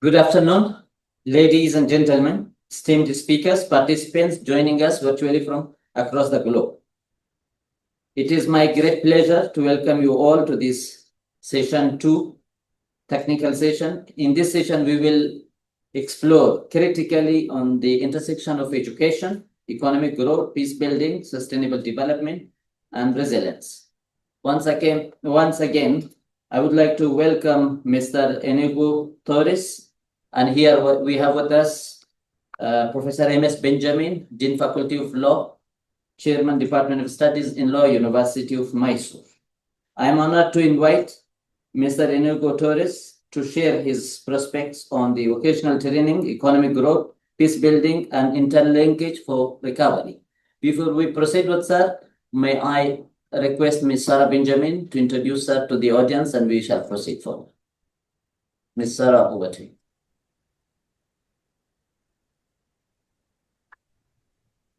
Good afternoon, ladies and gentlemen, esteemed speakers, participants joining us virtually from across the globe. It is my great pleasure to welcome you all to this session 2, technical session. In this session, we will explore critically on the intersection of education, economic growth, peace building, sustainable development, and resilience. Once again, I would like to welcome Mr. Iñigo Torres, and here we have with us Professor M.S. Benjamin, Dean Faculty of Law, Chairman, Department of Studies in Law, University of Mysore. I am honored to invite Mr. Iñigo Torres to share his prospects on the vocational training, economic growth, peace building, and interlinkage for recovery. Before we proceed with sir, may I request Ms. Sarah Benjamin to introduce her to the audience, and we shall proceed forward. Ms. Sarah, over to you.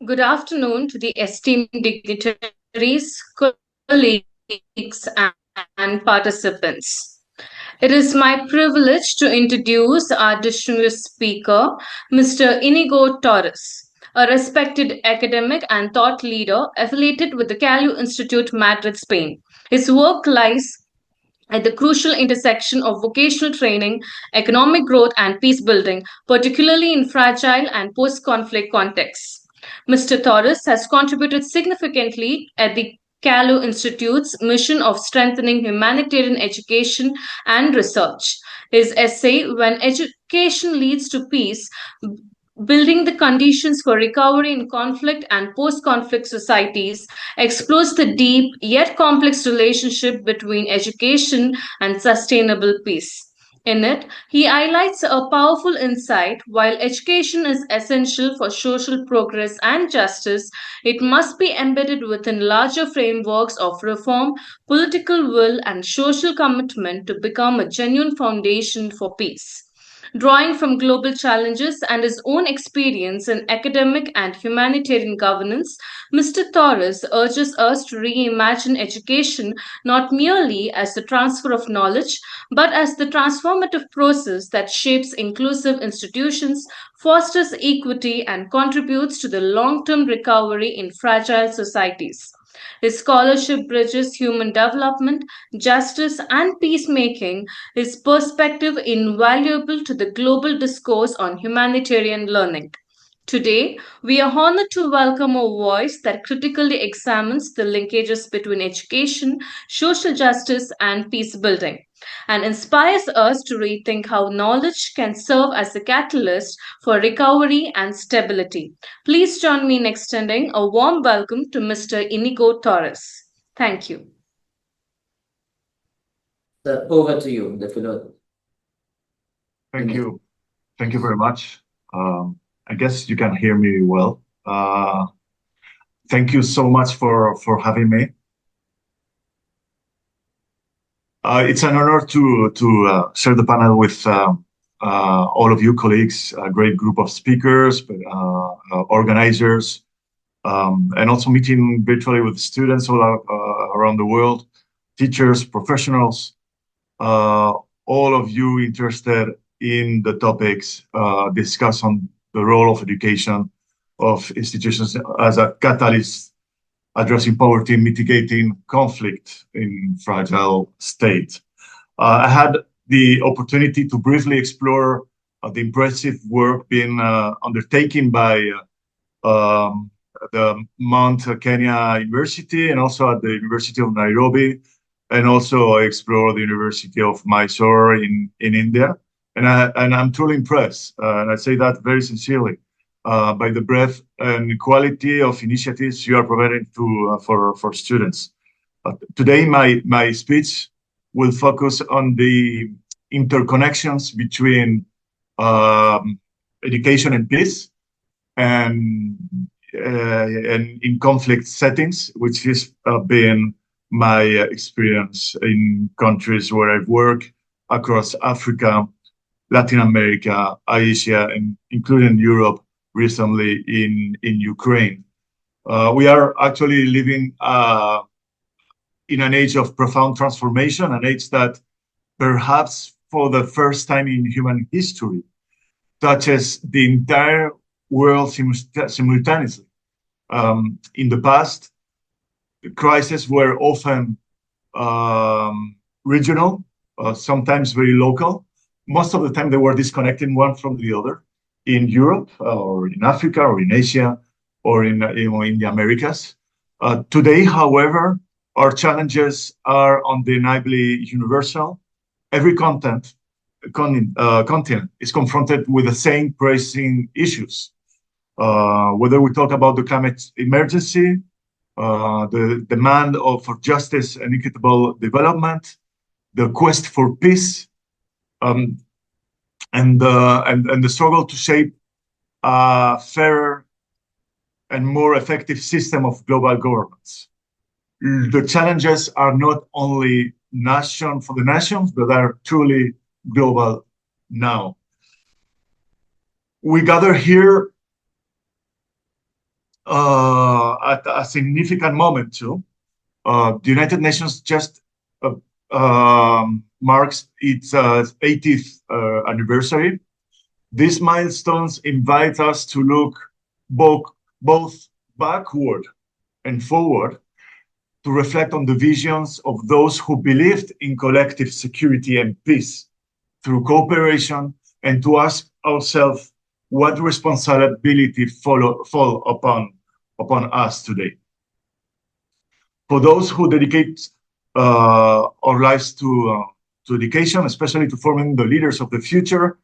Good afternoon to the esteemed dignitaries, colleagues, and participants. It is my privilege to introduce our distinguished speaker, Mr. Iñigo Torres, a respected academic and thought leader affiliated with the CALU Institute, Madrid, Spain. His work lies at the crucial intersection of vocational training, economic growth, and peace building, particularly in fragile and post-conflict contexts. Mr. Torres has contributed significantly at the CALU Institute's mission of strengthening humanitarian education and research. His essay, When Education Leads to Peace, Building the Conditions for Recovery in Conflict and Post-Conflict Societies, explores the deep yet complex relationship between education and sustainable peace. In it, he highlights a powerful insight: while education is essential for social progress and justice, it must be embedded within larger frameworks of reform, political will, and social commitment to become a genuine foundation for peace. Drawing from global challenges and his own experience in academic and humanitarian governance, Mr. Torres urges us to reimagine education not merely as the transfer of knowledge, but as the transformative process that shapes inclusive institutions, fosters equity, and contributes to the long term recovery in fragile societies. His scholarship bridges human development, justice, and peacemaking, his perspective invaluable to the global discourse on humanitarian learning. Today, we are honored to welcome a voice that critically examines the linkages between education, social justice, and peace building, and inspires us to rethink how knowledge can serve as a catalyst for recovery and stability. Please join me in extending a warm welcome to Mr. Iñigo Torres. Thank you. Sir, over to you, the floor. Thank you. Thank you very much. I guess you can hear me well. Thank you so much for having me. It's an honor to share the panel with all of you colleagues, a great group of speakers, organizers, and also meeting virtually with students all around the world, teachers, professionals, all of you interested in the topics discussed on the role of education, of institutions as a catalyst addressing poverty, mitigating conflict in fragile state. I had the opportunity to briefly explore the impressive work being undertaken by the Mount Kenya University and also at the University of Nairobi, and also explore the University of Mysore in India. And I'm truly impressed, and I say that very sincerely, by the breadth and quality of initiatives you are providing for students. Today, my speech will focus on the interconnections between education and peace, and in conflict settings, which has been my experience in countries where I've worked across Africa, Latin America, Asia, and including Europe, recently in Ukraine. We are actually living in an age of profound transformation, an age that perhaps for the first time in human history, touches the entire world simultaneously. In the past, the crises were often regional, sometimes very local. Most of the time, they were disconnected one from the other in Europe or in Africa or in Asia or in the Americas. Today, however, our challenges are undeniably universal. Every continent is confronted with the same pressing issues. Whether we talk about the climate emergency, the demand for justice and equitable development, the quest for peace, and the struggle to shape a fairer and more effective system of global governance. The challenges are not only for the nations, but are truly global now. We gather here at a significant moment too. The United Nations just marks its 80th anniversary. These milestones invite us to look both backward and forward to reflect on the visions of those who believed in collective security and peace through cooperation, and to ask ourselves what responsibility fall upon us today. For those who dedicate our lives to education, especially to forming the leaders of the future,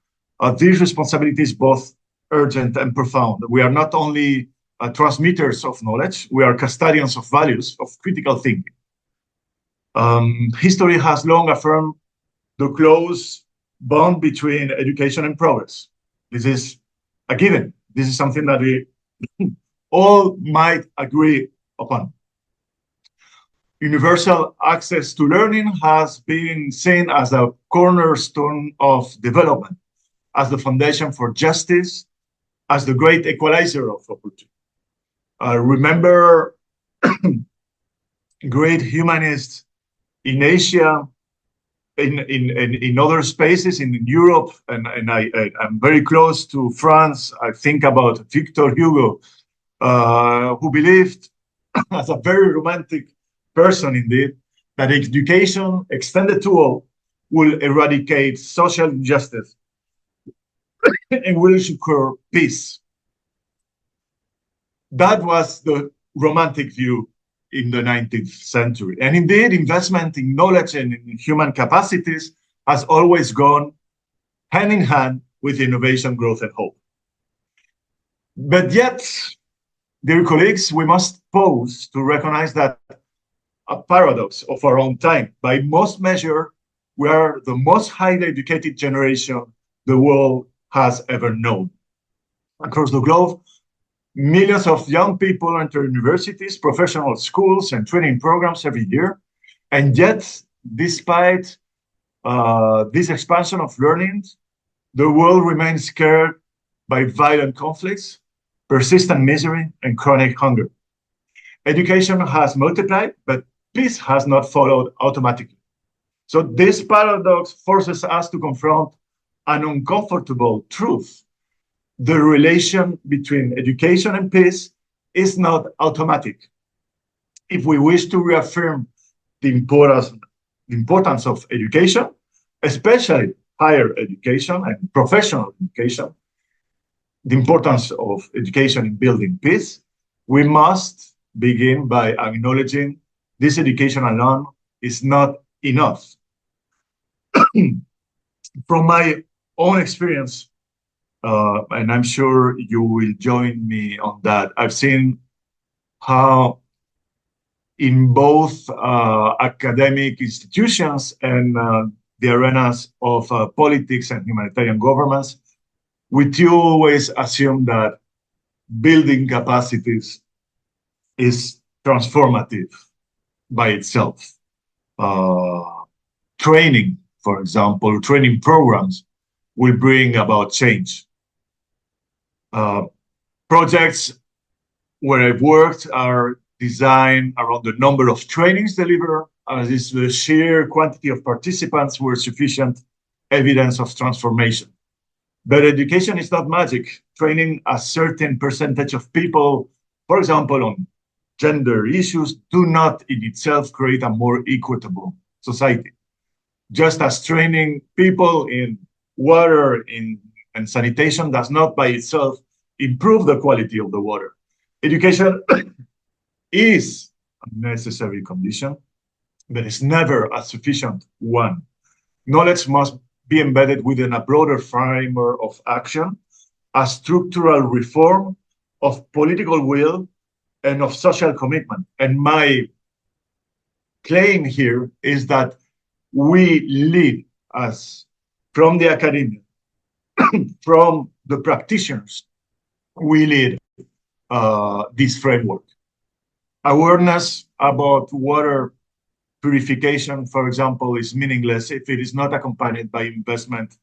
these responsibilities both urgent and profound. We are not only transmitters of knowledge, we are custodians of values, of critical thinking. History has long affirmed the close bond between education and progress. This is a given. This is something that we all might agree upon. Universal access to learning has been seen as a cornerstone of development, as the foundation for justice, as the great equalizer of opportunity. Remember great humanists in Asia, in other spaces, in Europe, and I'm very close to France. I think about Victor Hugo, who believed, as a very romantic person indeed, that education extended to all will eradicate social injustice and will ensure peace. That was the romantic view in the 19th century. And indeed, investment in knowledge and in human capacities has always gone hand in hand with innovation, growth, and hope. But yet, dear colleagues, we must pause to recognize that a paradox of our own time. By most measure, we are the most highly educated generation the world has ever known. Across the globe, millions of young people enter universities, professional schools, and training programs every year. And yet, despite this expansion of learning, the world remains scared by violent conflicts, persistent misery, and chronic hunger. Education has multiplied, but peace has not followed automatically. So this paradox forces us to confront an uncomfortable truth. The relation between education and peace is not automatic. If we wish to reaffirm the importance of education, especially higher education and professional education, the importance of education in building peace, we must begin by acknowledging this education alone is not enough. From my own experience, and I'm sure you will join me on that, I've seen how in both academic institutions and the arenas of politics and humanitarian governments, we always assume that building capacities is transformative by itself. Training, for example, training programs will bring about change. Projects where I've worked are designed around the number of trainings delivered, as is the sheer quantity of participants were sufficient, evidence of transformation. But education is not magic. Training a certain percentage of people, for example, on gender issues, do not in itself create a more equitable society. Just as training people in water and sanitation does not by itself improve the quality of the water. Education is a necessary condition, but it's never a sufficient one. Knowledge must be embedded within a broader framework of action, a structural reform of political will and of social commitment. And my claim here is that we lead as from the academia, from the practitioners, we lead this framework. Awareness about water purification, for example, is meaningless if it is not accompanied by investment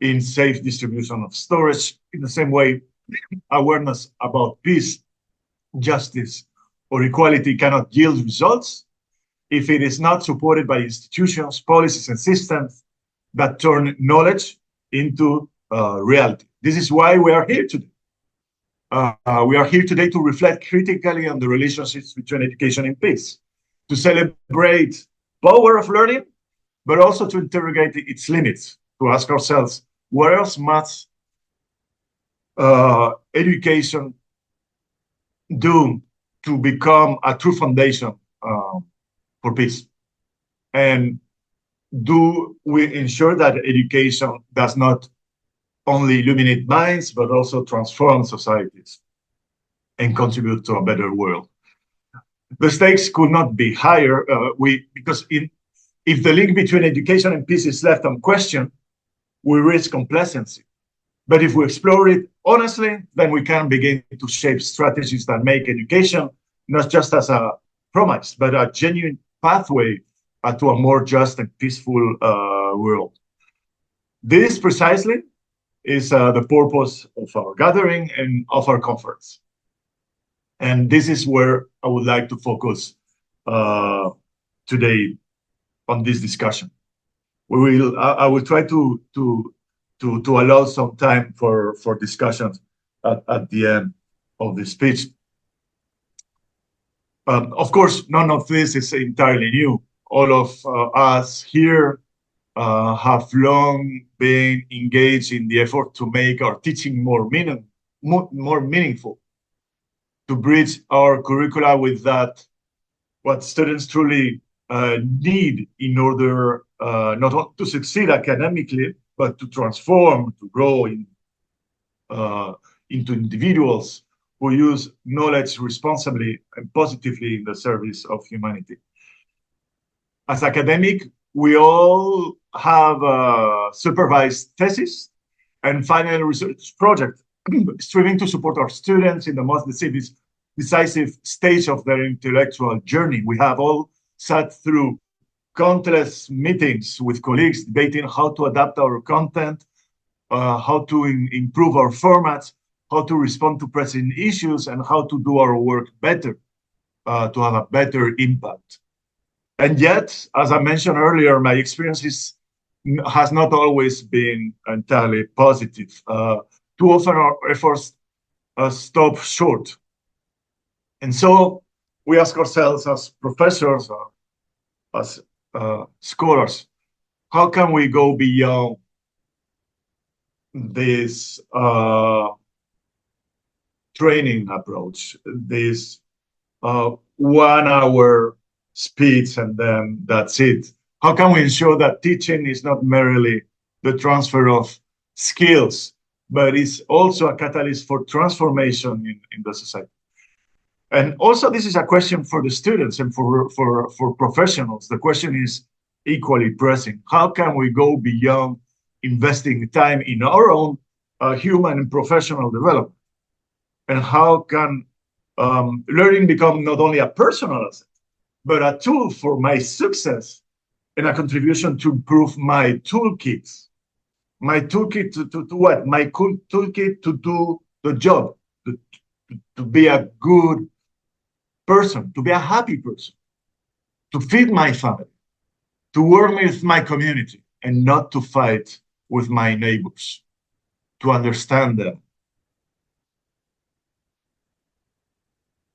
in safe distribution of storage. In the same way, awareness about peace, justice, or equality cannot yield results if it is not supported by institutions, policies, and systems that turn knowledge into reality. This is why we are here today. We are here today to reflect critically on the relationships between education and peace, to celebrate power of learning, but also to interrogate its limits, to ask ourselves, what else must education do to become a true foundation for peace? And do we ensure that education does not only illuminate minds, but also transform societies and contribute to a better world? The stakes could not be higher because if the link between education and peace is left unquestioned, we risk complacency. But if we explore it honestly, then we can begin to shape strategies that make education not just as a promise, but a genuine pathway to a more just and peaceful world. This precisely is the purpose of our gathering and of our conference. And this is where I would like to focus today on this discussion. I will try to allow some time for discussions at the end of the speech. Of course, none of this is entirely new. All of us here have long been engaged in the effort to make our teaching more meaningful, to bridge our curricula with what students truly need in order not only to succeed academically, but to transform, to grow into individuals who use knowledge responsibly and positively in the service of humanity. As academic, we all have supervised thesis and final research project, striving to support our students in the most decisive stage of their intellectual journey. We have all sat through countless meetings with colleagues debating how to adapt our content, how to improve our formats, how to respond to pressing issues, and how to do our work better to have a better impact. And yet, as I mentioned earlier, my experience has not always been entirely positive. Too often our efforts stop short. And so we ask ourselves as professors, as scholars, how can we go beyond this training approach, this 1 hour speech and then that's it? How can we ensure that teaching is not merely the transfer of skills, but is also a catalyst for transformation in the society? And also, this is a question for the students and for professionals. The question is equally pressing. How can we go beyond investing time in our own human and professional development? And how can learning become not only a personal asset, but a tool for my success and a contribution to improve my toolkit? My toolkit to what? My toolkit to do the job, to be a good person, to be a happy person, to feed my family, to work with my community, and not to fight with my neighbors, to understand them.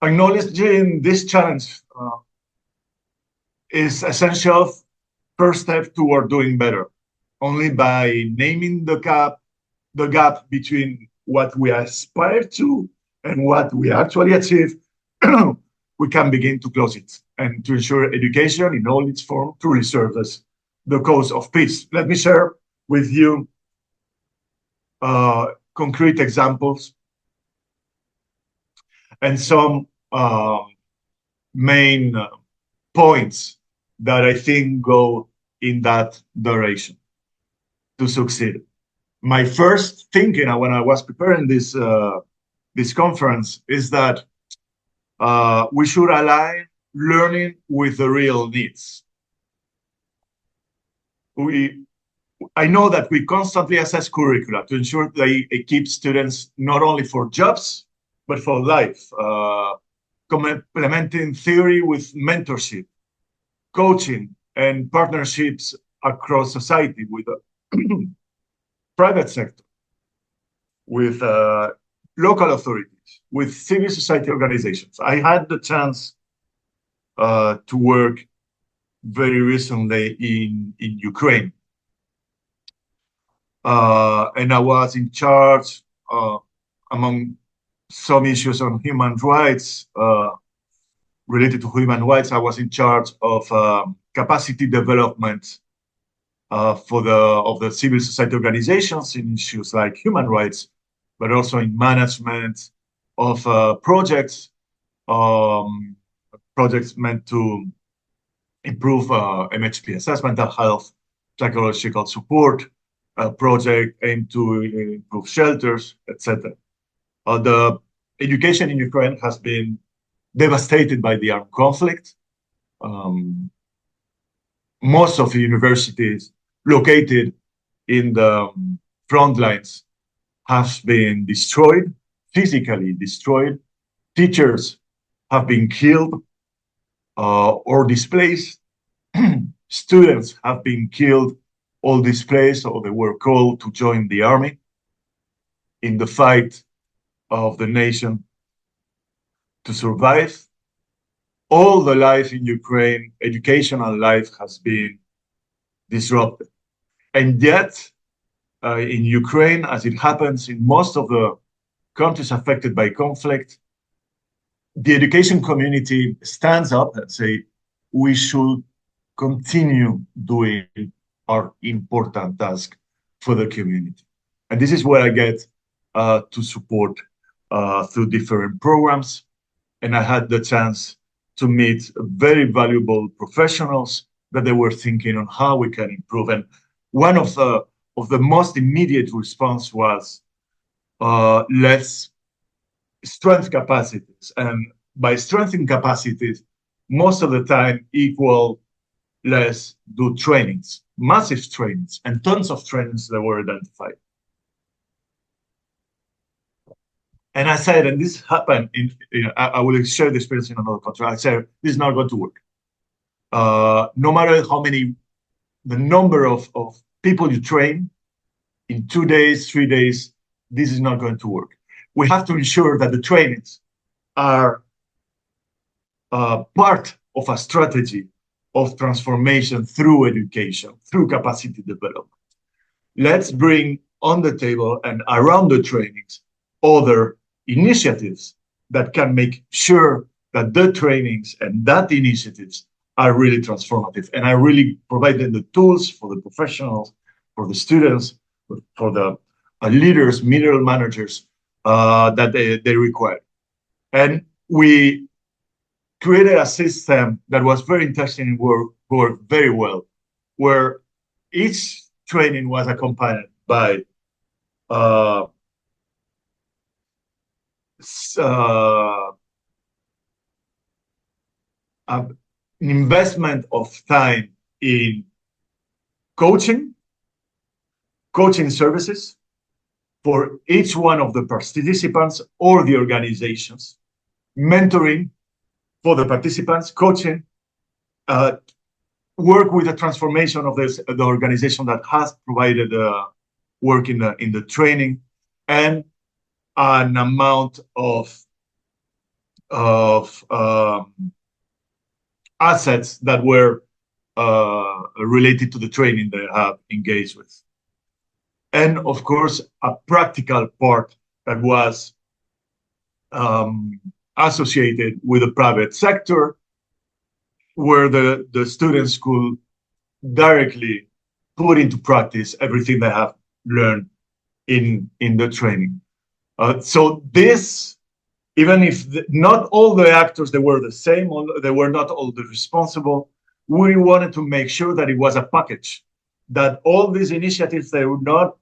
Acknowledging this challenge is essential first step toward doing better. Only by naming the gap between what we aspire to and what we actually achieve, we can begin to close it and to ensure education in all its form truly serves the cause of peace. Let me share with you concrete examples and some main points that I think go in that direction to succeed. My first thinking when I was preparing this this conference is that we should align learning with the real needs. I know that we constantly assess curricula to ensure they equip students not only for jobs, but for life, complementing theory with mentorship, coaching, and partnerships across society with the private sector, with local authorities, with civil society organizations. I had the chance to work very recently in Ukraine. And I was in charge, among some issues on human rights, related to human rights, I was in charge of capacity development of the civil society organizations in issues like human rights, but also in management of projects meant to improve MHPSS, mental health, psychological support, project aimed to improve shelters, etc. The education in Ukraine has been devastated by the armed conflict. Most of the universities located in the front lines have been destroyed, physically destroyed. Teachers have been killed or displaced. Students have been killed or displaced, or they were called to join the army in the fight of the nation to survive. All the life in Ukraine, educational life, has been disrupted. And yet, in Ukraine, as it happens in most of the countries affected by conflict, the education community stands up and say, we should continue doing our important task for the community. And this is where I get to support through different programs. And I had the chance to meet very valuable professionals that they were thinking on how we can improve. And one of the most immediate response was, let's strengthen capacities. And by strengthening capacities, most of the time equal let's do trainings, massive trainings, and tons of trainings that were identified. And I said, and this happened in, I will share the experience in another country. I said, this is not going to work. No matter how many, the number of people you train in 2 days, 3 days, this is not going to work. We have to ensure that the trainings are part of a strategy of transformation through education, through capacity development. Let's bring on the table and around the trainings other initiatives that can make sure that the trainings and that initiatives are really transformative and are really providing the tools for the professionals, for the students, for the leaders, middle managers that they require. And we created a system that was very interesting and worked very well, where each training was accompanied by an investment of time in coaching services for each one of the participants or the organizations, mentoring for the participants, coaching, work with the transformation of the organization that has provided work in the training, and an amount of assets that were related to the training they have engaged with. And of course, a practical part that was associated with the private sector, where the students could directly put into practice everything they have learned in the training. So this, even if not all the actors, they were the same, they were not all the responsible, we wanted to make sure that it was a package, that all these initiatives, they were not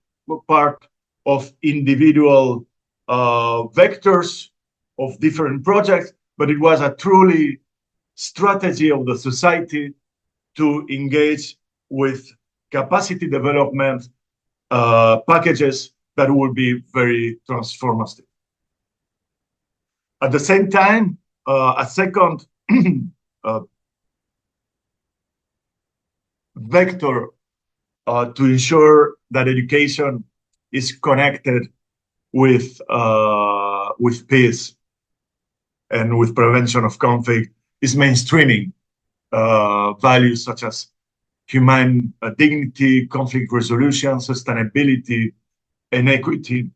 part of individual vectors of different projects, but it was a truly strategy of the society to engage with capacity development packages that will be very transformative. At the same time, a second vector to ensure that education is connected with peace and with prevention of conflict is mainstreaming values such as human dignity, conflict resolution, sustainability, and equity,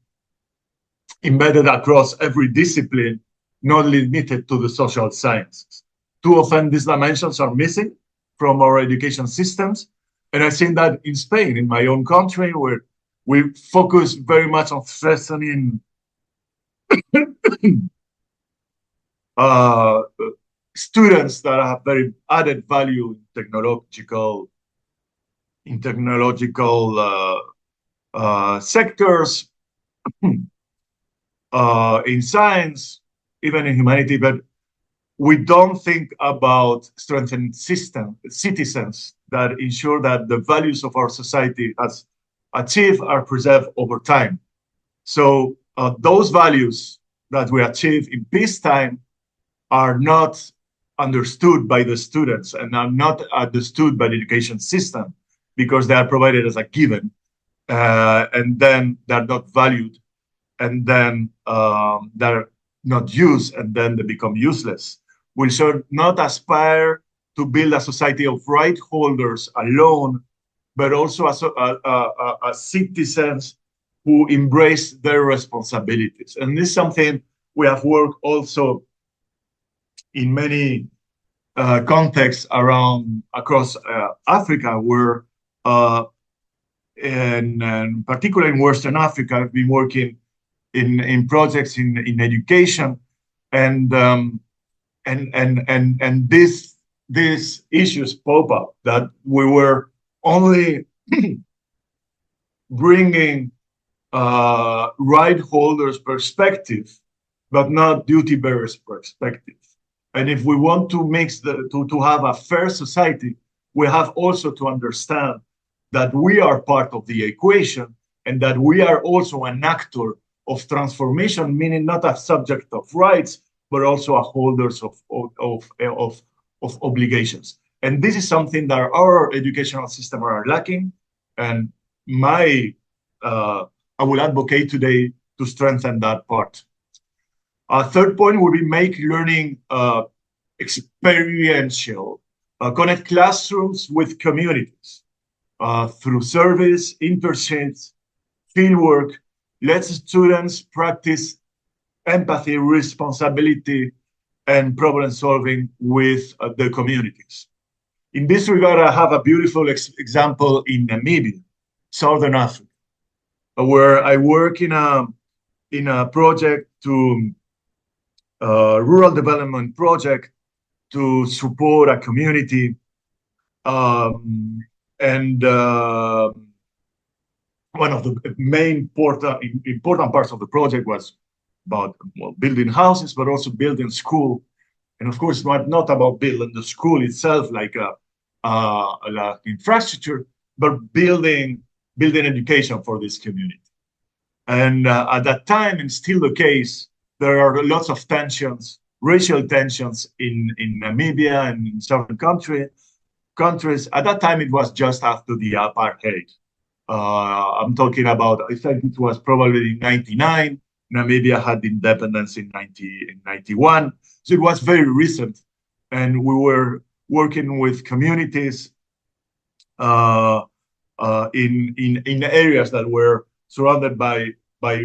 embedded across every discipline, not limited to the social sciences. Too often these dimensions are missing from our education systems. And I think that in Spain, in my own country, where we focus very much on strengthening students that have very added value in technological sectors, in science, even in humanity, but we don't think about strengthening citizens that ensure that the values of our society has achieved are preserved over time. So those values that we achieve in peacetime are not understood by the students and are not understood by the education system because they are provided as a given, and then they're not valued, and then they're not used, and then they become useless. We should not aspire to build a society of right holders alone, but also as citizens who embrace their responsibilities. And this is something we have worked also in many contexts across Africa, where and particularly in Western Africa, I've been working in projects in education, and these issues pop up, that we were only bringing right holders' perspective, but not duty bearers' perspective. And if we want to to have a fair society, we have also to understand that we are part of the equation, and that we are also an actor of transformation, meaning not a subject of rights, but also a holders of obligations. And this is something that our educational system are lacking. And I will advocate today to strengthen that part. A third point would be make learning experiential, connect classrooms with communities through service, internships, fieldwork. Let students practice empathy, responsibility, and problem solving with the communities. In this regard, I have a beautiful example in Namibia, Southern Africa, where I work in a project rural development project to support a community, and one of the main important parts of the project was about building houses, but also building school. And of course, not about building the school itself like infrastructure, but building education for this community. And at that time, and still the case, there are lots of tensions, racial tensions in Namibia and in southern country. countries. At that time, it was just after the apartheid. I'm talking about, I think it was probably in 99. Namibia had independence in 91. So it was very recent. And we were working with communities in areas that were surrounded by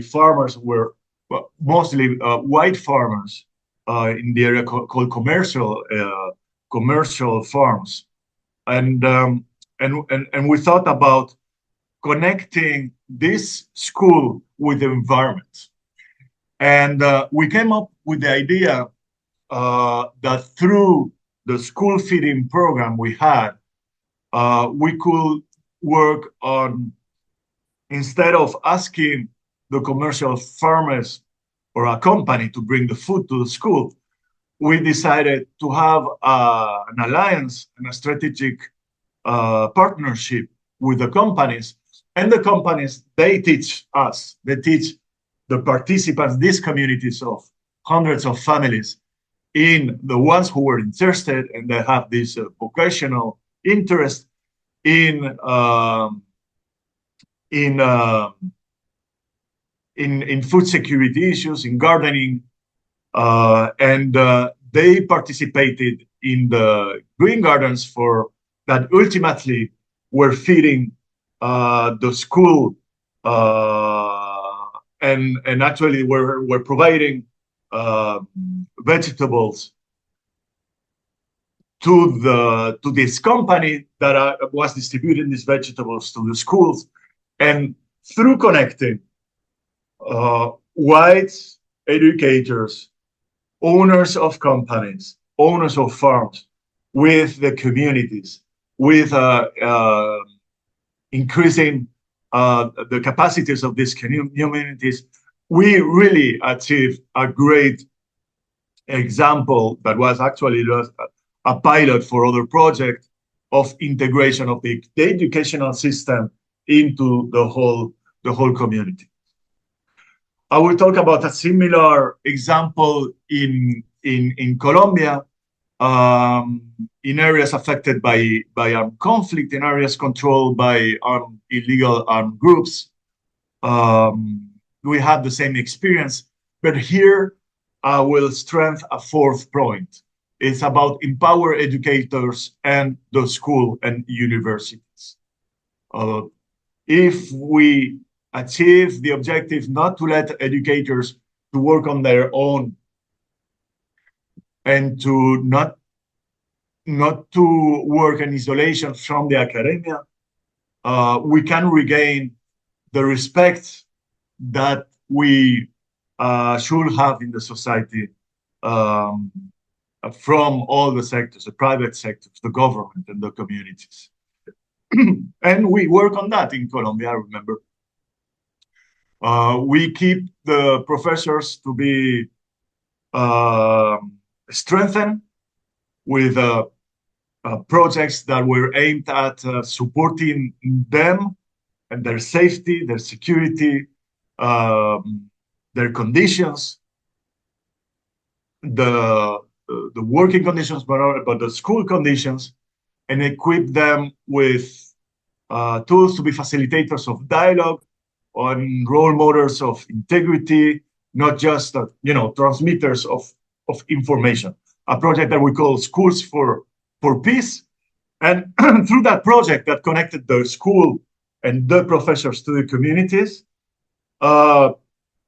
farmers, were mostly white farmers in the area called commercial farms. And we thought about connecting this school with the environment. And we came up with the idea that through the school feeding program we had, we could work on, instead of asking the commercial farmers or a company to bring the food to the school, we decided to have an alliance and a strategic partnership with the companies. And the companies, they teach us, they teach the participants, these communities of hundreds of families, in the ones who were interested and they have this vocational interest in food security issues, in gardening, and they participated in the green gardens that ultimately were feeding the school, and actually were providing vegetables to this company that was distributing these vegetables to the schools. And through connecting white educators, owners of companies, owners of farms, with the communities, with increasing the capacities of these communities, we really achieved a great example that was actually a pilot for other projects of integration of the educational system into the whole community. I will talk about a similar example in Colombia, in areas affected by armed conflict, in areas controlled by illegal armed groups. We had the same experience, but here I will strengthen a fourth point. It's about empower educators and the school and universities. If we achieve the objective not to let educators to work on their own and to not to work in isolation from the academia, we can regain the respect that we should have in the society from all the sectors, the private sectors, the government, and the communities. And we work on that in Colombia, I remember. We keep the professors to be strengthened with projects that were aimed at supporting them and their safety, their security, their conditions, the working conditions, but the school conditions, and equip them with tools to be facilitators of dialogue, on role models of integrity, not just transmitters of information. A project that we call Schools for Peace. And through that project that connected the school and the professors to the communities,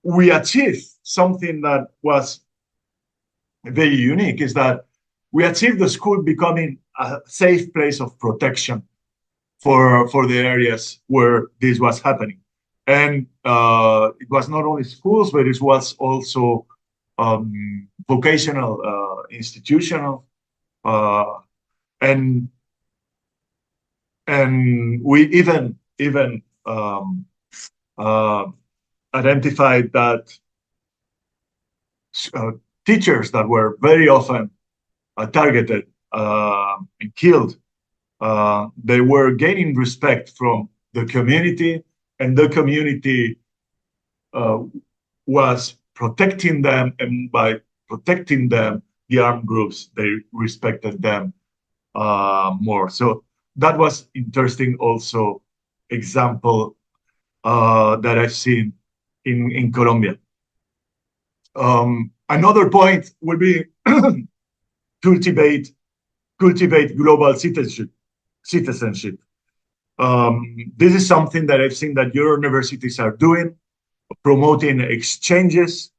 we achieved something that was very unique, is that we achieved the school becoming a safe place of protection for the areas where this was happening. And it was not only schools, but it was also vocational, institutional, and we even identified that teachers that were very often targeted and killed, they were gaining respect from the community, and the community was protecting them, and by protecting them, the armed groups, they respected them more. So that was interesting also example that I've seen in Colombia. Another point would be cultivate global citizenship. This is something that I've seen that your universities are doing, promoting exchanges,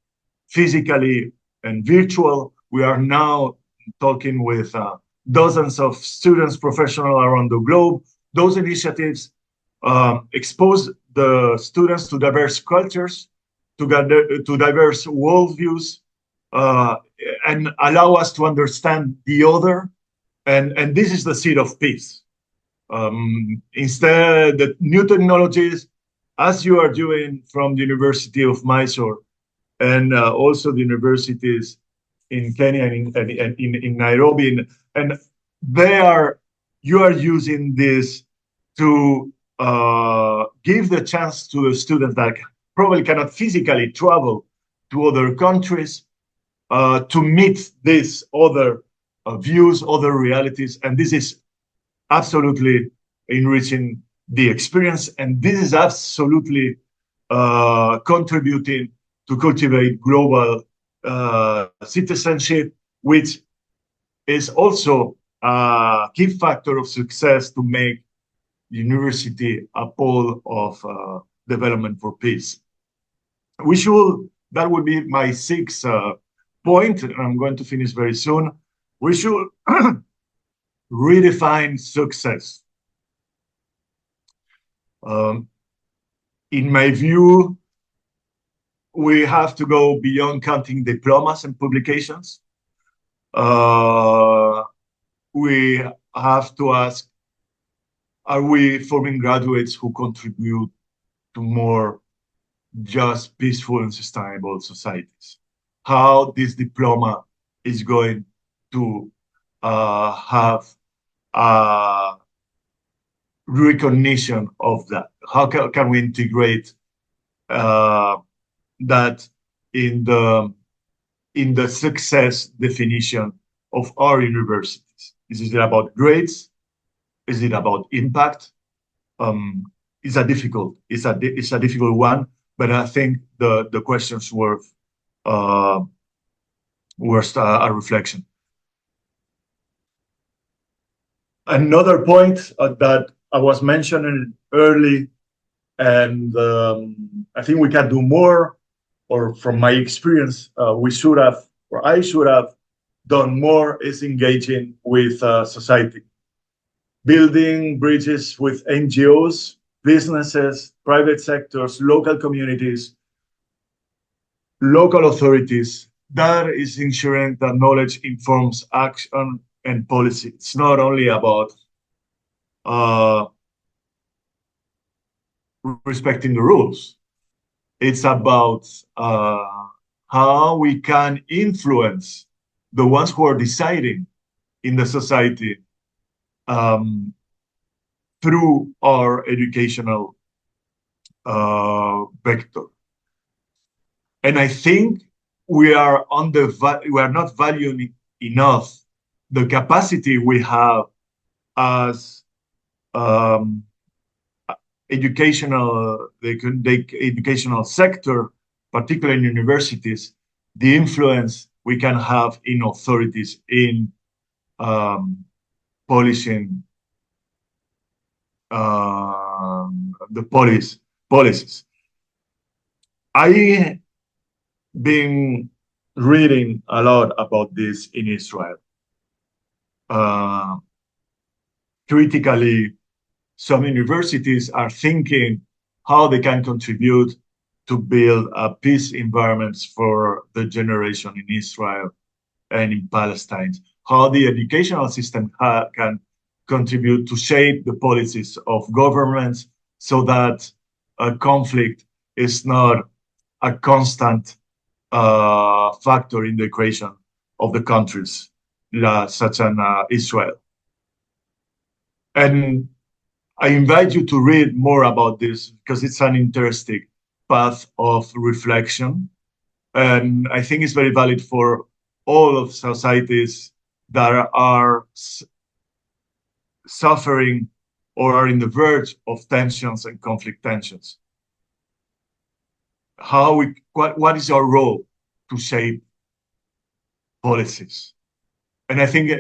physically and virtual. We are now talking with dozens of students, professionals around the globe. Those initiatives expose the students to diverse cultures, to diverse worldviews, and allow us to understand the other. And this is the seed of peace. Instead, the new technologies, as you are doing from the University of Mysore, and also the universities in Kenya and in Nairobi, and you are using this to give the chance to the students that probably cannot physically travel to other countries to meet these other views, other realities, and this is absolutely enriching the experience, and this is absolutely contributing to cultivate global citizenship, which is also a key factor of success to make the university a pole of development for peace. That would be my sixth point, and I'm going to finish very soon. We should redefine success. In my view, we have to go beyond counting diplomas and publications. We have to ask, are we forming graduates who contribute to more just, peaceful, and sustainable societies? How this diploma is going to have a recognition of that? How can we integrate that in the success definition of our universities? Is it about grades? Is it about impact? It's a difficult one, but I think the question's worth a reflection. Another point that I was mentioning early, and I think we can do more, or from my experience, I should have done more, is engaging with society. Building bridges with NGOs, businesses, private sectors, local communities, local authorities. That is ensuring that knowledge informs action and policy. It's not only about respecting the rules. It's about how we can influence the ones who are deciding in the society through our educational vector. And I think we are not valuing enough the capacity we have as the educational sector, particularly in universities, the influence we can have in authorities in polishing the policies. I been reading a lot about this in Israel. Critically, some universities are thinking how they can contribute to build a peace environments for the generation in Israel and in Palestine. How the educational system can contribute to shape the policies of governments so that a conflict is not a constant factor in the equation of the countries such as Israel. And I invite you to read more about this because it's an interesting path of reflection. And I think it's very valid for all of societies that are suffering or are in the verge of tensions and conflict tensions. What is our role to shape policies? And I think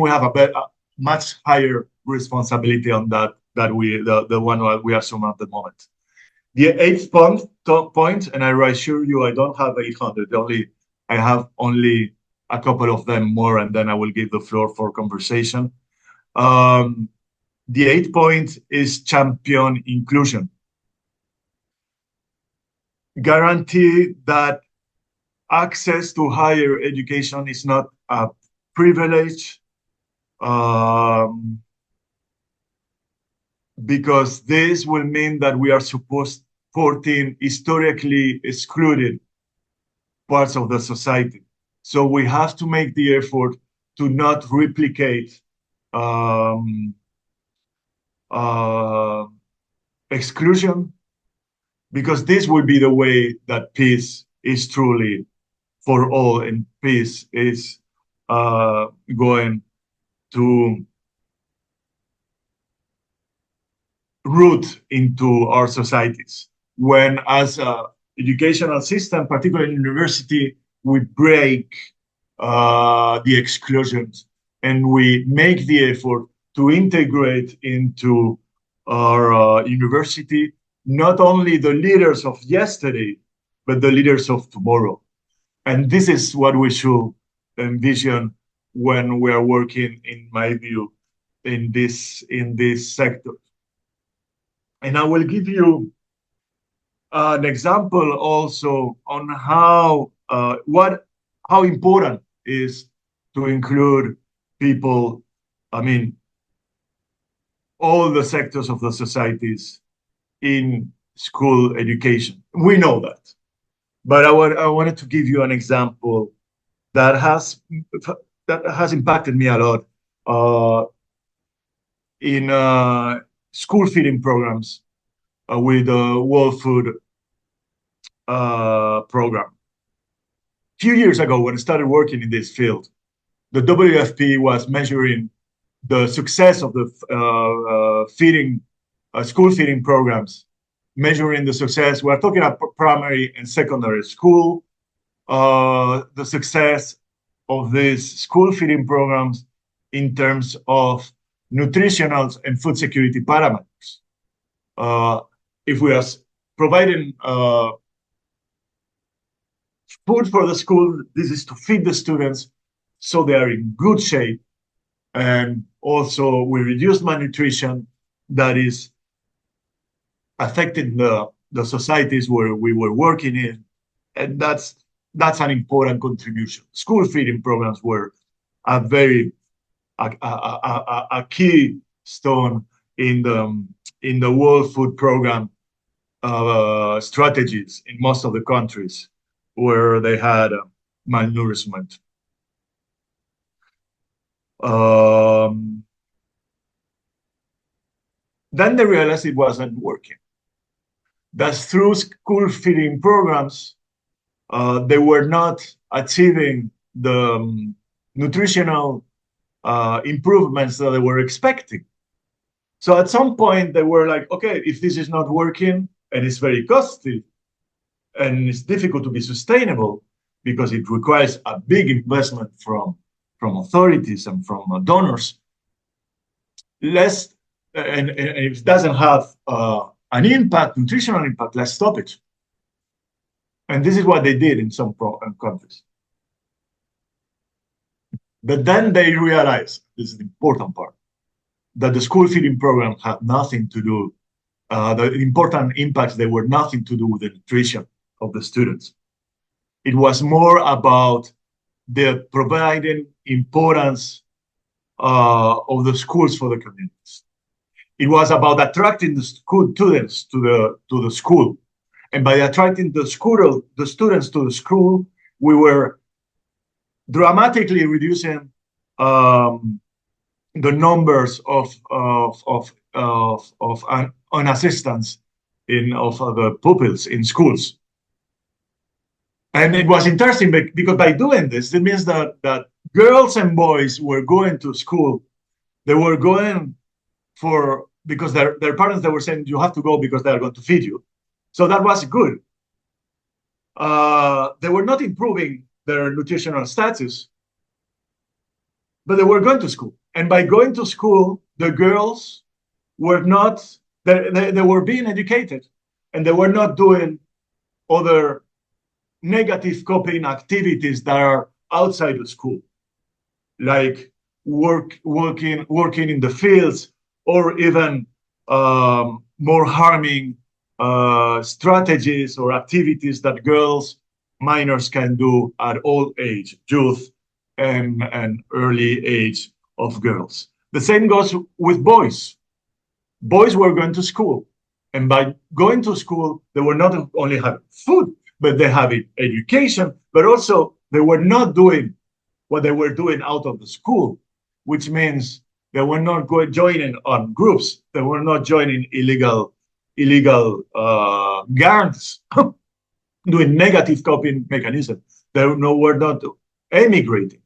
we have a much higher responsibility on that the one that we assume at the moment. The eighth point, and I assure you, I don't have 800. I have only a couple of them more, and then I will give the floor for conversation. The eighth point is champion inclusion. Guarantee that access to higher education is not a privilege, because this will mean that we are supporting historically excluded parts of the society. So we have to make the effort to not replicate exclusion, because this will be the way that peace is truly for all, and peace is going to root into our societies. When as an educational system, particularly in university, we break the exclusions and we make the effort to integrate into our university not only the leaders of yesterday, but the leaders of tomorrow. And this is what we should envision when we are working, in my view, in this sector. And I will give you an example also on how important is to include people, all the sectors of the societies in school education. We know that. But I wanted to give you an example that has impacted me a lot in school feeding programs with the World Food Program. A few years ago, when I started working in this field, the WFP was measuring the success of the school feeding programs, measuring the success. We're talking about primary and secondary school, the success of these school feeding programs in terms of nutritional and food security parameters. If we are providing food for the school, this is to feed the students so they are in good shape. And also we reduce malnutrition that is affecting the societies where we were working in. And that's an important contribution. School feeding programs were a key stone in the World Food Program strategies in most of the countries where they had malnourishment. Then they realized it wasn't working. That through school feeding programs, they were not achieving the nutritional improvements that they were expecting. So at some point they were like, okay, if this is not working and it's very costly and it's difficult to be sustainable because it requires a big investment from authorities and from donors, and if it doesn't have an impact, nutritional impact, let's stop it. And this is what they did in some countries. But then they realized, this is the important part, that the school feeding program had nothing to do, the important impacts, they were nothing to do with the nutrition of the students. It was more about the providing importance of the schools for the communities. It was about attracting the school students to the school. And by attracting the students to the school, we were dramatically reducing the numbers of unassistants of the pupils in schools. And it was interesting because by doing this, it means that girls and boys were going to school. They were going because their parents, they were saying you have to go because they are going to feed you. So that was good. They were not improving their nutritional status, but they were going to school. And by going to school, the girls were not, they were being educated, and they were not doing other negative coping activities that are outside of school, like working in the fields, or even more harming strategies or activities that minors can do at all age, youth and early age of girls. The same goes with boys. Boys were going to school, and by going to school, they were not only having food, but they having education, but also they were not doing what they were doing out of the school, which means they were not joining on groups. They were not joining illegal gangs, doing negative coping mechanisms. They were not emigrating.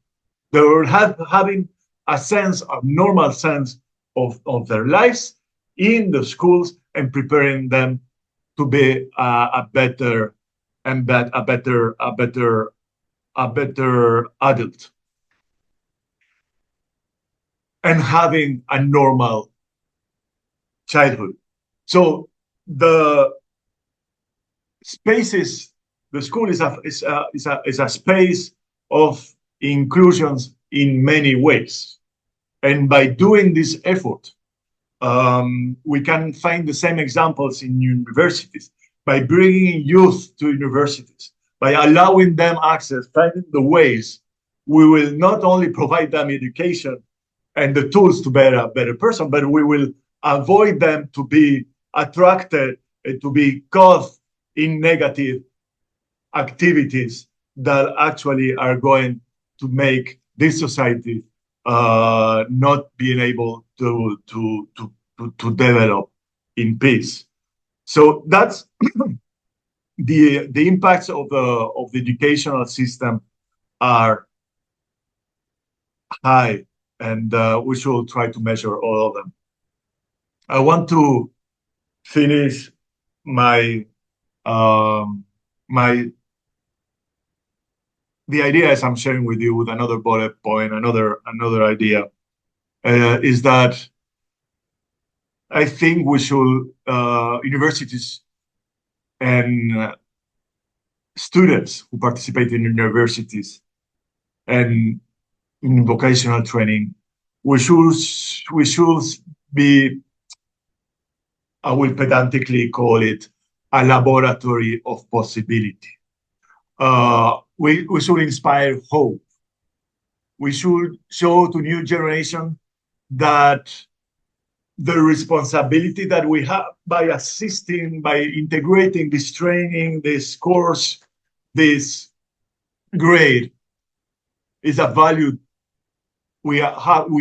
They were having a normal sense of their lives in the schools, and preparing them to be a better adult, and having a normal childhood. So the school is a space of inclusions in many ways. And by doing this effort, we can find the same examples in universities, by bringing youth to universities, by allowing them access, finding the ways. We will not only provide them education and the tools to be a better person, but we will avoid them to be attracted and to be caught in negative activities that actually are going to make this society not being able to develop in peace. So that's the impacts of the educational system are high, and we should try to measure all of them. I want to finish the ideas I'm sharing with you with another bullet point. Another idea is that I think we should, universities and students who participate in universities and in vocational training, we should be, I will pedantically call it, a laboratory of possibility. We should inspire hope. We should show to new generation that the responsibility that we have by assisting, by integrating this training, this course, this grade, is a value we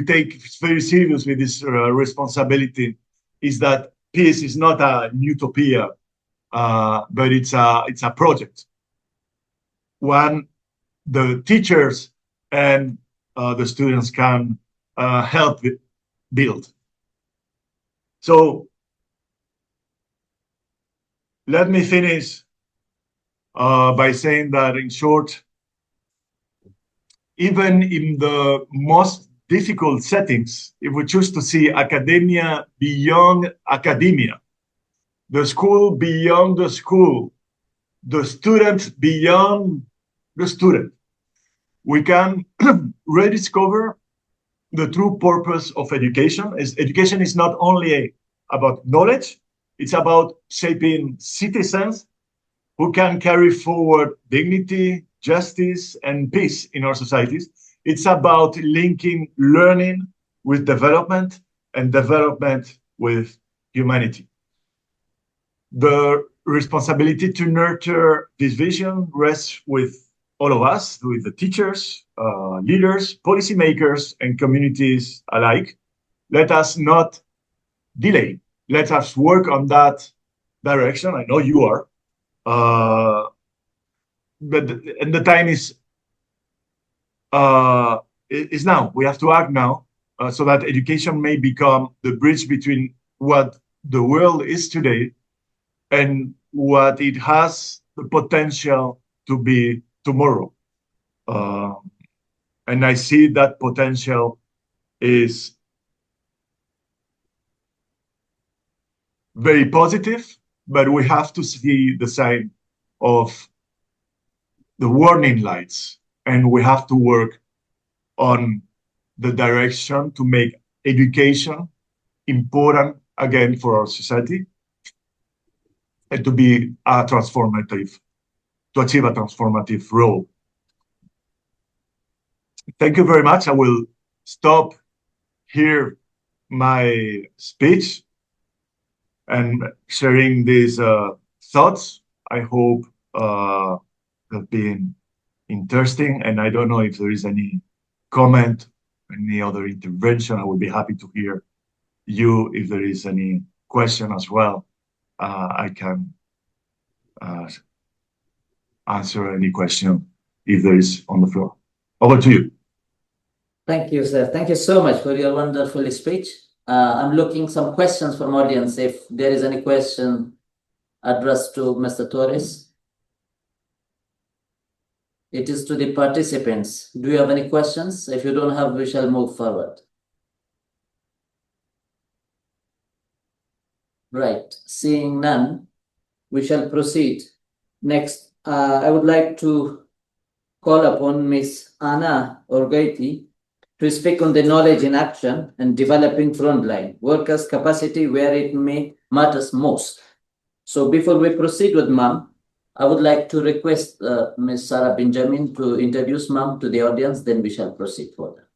take very seriously. This responsibility is that peace is not a utopia, but it's a project. One, the teachers and the students can help build. So let me finish by saying that, in short, even in the most difficult settings, if we choose to see academia beyond academia, the school beyond the school, the student beyond the student, we can rediscover the true purpose of education. Education is not only about knowledge, it's about shaping citizens who can carry forward dignity, justice, and peace in our societies. It's about linking learning with development and development with humanity. The responsibility to nurture this vision rests with all of us, with the teachers, leaders, policymakers, and communities alike. Let us not delay. Let us work on that direction. I know you are. And the time is now. We have to act now. so that education may become the bridge between what the world is today and what it has the potential to be tomorrow. And I see that potential is very positive, but we have to see the sign of the warning lights, and we have to work on the direction to make education important again for our society and to be a transformative, to achieve a transformative role. Thank you very much. I will stop here my speech and sharing these thoughts. I hope have been interesting, and I don't know if there is any comment, any other intervention. I would be happy to hear you if there is any question as well. I can answer any question if there is on the floor. Over to you. Thank you, sir. Thank you so much for your wonderful speech. I'm looking some questions from audience. If there is any question addressed to Mr. Torres. It is to the participants. Do you have any questions? If you don't have, we shall move forward. Right. Seeing none, we shall proceed. Next, I would like to call upon Ms. Anna Urgoiti to speak on the knowledge in action and developing frontline workers' capacity where it may matters most. So before we proceed with ma'am, I would like to request Ms. Sarah Benjamin to introduce ma'am to the audience, then we shall proceed further.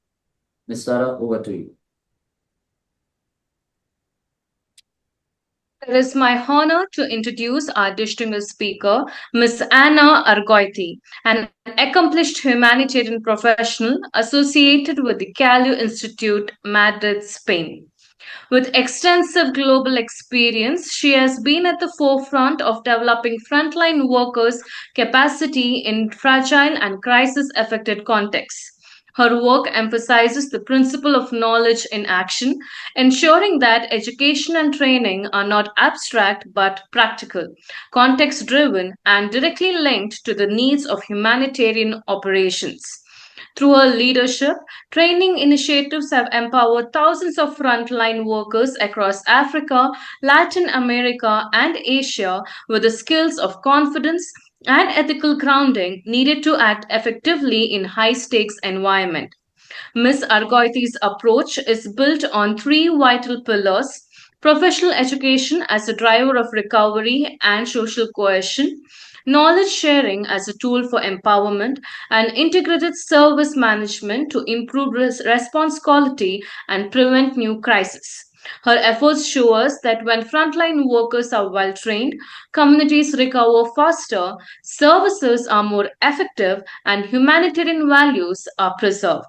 Ms. Sarah, over to you. It is my honor to introduce our distinguished speaker, Ms. Anna Urgoiti, an accomplished humanitarian professional associated with the Calu Institute, Madrid, Spain. With extensive global experience, she has been at the forefront of developing frontline workers' capacity in fragile and crisis-affected contexts. Her work emphasizes the principle of knowledge in action, ensuring that education and training are not abstract but practical, context driven, and directly linked to the needs of humanitarian operations. Through her leadership, training initiatives have empowered thousands of frontline workers across Africa, Latin America, and Asia with the skills of confidence and ethical grounding needed to act effectively in high-stakes environment. Ms. Urgoiti's approach is built on three vital pillars: professional education as a driver of recovery and social cohesion, knowledge sharing as a tool for empowerment, and integrated service management to improve response quality and prevent new crises. Her efforts show us that when frontline workers are well trained, communities recover faster, services are more effective, and humanitarian values are preserved.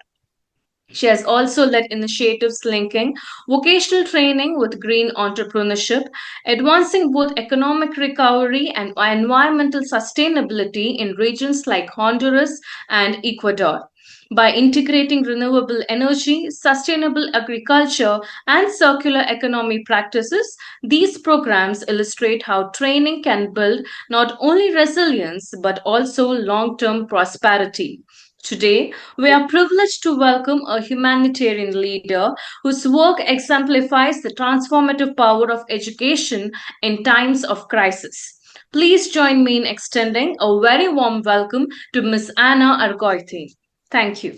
She has also led initiatives linking vocational training with green entrepreneurship, advancing both economic recovery and environmental sustainability in regions like Honduras and Ecuador. By integrating renewable energy, sustainable agriculture, and circular economy practices, these programs illustrate how training can build not only resilience but also long term prosperity. Today, we are privileged to welcome a humanitarian leader whose work exemplifies the transformative power of education in times of crisis. Please join me in extending a very warm welcome to Ms. Anna Urgoiti. Thank you.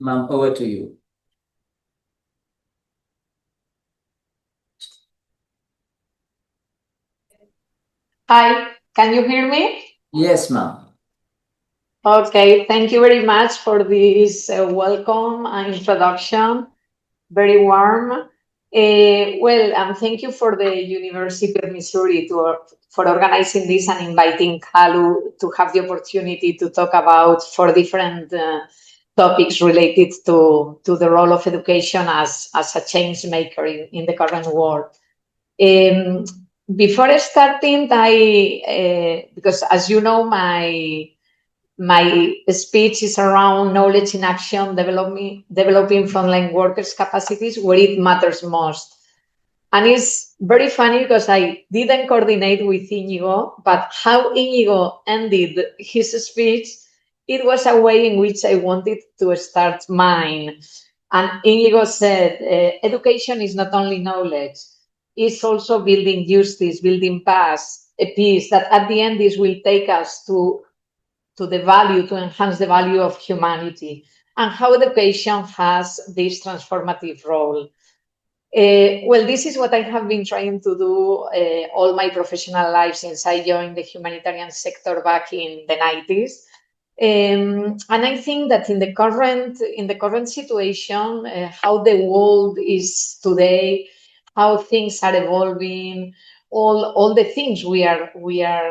Ma'am, over to you. Hi, can you hear me? Yes, ma'am. Okay, thank you very much for this welcome and introduction. Very warm. And thank you for the University of Missouri for organizing this and inviting Calu to have the opportunity to talk about 4 different topics related to the role of education as a change maker in the current world. Before starting, because as you know, my My speech is around knowledge in action, developing frontline workers' capacities where it matters most. And it's very funny because I didn't coordinate with Iñigo, but how Iñigo ended his speech, it was a way in which I wanted to start mine. And Iñigo said, education is not only knowledge, it's also building justice, building peace, that at the end this will take us to the value, to enhance the value of humanity, and how education has this transformative role. Well, this is what I have been trying to do all my professional life since I joined the humanitarian sector back in the 90s. And I think that in the current situation, how the world is today, how things are evolving, all the things we are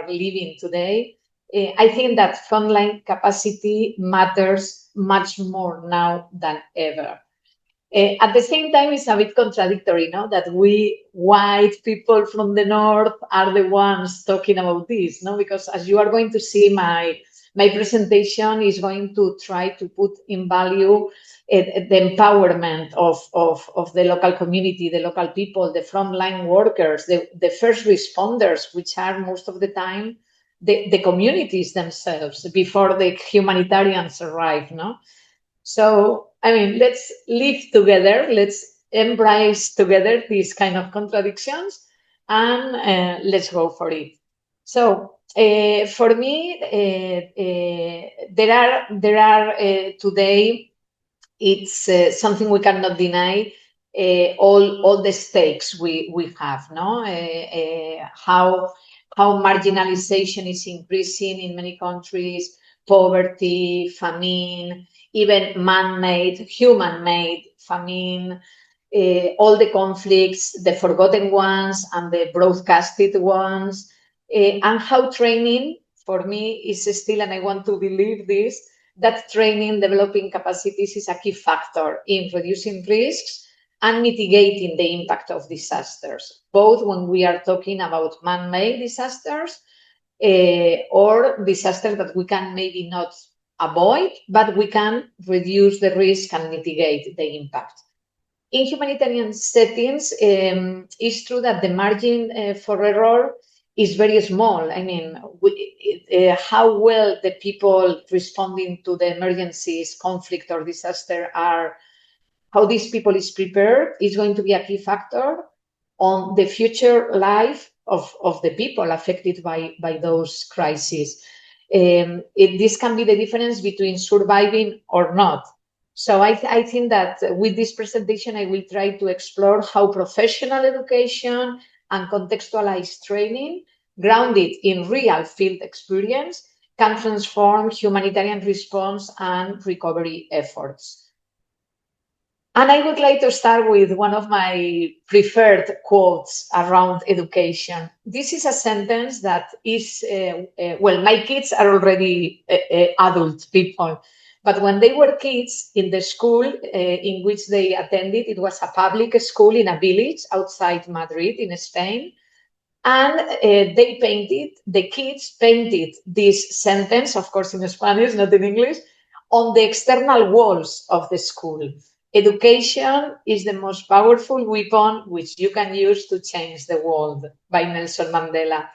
living today, I think that frontline capacity matters much more now than ever. At the same time, it's a bit contradictory, no? That we white people from the north are the ones talking about this, no? Because as you are going to see, my presentation is going to try to put in value the empowerment of the local community, the local people, the frontline workers, the first responders, which are most of the time the communities themselves before the humanitarians arrive, no? So, I mean, let's live together, let's embrace together these kind of contradictions, and let's go for it. So, for me, there are today, it's something we cannot deny, all the stakes we have, no? How marginalization is increasing in many countries, poverty, famine, even man-made, human-made famine, all the conflicts, the forgotten ones and the broadcasted ones, and how training, for me, is still, and I want to believe this, that training, developing capacities is a key factor in reducing risks and mitigating the impact of disasters, both when we are talking about man-made disasters or disasters that we can maybe not avoid, but we can reduce the risk and mitigate the impact. In humanitarian settings, it's true that the margin for error is very small. I mean, how well the people responding to the emergencies, conflict or disaster are, how these people is prepared is going to be a key factor on the future life of the people affected by those crises. This can be the difference between surviving or not. So I think that with this presentation, I will try to explore how professional education and contextualized training, grounded in real field experience, can transform humanitarian response and recovery efforts. And I would like to start with one of my preferred quotes around education. This is a sentence that is, well, my kids are already adult people, but when they were kids in the school in which they attended, it was a public school in a village outside Madrid in Spain. And the kids painted this sentence, of course in Spanish, not in English, on the external walls of the school. Education is the most powerful weapon which you can use to change the world, by Nelson Mandela.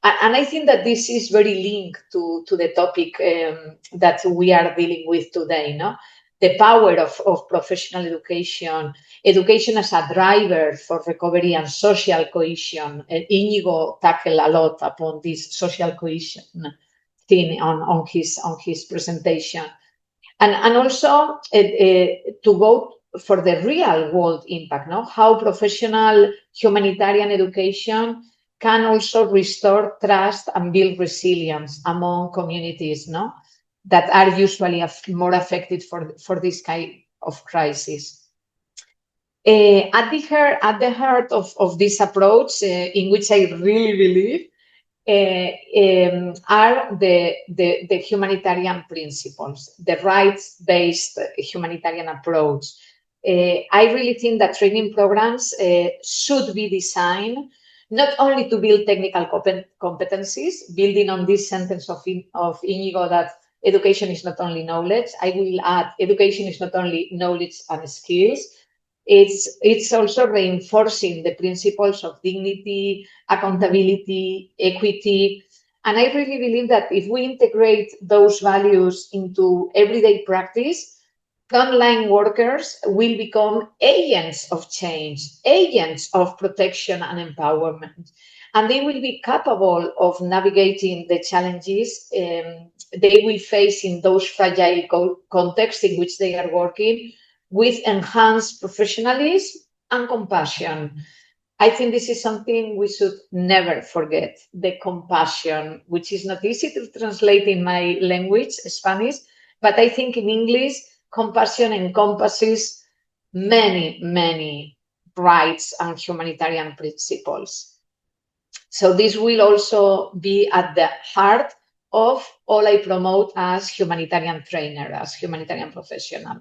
And I think that this is very linked to the topic that we are dealing with today, no? The power of professional education, education as a driver for recovery and social cohesion. Iñigo tackled a lot upon this social cohesion thing on his presentation. And also to go for the real world impact, no? How professional humanitarian education can also restore trust and build resilience among communities, no? That are usually more affected for this kind of crisis. At the heart of this approach, in which I really believe, are the humanitarian principles, the rights-based humanitarian approach. I really think that training programs should be designed not only to build technical competencies, building on this sentence of Iñigo that education is not only knowledge. I will add, education is not only knowledge and skills. It's also reinforcing the principles of dignity, accountability, equity. And I really believe that if we integrate those values into everyday practice, frontline workers will become agents of change, agents of protection and empowerment. And they will be capable of navigating the challenges they will face in those fragile contexts in which they are working with enhanced professionalism and compassion. I think this is something we should never forget, the compassion, which is not easy to translate in my language, Spanish, but I think in English, compassion encompasses many, many rights and humanitarian principles. So this will also be at the heart of all I promote as humanitarian trainer, as humanitarian professional.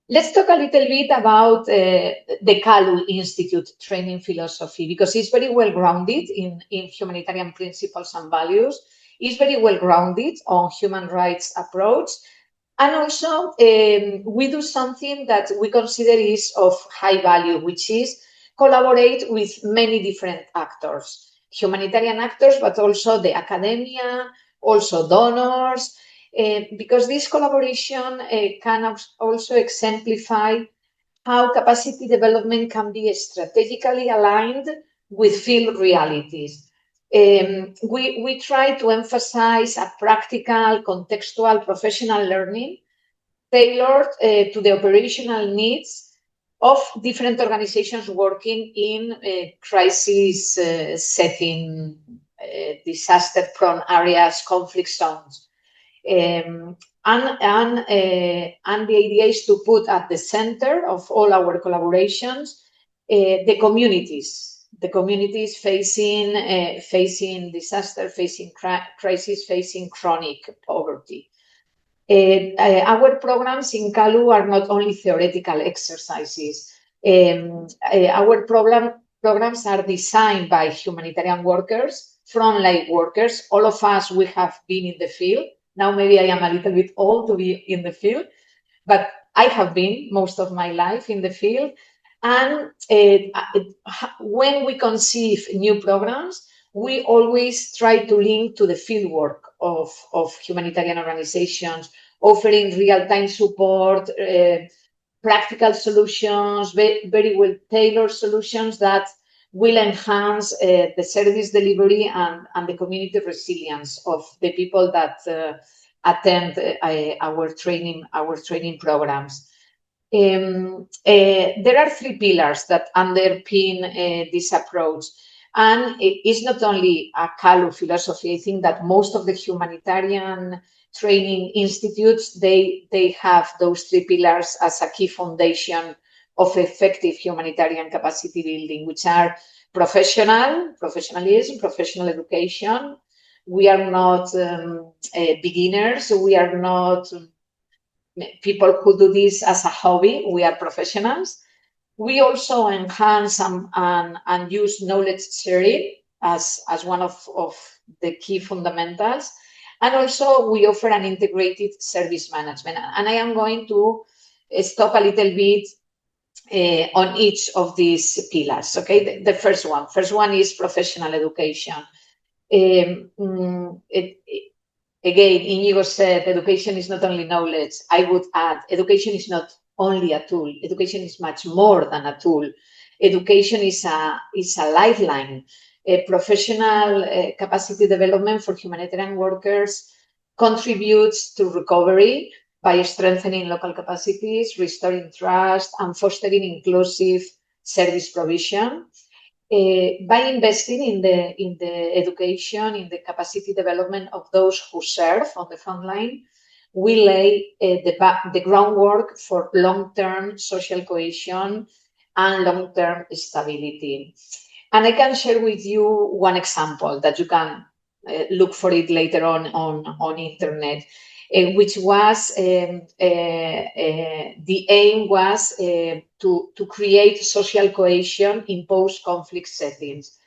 Let's talk a little bit about the CALU Institute training philosophy, because it's very well grounded in humanitarian principles and values. It's very well grounded on human rights approach. And also, we do something that we consider is of high value, which is collaborate with many different actors, humanitarian actors, but also the academia, also donors, because this collaboration can also exemplify how capacity development can be strategically aligned with field realities. We try to emphasize a practical, contextual, professional learning tailored to the operational needs of different organizations working in crisis setting, disaster-prone areas, conflict zones. And the idea is to put at the center of all our collaborations the communities facing disaster, facing crisis, facing chronic poverty. Our programs in CALU are not only theoretical exercises. Our programs are designed by humanitarian workers, frontline workers. All of us, we have been in the field. Now maybe I am a little bit old to be in the field, but I have been most of my life in the field. And when we conceive new programs, we always try to link to the field work of humanitarian organizations, offering real-time support, practical solutions, very well tailored solutions that will enhance the service delivery and the community resilience of the people that attend our training programs. There are three pillars that underpin this approach. And it's not only a CALU philosophy. I think that most of the humanitarian training institutes, they have those three pillars as a key foundation of effective humanitarian capacity building, which are professionalism, professional education. We are not beginners. We are not people who do this as a hobby. We are professionals. We also enhance and use knowledge sharing as one of the key fundamentals. And also we offer an integrated service management. And I am going to stop a little bit on each of these pillars, okay? The first one is professional education. Again, Iñigo said education is not only knowledge. I would add education is not only a tool. Education is much more than a tool. Education is a lifeline. Professional capacity development for humanitarian workers contributes to recovery by strengthening local capacities, restoring trust, and fostering inclusive service provision. By investing in the education, in the capacity development of those who serve on the front line, we lay the groundwork for long-term social cohesion and long-term stability. And I can share with you one example that you can look for it later on internet, which was the aim was to create social cohesion in post-conflict settings.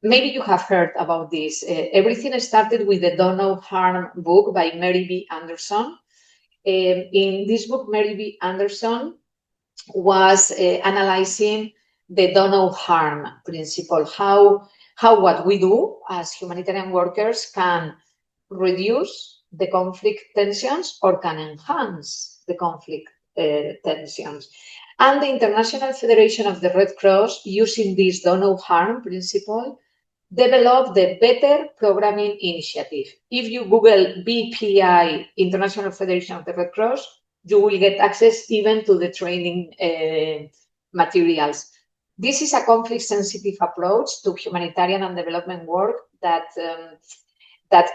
maybe you have heard about this. Everything started with the Don't No Harm book by Mary B. Anderson. In this book, Mary B. Anderson was analyzing the Don't No Harm principle, how what we do as humanitarian workers can reduce the conflict tensions or can enhance the conflict tensions. And the International Federation of the Red Cross, using this Don't No Harm principle, developed the Better Programming Initiative. If you Google BPI, International Federation of the Red Cross, you will get access even to the training materials. This is a conflict-sensitive approach to humanitarian and development work that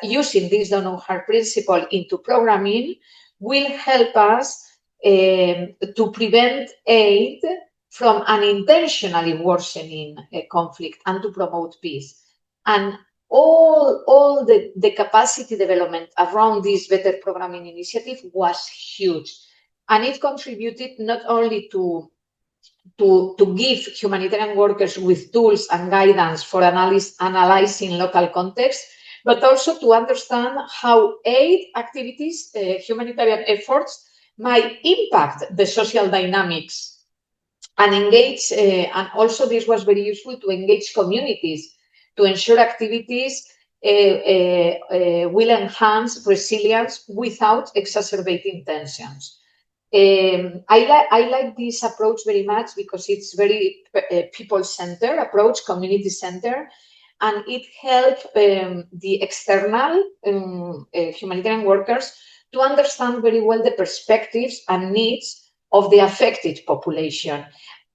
using this Don't No Harm principle into programming will help us to prevent aid from unintentionally worsening a conflict and to promote peace. And all the capacity development around this Better Programming Initiative was huge. And it contributed not only to give humanitarian workers with tools and guidance for analyzing local context, but also to understand how aid activities, humanitarian efforts, might impact the social dynamics and engage, and also this was very useful to engage communities to ensure activities will enhance resilience without exacerbating tensions. I like this approach very much because it's very people-centered approach, community-centered, and it helps the external humanitarian workers to understand very well the perspectives and needs of the affected population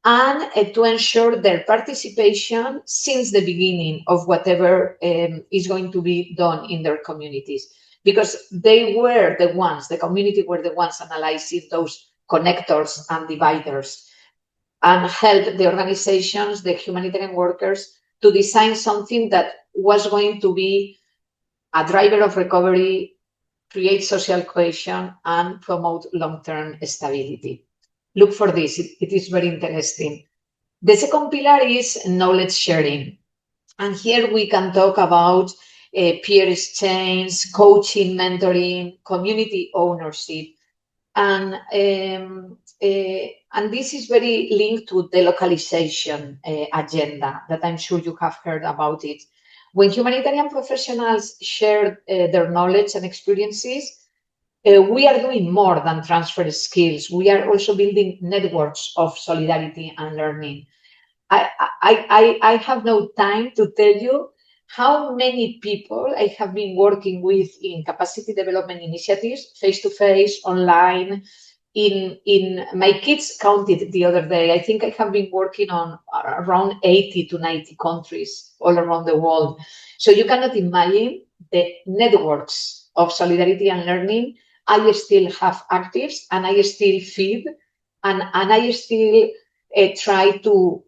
and to ensure their participation since the beginning of whatever is going to be done in their communities. Because they were the ones, the community were the ones analyzing those connectors and dividers and help the organizations, the humanitarian workers, to design something that was going to be a driver of recovery, create social cohesion, and promote long-term stability. Look for this, it is very interesting. The second pillar is knowledge sharing. And here we can talk about peer exchange, coaching, mentoring, community ownership. And this is very linked to the localization agenda that I'm sure you have heard about it. When humanitarian professionals share their knowledge and experiences, we are doing more than transfer skills. We are also building networks of solidarity and learning. I have no time to tell you how many people I have been working with in capacity development initiatives, face-to-face, online. In my kids counted the other day. I think I have been working on around 80 to 90 countries all around the world. So you cannot imagine the networks of solidarity and learning I still have actives and I still feed and I still try to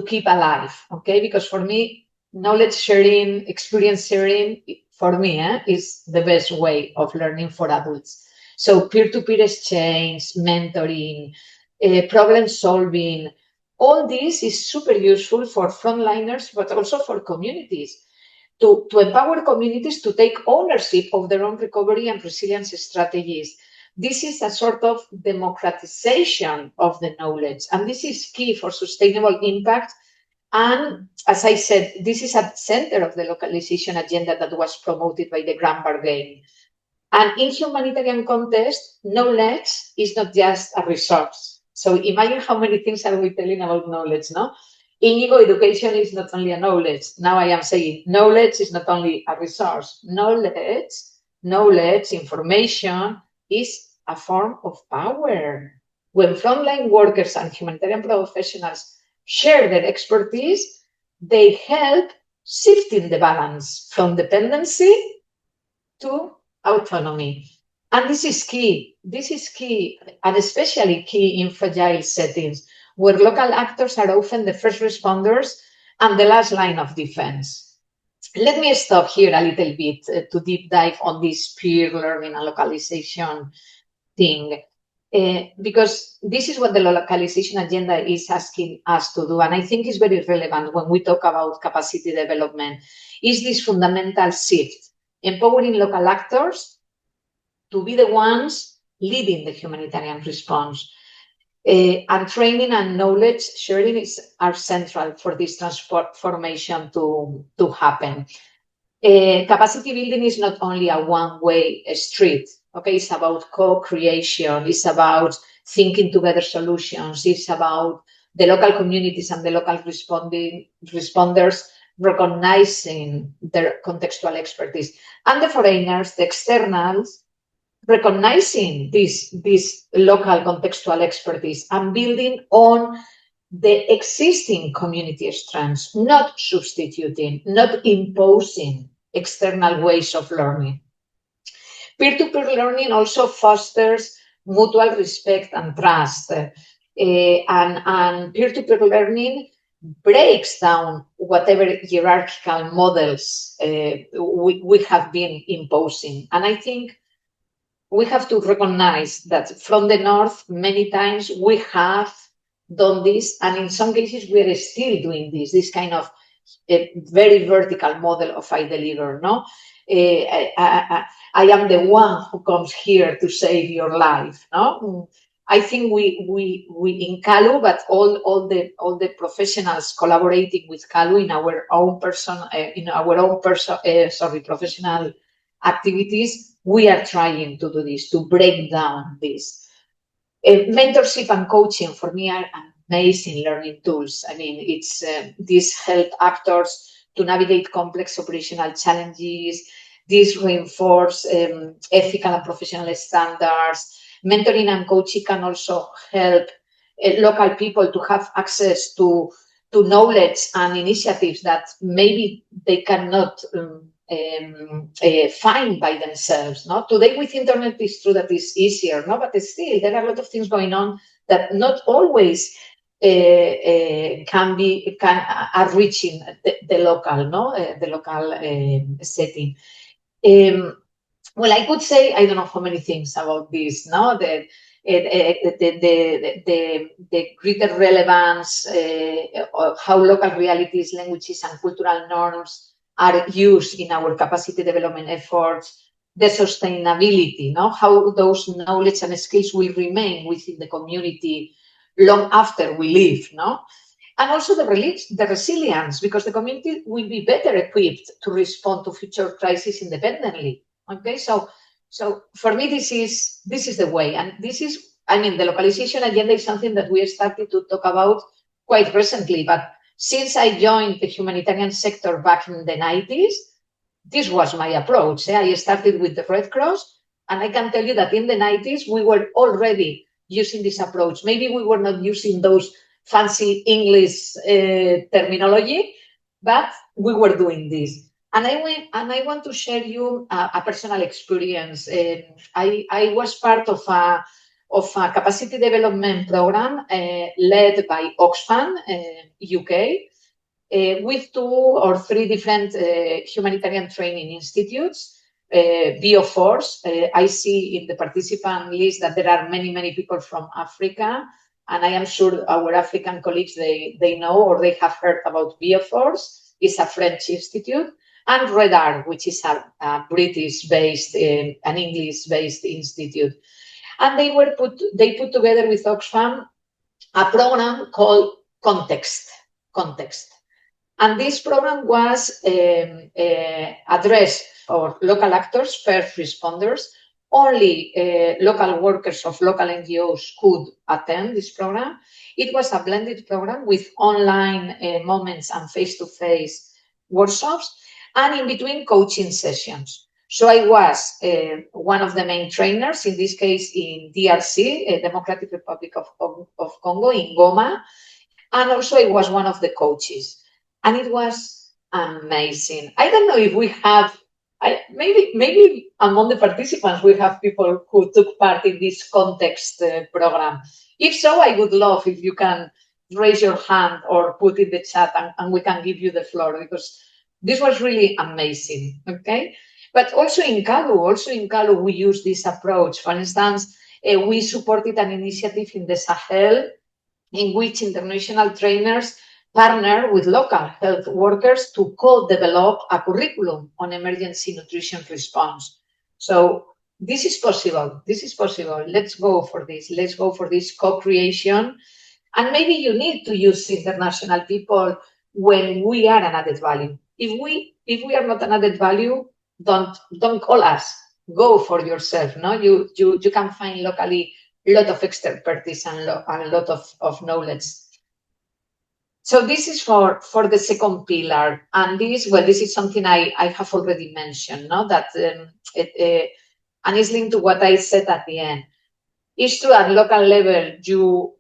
keep alive, okay? Because for me, knowledge sharing, experience sharing, for me, is the best way of learning for adults. So peer-to-peer exchange, mentoring, problem solving, all this is super useful for frontliners, but also for communities. To empower communities to take ownership of their own recovery and resilience strategies. This is a sort of democratization of the knowledge, and this is key for sustainable impact. And as I said, this is at the center of the localization agenda that was promoted by the Grand Bargain. And in humanitarian context, knowledge is not just a resource. So imagine how many things are we telling about knowledge, no? Iñigo, education is not only a knowledge. Now I am saying knowledge is not only a resource. Knowledge, information is a form of power. When frontline workers and humanitarian professionals share their expertise, they help shifting the balance from dependency to autonomy. And this is key. This is key, and especially key in fragile settings, where local actors are often the first responders and the last line of defense. Let me stop here a little bit to deep dive on this peer learning and localization thing. because this is what the localization agenda is asking us to do. And I think it's very relevant when we talk about capacity development, is this fundamental shift, empowering local actors to be the ones leading the humanitarian response. And training and knowledge sharing are central for this transformation to happen. Capacity building is not only a one-way street. Okay, it's about co-creation. It's about thinking together solutions. It's about the local communities and the local responders recognizing their contextual expertise, and the foreigners, the externals, recognizing this local contextual expertise and building on the existing community strengths, not substituting, not imposing external ways of learning. Peer-to-peer learning also fosters mutual respect and trust. And peer-to-peer learning breaks down whatever hierarchical models we have been imposing. And I think we have to recognize that from the North, many times we have done this, and in some cases we are still doing this kind of very vertical model of I deliver, no? I am the one who comes here to save your life, no? I think we in CALU, but all the professionals collaborating with CALU in our own professional activities, we are trying to do this, to break down this. Mentorship and coaching for me are amazing learning tools. I mean, it's these help actors to navigate complex operational challenges. These reinforce ethical and professional standards. Mentoring and coaching can also help local people to have access to knowledge and initiatives that maybe they cannot find by themselves. No? Today with internet, it's true that it's easier, no? But still there are a lot of things going on that not always are reaching the local, no? The local setting. Well, I could say I don't know how many things about this, no? The greater relevance of how local realities, languages, and cultural norms are used in our capacity development efforts, the sustainability, no? How those knowledge and skills will remain within the community long after we leave, no? And also the resilience, because the community will be better equipped to respond to future crises independently. Okay, so for me this is the way, and this is, I mean, the localization agenda is something that we started to talk about quite recently, but since I joined the humanitarian sector back in the 90s, this was my approach. I started with the Red Cross, and I can tell you that in the 90s, we were already using this approach. Maybe we were not using those fancy English terminology, but we were doing this. And I want to share you a personal experience. I was part of a capacity development program led by Oxfam, UK, with 2 or 3 different humanitarian training institutes. Bioforce, I see in the participant list that there are many people from Africa, and I am sure our African colleagues, they know or they have heard about Bioforce. It's a French institute. And REDAR, which is a British-based, an English-based institute. And they put together with Oxfam a program called Context. And this program was addressed for local actors, first responders. Only local workers of local NGOs could attend this program. It was a blended program with online moments and face-to-face workshops, and in between coaching sessions. So I was one of the main trainers, in this case in DRC, Democratic Republic of Congo, in Goma, and also I was one of the coaches. And it was amazing. I don't know if we have, maybe among the participants, we have people who took part in this Context program. If so, I would love if you can raise your hand or put in the chat and we can give you the floor, because this was really amazing, okay? But also in CALU, we use this approach. For instance, we supported an initiative in the Sahel in which international trainers partner with local health workers to co-develop a curriculum on emergency nutrition response. So this is possible. This is possible. Let's go for this. Let's go for this co-creation. And maybe you need to use international people when we are an added value. If we are not an added value, don't call us. Go for yourself. No, you can find locally a lot of expertise and a lot of knowledge. So this is for the second pillar, and this is something I have already mentioned. No, that and it's linked to what I said at the end. It's true at local level you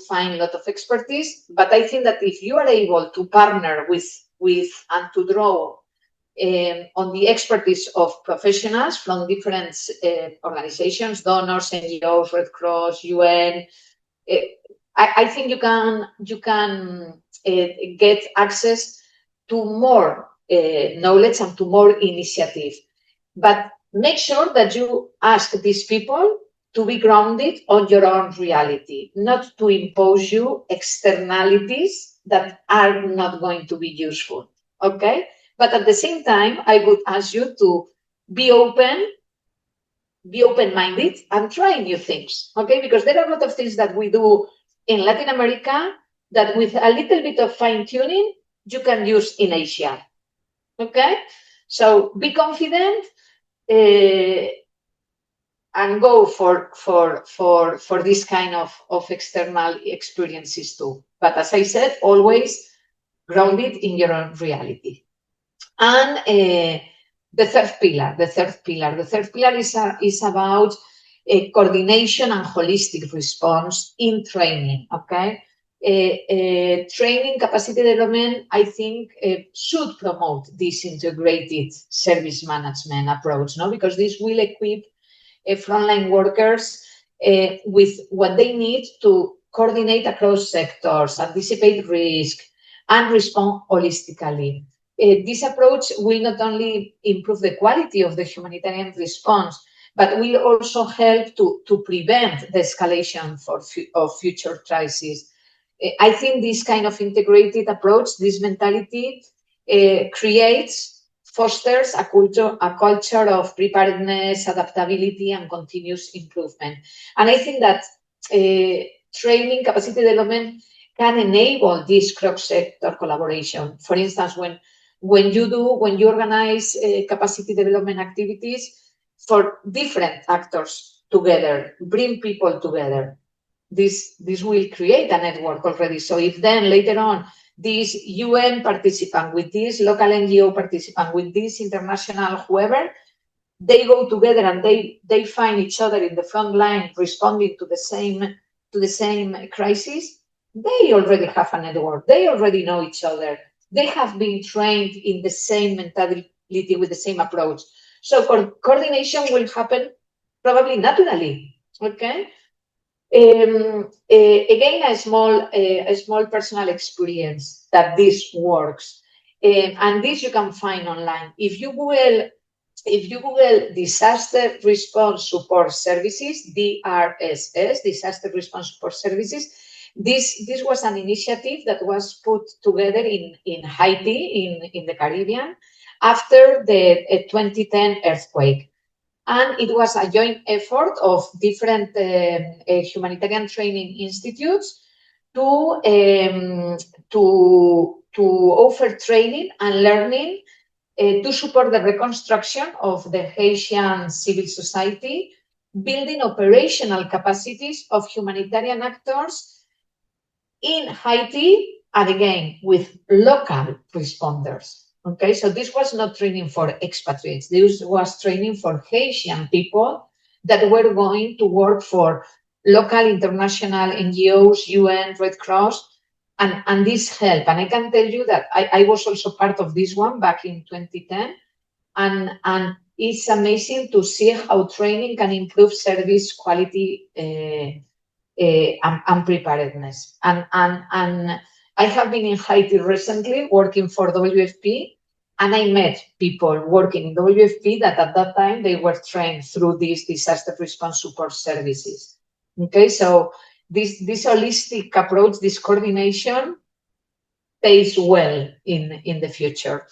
find a lot of expertise, but I think that if you are able to partner with and to draw on the expertise of professionals from different organizations, donors, NGOs, Red Cross, UN, I think you can get access to more knowledge and to more initiative. But make sure that you ask these people to be grounded on your own reality, not to impose you externalities that are not going to be useful, okay? But at the same time, I would ask you to be open-minded and try new things, okay? Because there are a lot of things that we do in Latin America that with a little bit of fine-tuning, you can use in Asia, okay? So be confident, and go for this kind of external experiences too. But as I said, always grounded in your own reality. And the third pillar is about coordination and holistic response in training, okay? Training capacity development, I think, should promote this integrated service management approach, no? Because this will equip frontline workers with what they need to coordinate across sectors, anticipate risk, and respond holistically. This approach will not only improve the quality of the humanitarian response, but will also help to prevent the escalation of future crises. I think this kind of integrated approach, this mentality, fosters a culture of preparedness, adaptability, and continuous improvement. And I think that training capacity development can enable this cross-sector collaboration. For instance, when you organize capacity development activities for different actors together, bring people together, this will create a network already. So if then later on this UN participant with this local NGO participant with this international whoever, they go together and they find each other in the front line responding to the same crisis, they already have a network. They already know each other. They have been trained in the same mentality with the same approach. So coordination will happen probably naturally, okay? Again, a small personal experience that this works, and this you can find online. If you Google disaster response support services, DRSS, disaster response support services, this was an initiative that was put together in Haiti, in the Caribbean, after the 2010 earthquake. And it was a joint effort of different humanitarian training institutes to offer training and learning to support the reconstruction of the Haitian civil society, building operational capacities of humanitarian actors in Haiti, and again, with local responders. Okay, so this was not training for expatriates. This was training for Haitian people that were going to work for local international NGOs, UN, Red Cross, and this helped. And I can tell you that I was also part of this one back in 2010. And it's amazing to see how training can improve service quality and preparedness. And I have been in Haiti recently working for WFP, And I met people working in WFP that at that time they were trained through these disaster response support services. Okay, so this holistic approach, this coordination pays well in the future.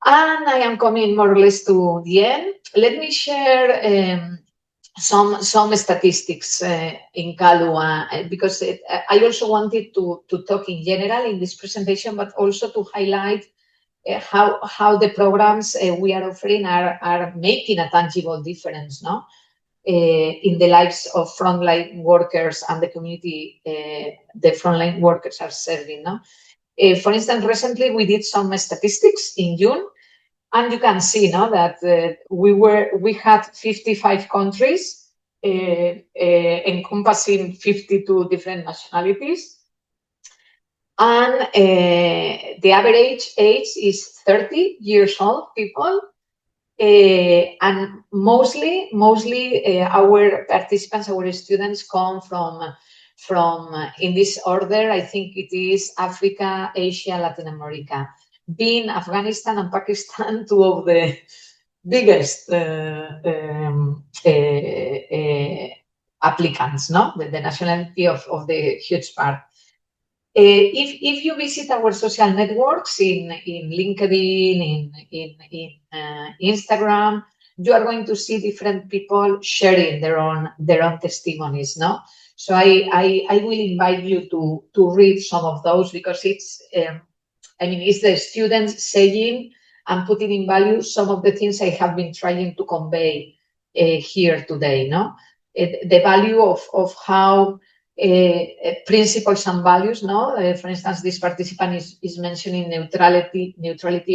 And I am coming more or less to the end. Let me share some statistics in CALU, because I also wanted to talk in general in this presentation, but also to highlight how the programs we are offering are making a tangible difference, no? In the lives of frontline workers and the community the frontline workers are serving, no? For instance, recently we did some statistics in June, and you can see, no, that we had 55 countries encompassing 52 different nationalities, and the average age is 30 years old people, and mostly our participants, our students come from in this order, I think it is Africa, Asia, Latin America, being Afghanistan and Pakistan two of the biggest applicants, no? The nationality of the huge part. If you visit our social networks in LinkedIn, in Instagram, you are going to see different people sharing their own testimonies, no? So I will invite you to read some of those, because it's it's the students saying and putting in value some of the things I have been trying to convey here today, no? The value of how principles and values, no? For instance, this participant is mentioning neutrality,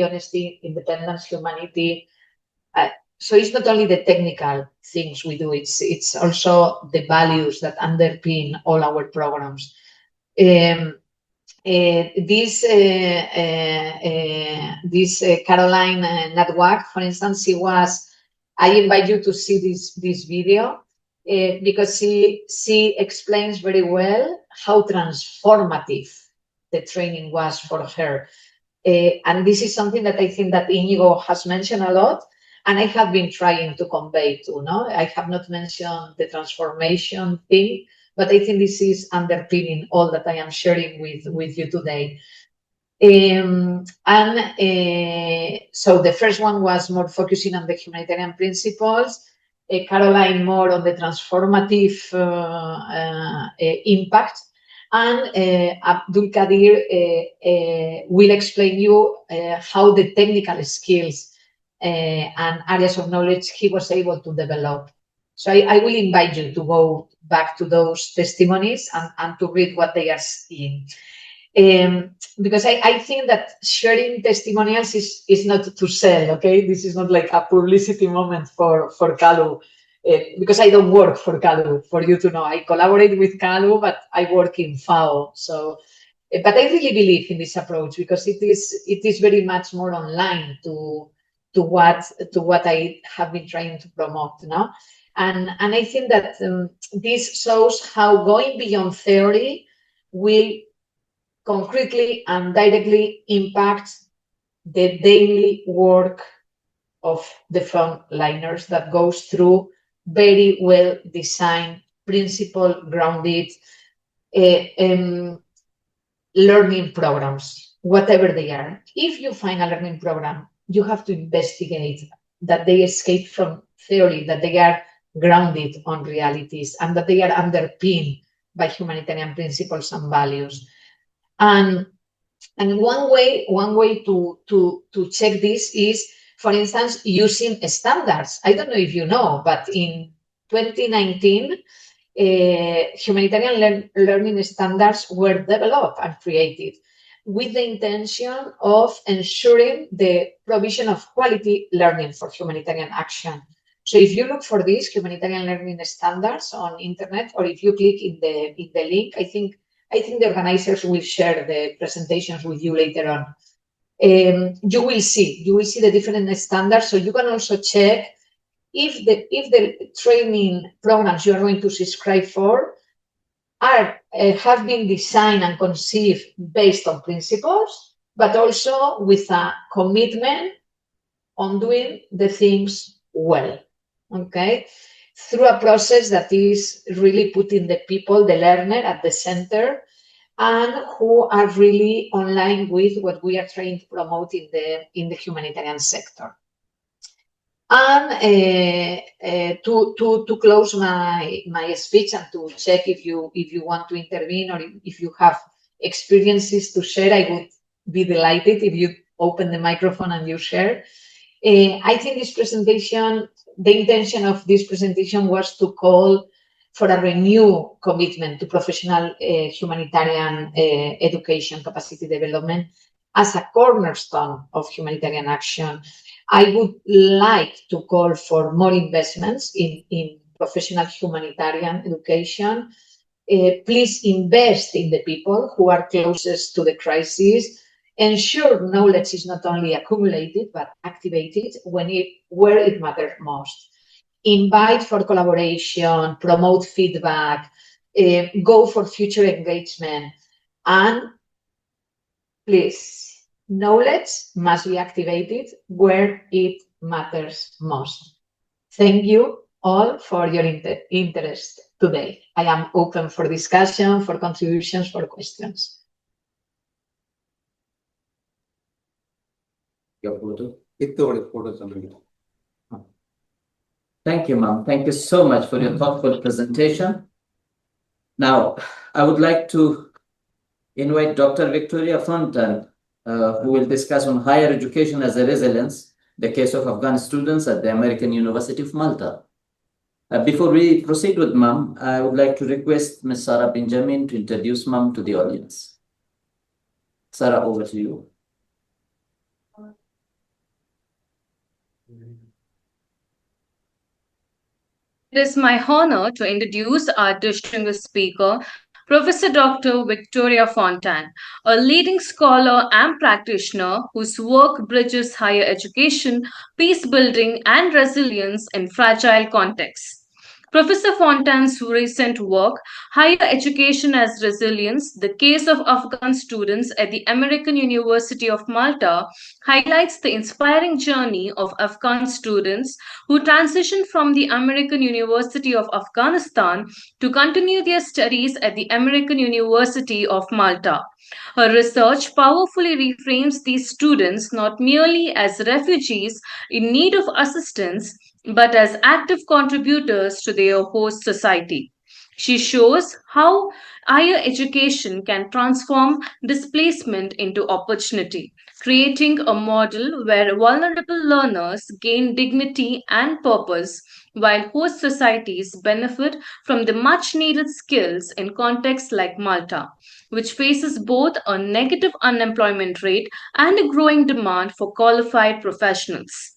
honesty, independence, humanity. So it's not only the technical things we do, it's also the values that underpin all our programs. This Caroline Natwak, for instance, I invite you to see this video because she explains very well how transformative the training was for her. And this is something that I think that Iñigo has mentioned a lot, and I have been trying to convey too, no? I have not mentioned the transformation thing, but I think this is underpinning all that I am sharing with you today. So the first one was more focusing on the humanitarian principles, Caroline more on the transformative impact, and Abdul Kadir will explain you how the technical skills and areas of knowledge he was able to develop. So I will invite you to go back to those testimonies and to read what they are seeing. Because I think that sharing testimonials is not to sell, okay? This is not like a publicity moment for CALU, because I don't work for CALU, for you to know. I collaborate with CALU, but I work in FAO. So, but I really believe in this approach because it is very much more online to what I have been trying to promote, no? And I think that this shows how going beyond theory will concretely and directly impact the daily work of the frontliners that goes through very well designed, principle grounded learning programs, whatever they are. If you find a learning program, you have to investigate that they escape from theory, that they are grounded on realities, and that they are underpinned by humanitarian principles and values. And one way to check this is, for instance, using standards. I don't know if you know, but in 2019, humanitarian learning standards were developed and created with the intention of ensuring the provision of quality learning for humanitarian action. So if you look for these humanitarian learning standards on internet, or if you click in the link, I think the organizers will share the presentations with you later on. You will see the different standards, so you can also check if the training programs you are going to subscribe for have been designed and conceived based on principles, but also with a commitment on doing the things well, okay? Through a process that is really putting the people, the learner at the center, and who are really online with what we are trying to promote in the humanitarian sector. And to close my speech and to check if you want to intervene or if you have experiences to share, I would be delighted if you open the microphone and you share. I think this presentation, the intention of this presentation was to call for a renewed commitment to professional humanitarian education capacity development as a cornerstone of humanitarian action. I would like to call for more investments in professional humanitarian education. Please invest in the people who are closest to the crisis. Ensure knowledge is not only accumulated but activated where it matters most. Invite for collaboration, promote feedback, go for future engagement, and please, knowledge must be activated where it matters most. Thank you all for your interest today. I am open for discussion, for contributions, for questions. Your photo. Thank you, ma'am. Thank you so much for your thoughtful presentation. Now, I would like to invite Dr. Victoria Fontan, who will discuss on higher education as a resilience, the case of Afghan students at the American University of Malta. Before we proceed with ma'am, I would like to request Ms. Sarah Benjamin to introduce ma'am to the audience. Sarah, over to you. It is my honor to introduce our distinguished speaker, Professor Dr. Victoria Fontan, a leading scholar and practitioner whose work bridges higher education, peace building, and resilience in fragile contexts. Professor Fontan's recent work, Higher Education as Resilience, the Case of Afghan Students at the American University of Malta, highlights the inspiring journey of Afghan students who transitioned from the American University of Afghanistan to continue their studies at the American University of Malta. Her research powerfully reframes these students not merely as refugees in need of assistance, but as active contributors to their host society. She shows how higher education can transform displacement into opportunity, creating a model where vulnerable learners gain dignity and purpose, while host societies benefit from the much needed skills in contexts like Malta, which faces both a negative unemployment rate and a growing demand for qualified professionals.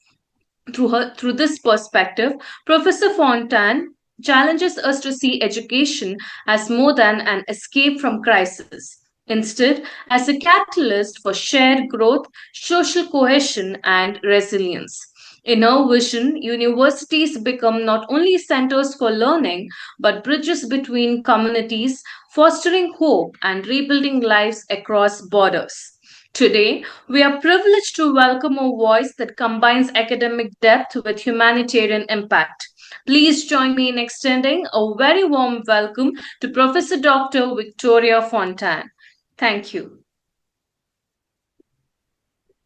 Through this perspective, Professor Fontan challenges us to see education as more than an escape from crisis. Instead, as a catalyst for shared growth, social cohesion, and resilience. In our vision, universities become not only centers for learning, but bridges between communities, fostering hope and rebuilding lives across borders. Today, we are privileged to welcome a voice that combines academic depth with humanitarian impact. Please join me in extending a very warm welcome to Professor Dr. Victoria Fontan. Thank you.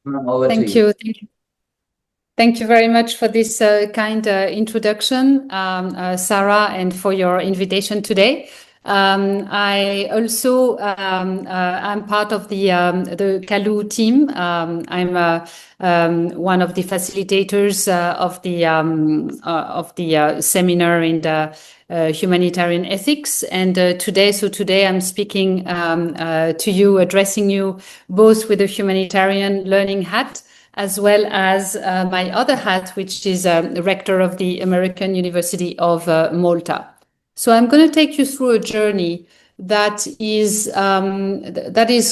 Thank you. Thank you very much for this kind introduction, Sarah, and for your invitation today. I also am part of the CALU team. I'm one of the facilitators of the seminar in the humanitarian ethics. And today I'm speaking to you, addressing you both with a humanitarian learning hat, as well as my other hat, which is rector of the American University of Malta. So I'm going to take you through a journey that is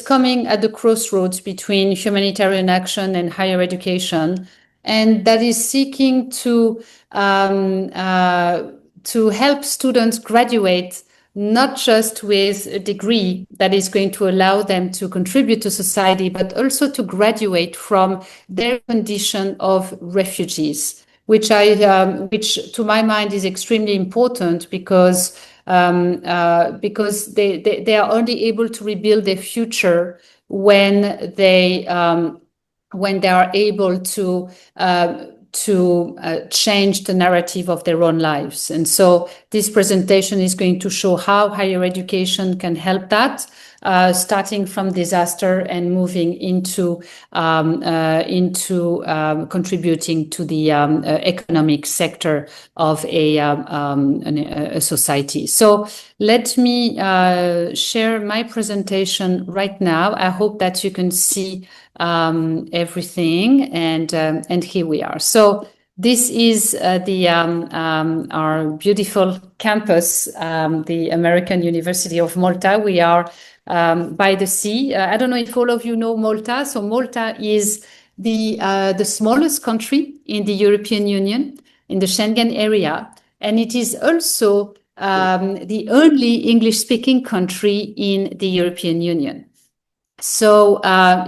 coming at the crossroads between humanitarian action and higher education, and that is seeking to help students graduate not just with a degree that is going to allow them to contribute to society, but also to graduate from their condition of refugees, which to my mind is extremely important because they are only able to rebuild their future when they are able to change the narrative of their own lives. And so this presentation is going to show how higher education can help that, starting from disaster and moving into contributing to the economic sector of a society. So let me share my presentation right now. I hope that you can see everything, and here we are. So this is our beautiful campus, the American University of Malta. We are by the sea. I don't know if all of you know Malta. So Malta is the smallest country in the European Union, in the Schengen area, and it is also the only English-speaking country in the European Union. So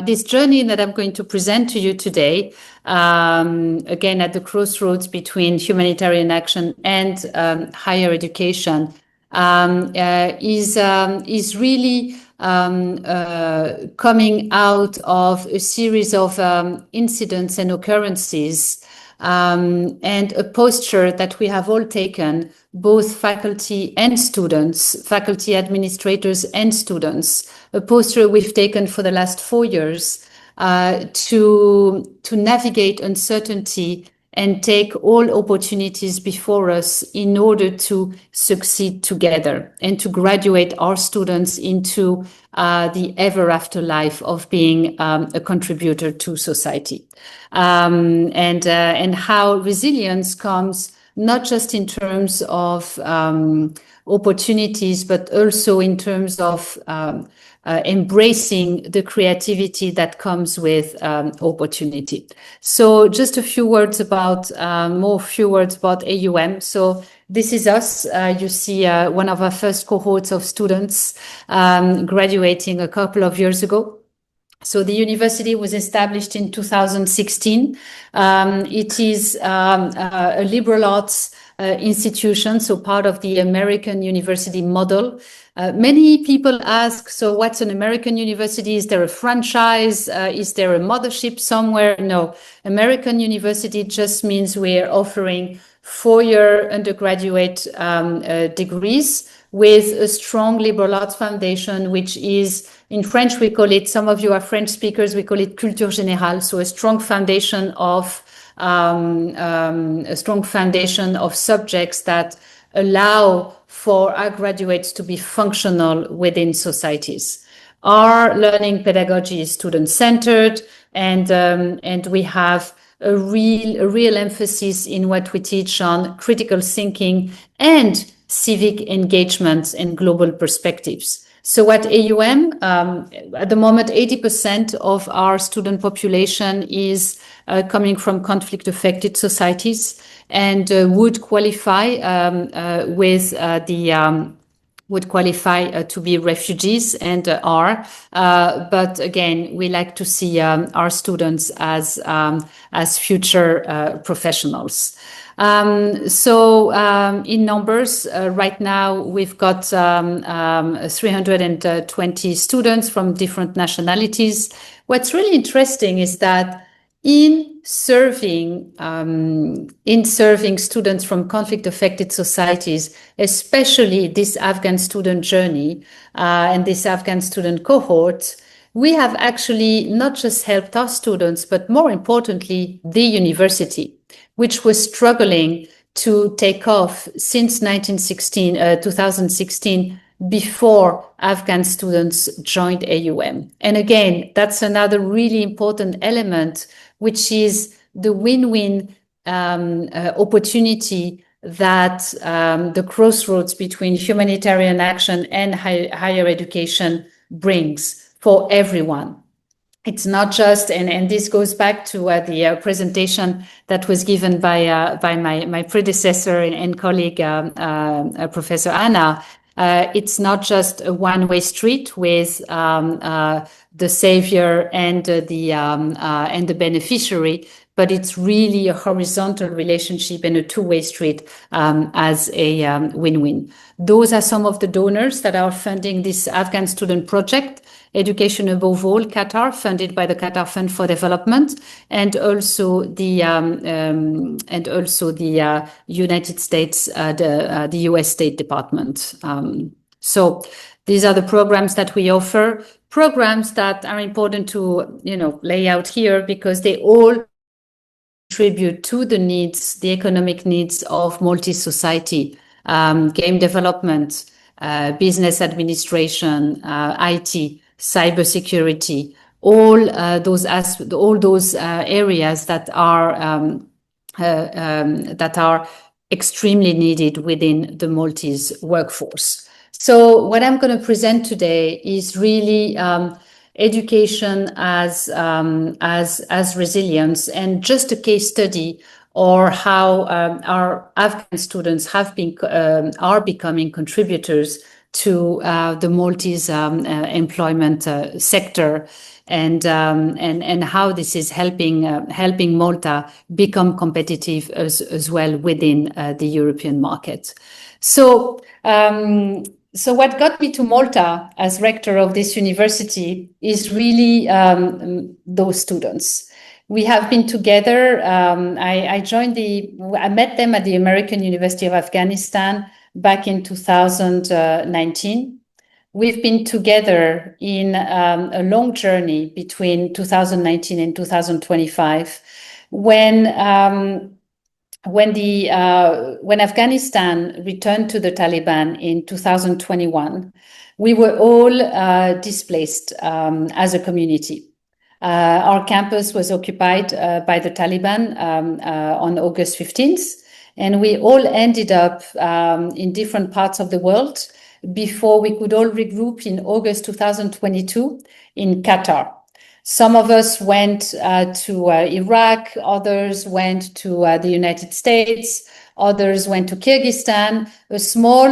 this journey that I'm going to present to you today, again at the crossroads between humanitarian action and higher education, is really coming out of a series of incidents and occurrences, and a posture that we have all taken, both faculty and students, faculty administrators and students, a posture we've taken for the last 4 years to navigate uncertainty and take all opportunities before us in order to succeed together and to graduate our students into the ever after life of being a contributor to society. And how resilience comes not just in terms of opportunities, but also in terms of embracing the creativity that comes with opportunity. So just a few words about AUM. So this is us. You see one of our first cohorts of students graduating a couple of years ago. So the university was established in 2016. It is a liberal arts institution, so part of the American university model. Many people ask, so what's an American university? Is there a franchise? Is there a mothership somewhere? No, American university just means we're offering 4-year undergraduate degrees with a strong liberal arts foundation, which is, in French, we call it, some of you are French speakers, we call it culture générale, so a strong foundation of subjects that allow for our graduates to be functional within societies. Our learning pedagogy is student-centered, and we have a real emphasis in what we teach on critical thinking and civic engagement and global perspectives. So at AUM, at the moment, 80% of our student population is coming from conflict-affected societies, and would qualify to be refugees and are. But again, we like to see our students as future professionals. In numbers, right now we've got 320 students from different nationalities. What's really interesting is that in serving students from conflict-affected societies, especially this Afghan student journey and this Afghan student cohort, we have actually not just helped our students, but more importantly, the university, which was struggling to take off since 2016, before Afghan students joined AUM. And again, that's another really important element, which is the win-win opportunity that the crossroads between humanitarian action and higher education brings for everyone. It's not just, and this goes back to the presentation that was given by my predecessor and colleague, Professor Anna. It's not just a one-way street with the savior and the beneficiary, but it's really a horizontal relationship and a two-way street as a win-win. Those are some of the donors that are funding this Afghan student project. Education Above All, Qatar, funded by the Qatar Fund for Development, and also the United States, the U.S. State Department. So these are the programs that we offer. Programs that are important to lay out here because they all contribute to the needs, the economic needs of Maltese society, game development, business administration, IT, cybersecurity, all those areas that are extremely needed within the Maltese workforce. So what I'm going to present today is really education as resilience, and just a case study or how our Afghan students are becoming contributors to the Maltese employment sector, and how this is helping Malta become competitive as well within the European market. So what got me to Malta as rector of this university is really those students. We have been together. I met them at the American University of Afghanistan back in 2019. We've been together in a long journey between 2019 and 2025, when Afghanistan returned to the Taliban in 2021. We were all displaced as a community. Our campus was occupied by the Taliban on August 15th, and we all ended up in different parts of the world before we could all regroup in August 2022 in Qatar. Some of us went to Iraq, others went to the United States, others went to Kyrgyzstan. A small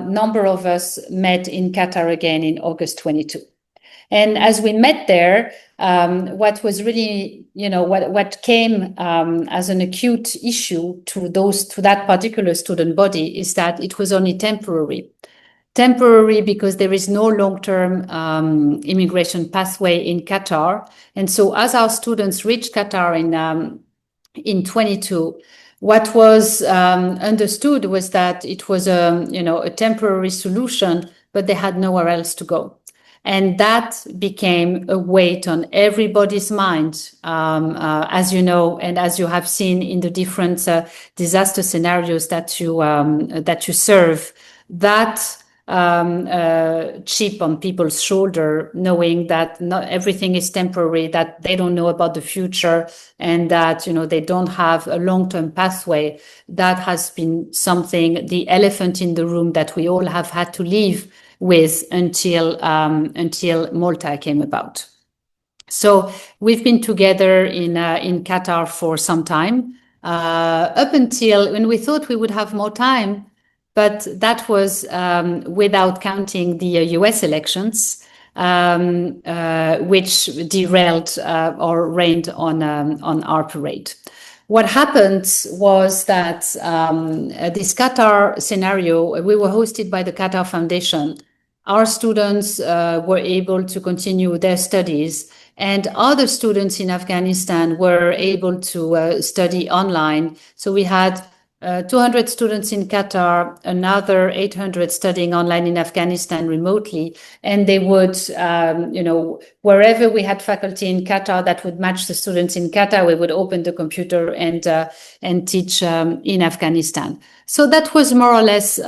number of us met in Qatar again in August 22. And as we met there, what was really, what came as an acute issue to that particular student body is that it was only temporary. Temporary because there is no long-term immigration pathway in Qatar. And so as our students reached Qatar in 22, what was understood was that it was a temporary solution, but they had nowhere else to go. And that became a weight on everybody's mind, as you know, and as you have seen in the different disaster scenarios that you serve. That chip on people's shoulder, knowing that not everything is temporary, that they don't know about the future, and that they don't have a long-term pathway. That has been something, the elephant in the room, that we all have had to live with until Malta came about. So we've been together in Qatar for some time, up until when we thought we would have more time. But that was without counting the US elections, which derailed or rained on our parade. What happened was that this Qatar scenario, we were hosted by the Qatar Foundation. Our students were able to continue their studies, and other students in Afghanistan were able to study online. So we had 200 students in Qatar, another 800 studying online in Afghanistan remotely. And they would, wherever we had faculty in Qatar that would match the students in Qatar, we would open the computer and teach in Afghanistan. So that was more or less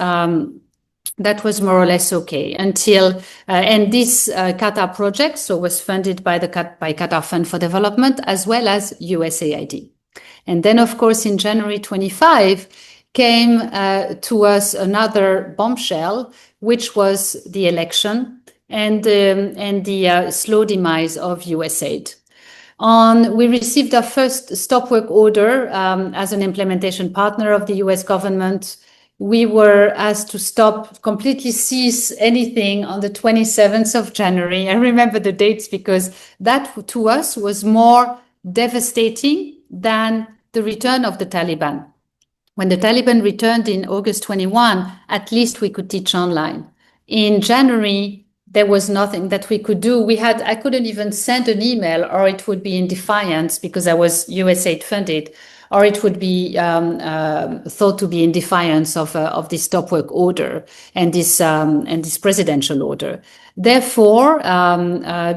okay until, and this Qatar project was funded by Qatar Fund for Development as well as USAID. And then, of course, in January 25 came to us another bombshell, which was the election and the slow demise of USAID. We received our first stop work order as an implementation partner of the US government we were asked to stop, completely cease anything on the 27th of January. I remember the dates because that to us was more devastating than the return of the Taliban. When the Taliban returned in August 21, at least we could teach online. In January, there was nothing that we could do. I couldn't even send an email, or it would be in defiance because I was USAID funded, or it would be thought to be in defiance of this stop work order and this presidential order. Therefore,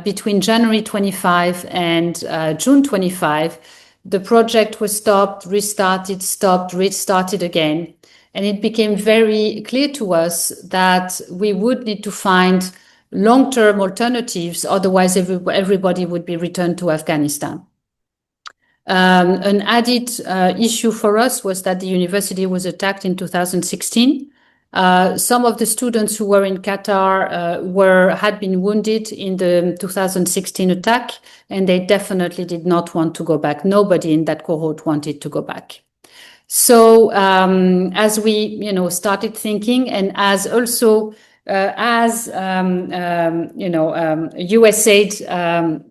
between January 25 and June 25, the project was stopped, restarted, stopped, restarted again. And it became very clear to us that we would need to find long-term alternatives, otherwise everybody would be returned to Afghanistan. An added issue for us was that the university was attacked in 2016. Some of the students who were in Qatar had been wounded in the 2016 attack, and they definitely did not want to go back. Nobody in that cohort wanted to go back. So as we, started thinking, and as also USAID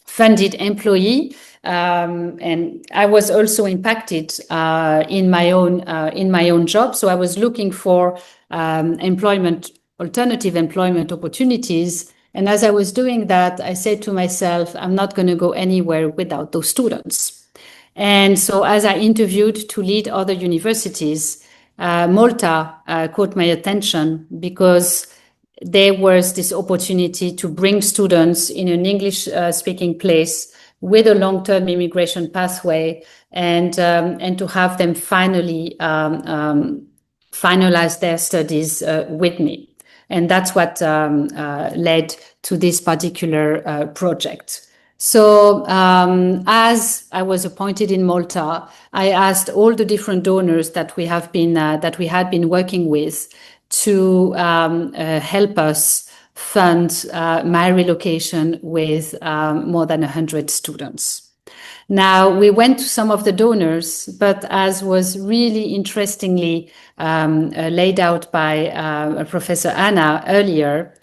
funded employee, and I was also impacted in my own job. So I was looking for alternative employment opportunities. And as I was doing that, I said to myself, I'm not going to go anywhere without those students. And so as I interviewed to lead other universities, Malta caught my attention because there was this opportunity to bring students in an English-speaking place with a long-term immigration pathway, and to have them finally finalize their studies with me. And that's what led to this particular project. So as I was appointed in Malta, I asked all the different donors that we had been working with to help us fund my relocation with more than 100 students. Now, we went to some of the donors, but as was really interestingly laid out by Professor Anna earlier,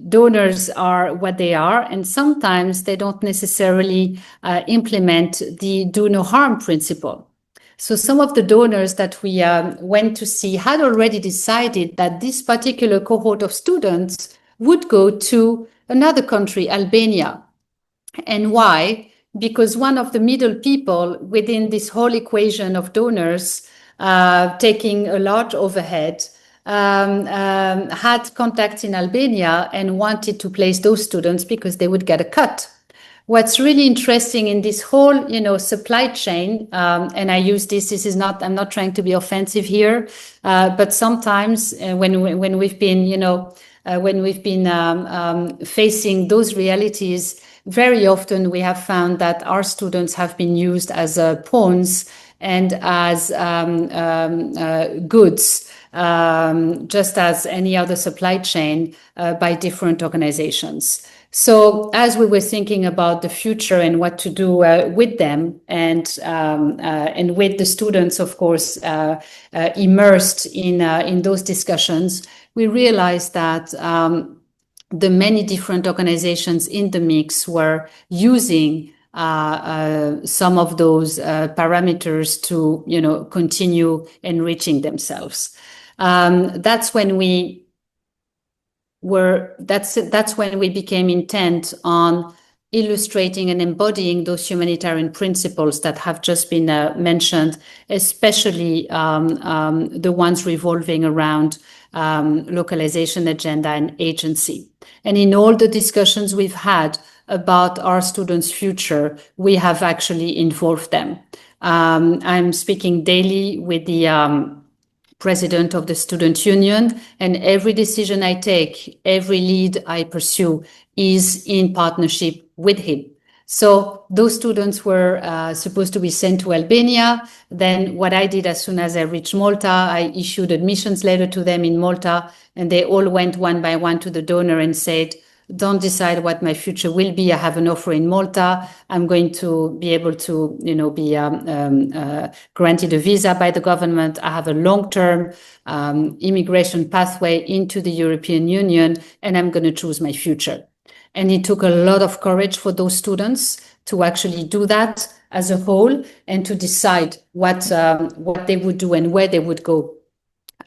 donors are what they are, and sometimes they don't necessarily implement the do no harm principle. So some of the donors that we went to see had already decided that this particular cohort of students would go to another country, Albania. And why? Because one of the middle people within this whole equation of donors taking a large overhead had contacts in Albania and wanted to place those students because they would get a cut. What's really interesting in this whole, supply chain, and I use I'm not trying to be offensive here, but sometimes when we've been, facing those realities, very often we have found that our students have been used as pawns and as goods, just as any other supply chain by different organizations. So as we were thinking about the future and what to do with them, and with the students, of course, immersed in those discussions, we realized that the many different organizations in the mix were using some of those parameters to, continue enriching themselves. That's when we became intent on illustrating and embodying those humanitarian principles that have just been mentioned, especially the ones revolving around localization agenda and agency. And in all the discussions we've had about our students' future, we have actually involved them. I'm speaking daily with the president of the student union, and every decision I take, every lead I pursue is in partnership with him. So those students were supposed to be sent to Albania. Then what I did as soon as I reached Malta, I issued admissions letter to them in Malta, and they all went one by one to the donor and said, don't decide what my future will be. I have an offer in Malta. I'm going to be able to, be granted a visa by the government. I have a long-term immigration pathway into the European Union, and I'm going to choose my future. And it took a lot of courage for those students to actually do that as a whole and to decide what they would do and where they would go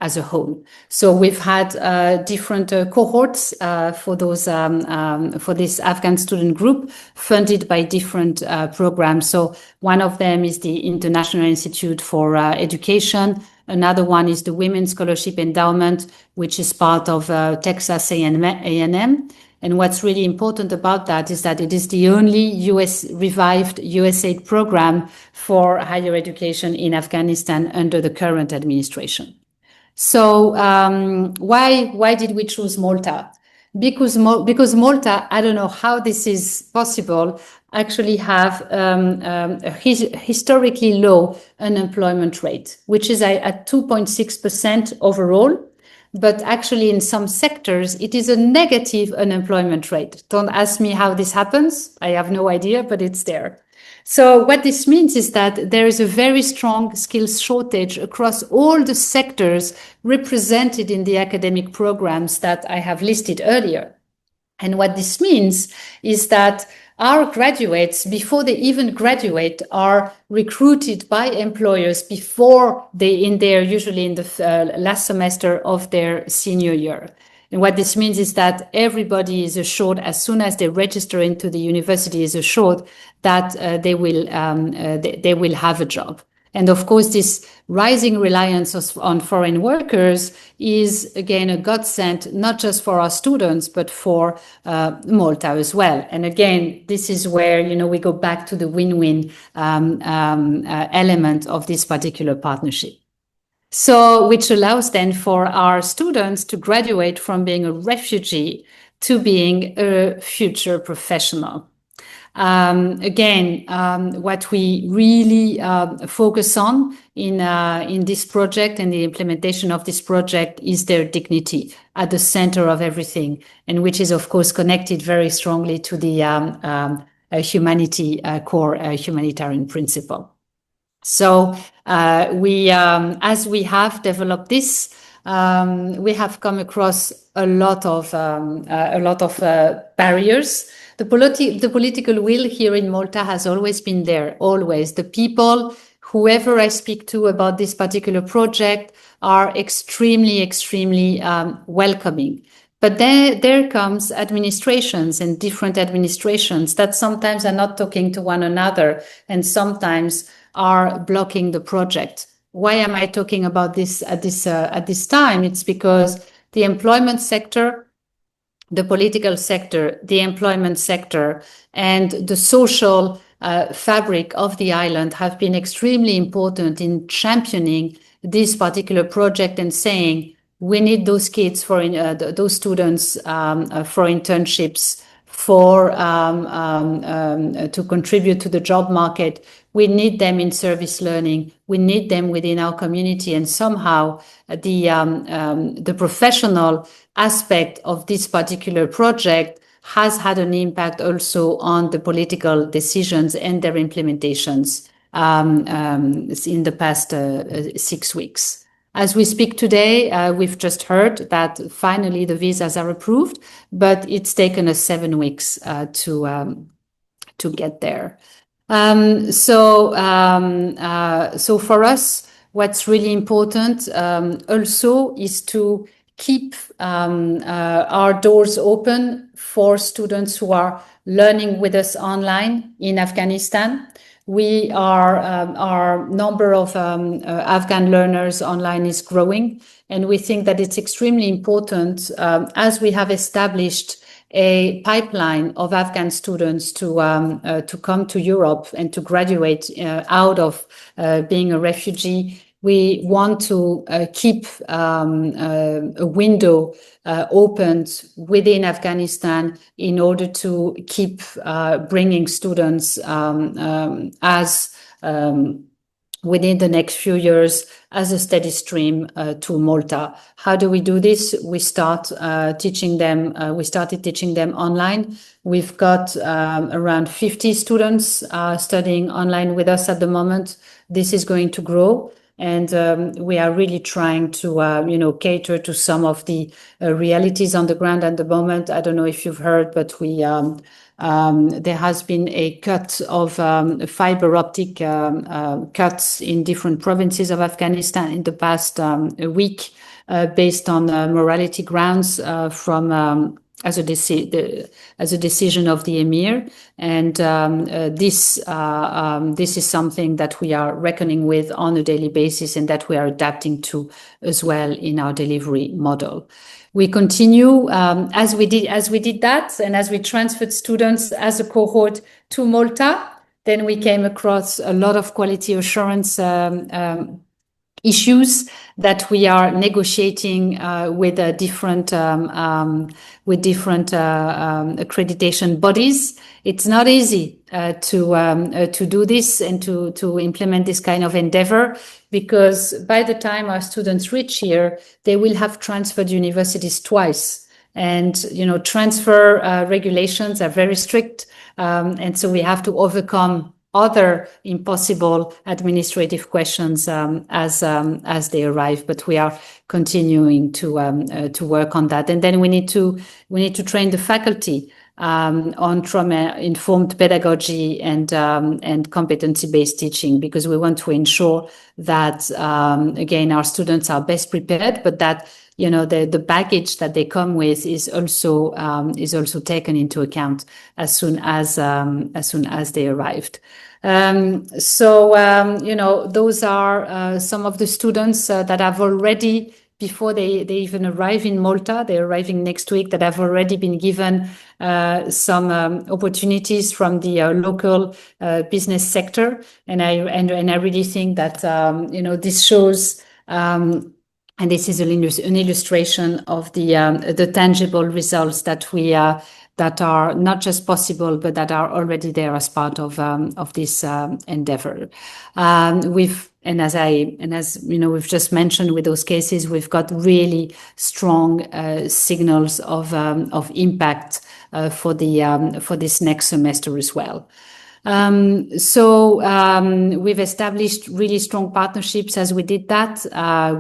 as a whole. So we've had different cohorts for those for this Afghan student group funded by different programs. So one of them is the International Institute for Education. Another one is the Women's Scholarship Endowment, which is part of Texas A&M. And what's really important about that is that it is the only revived USAID program for higher education in Afghanistan under the current administration. So why did we choose Malta? Because Malta, I don't know how this is possible, actually have a historically low unemployment rate, which is at 2.6% overall. But actually in some sectors, it is a negative unemployment rate. Don't ask me how this happens. I have no idea, but it's there. So what this means is that there is a very strong skills shortage across all the sectors represented in the academic programs that I have listed earlier. And what this means is that our graduates, before they even graduate, are recruited by employers before usually in the last semester of their senior year. And what this means is that everybody is assured, as soon as they register into the university, is assured that they will have a job. And of course, this rising reliance on foreign workers is, again, a godsend, not just for our students, but for Malta as well. And again, this is where, we go back to the win-win element of this particular partnership. So, which allows then for our students to graduate from being a refugee to being a future professional. What we really focus on in this project and the implementation of this project is their dignity at the center of everything, and which is, of course, connected very strongly to the core humanitarian principle. So as we have developed this, we have come across a lot of barriers. The political will here in Malta has always been there, always. The people, whoever I speak to about this particular project, are extremely, extremely welcoming. But there comes administrations and different administrations that sometimes are not talking to one another and sometimes are blocking the project. Why am I talking about this at this time? It's because the employment sector, the political sector, the employment sector, and the social fabric of the island have been extremely important in championing this particular project and saying we need those kids those students for internships, to contribute to the job market. We need them in service learning. We need them within our community, and somehow the professional aspect of this particular project has had an impact also on the political decisions and their implementations in the past 6 weeks. As we speak today, we've just heard that finally the visas are approved, but it's taken us 7 weeks to get there. So for us, what's really important also is to keep our doors open for students who are learning with us online in Afghanistan. Our number of Afghan learners online is growing, and we think that it's extremely important as we have established a pipeline of Afghan students to come to Europe and to graduate out of being a refugee. We want to keep a window opened within Afghanistan in order to keep bringing students as within the next few years as a steady stream to Malta. How do we do this? We started teaching them online. We've got around 50 students studying online with us at the moment. This is going to grow. And we are really trying to, cater to some of the realities on the ground at the moment. I don't know if you've heard, but there has been a cut of fiber optic cuts in different provinces of Afghanistan in the past week, based on morality grounds as a decision of the emir, and this is something that we are reckoning with on a daily basis, and that we are adapting to as well in our delivery model. We continue as we did that, and as we transferred students as a cohort to Malta, then we came across a lot of quality assurance issues that we are negotiating with different accreditation bodies. It's not easy to do this and to implement this kind of endeavor, because by the time our students reach here, they will have transferred universities twice. And, transfer regulations are very strict. And so we have to overcome other impossible administrative questions as they arrive, but we are continuing to work on that. And then we need to train the faculty on trauma-informed pedagogy and competency-based teaching, because we want to ensure that again our students are best prepared, but that the baggage that they come with is also taken into account as soon as they arrived. Those are some of the students that have already, before they even arrive in Malta, they're arriving next week, that have already been given some opportunities from the local business sector, and I really think that this shows. And this is an illustration of the tangible results that that are not just possible, but that are already there as part of this endeavor. We've just mentioned with those cases, we've got really strong signals of impact for this next semester as well. We've established really strong partnerships as we did that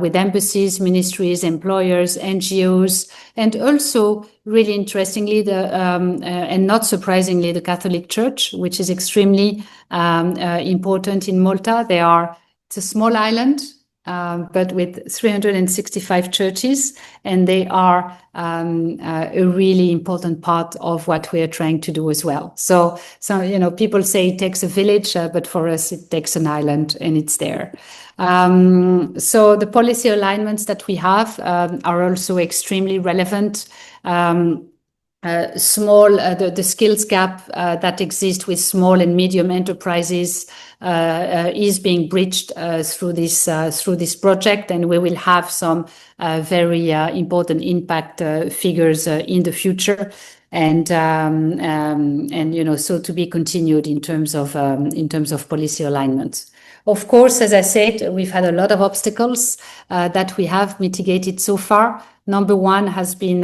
with embassies, ministries, employers, NGOs, and also really interestingly, and not surprisingly, the Catholic Church, which is extremely important in Malta. It's a small island, but with 365 churches, and they are a really important part of what we are trying to do as well. So people say it takes a village, but for us it takes an island, and it's there. So the policy alignments that we have are also extremely relevant. The skills gap that exists with small and medium enterprises is being bridged through this project, and we will have some very important impact figures in the future, and so to be continued in terms of policy alignment. Of course, as I said, we've had a lot of obstacles that we have mitigated so far. Number one has been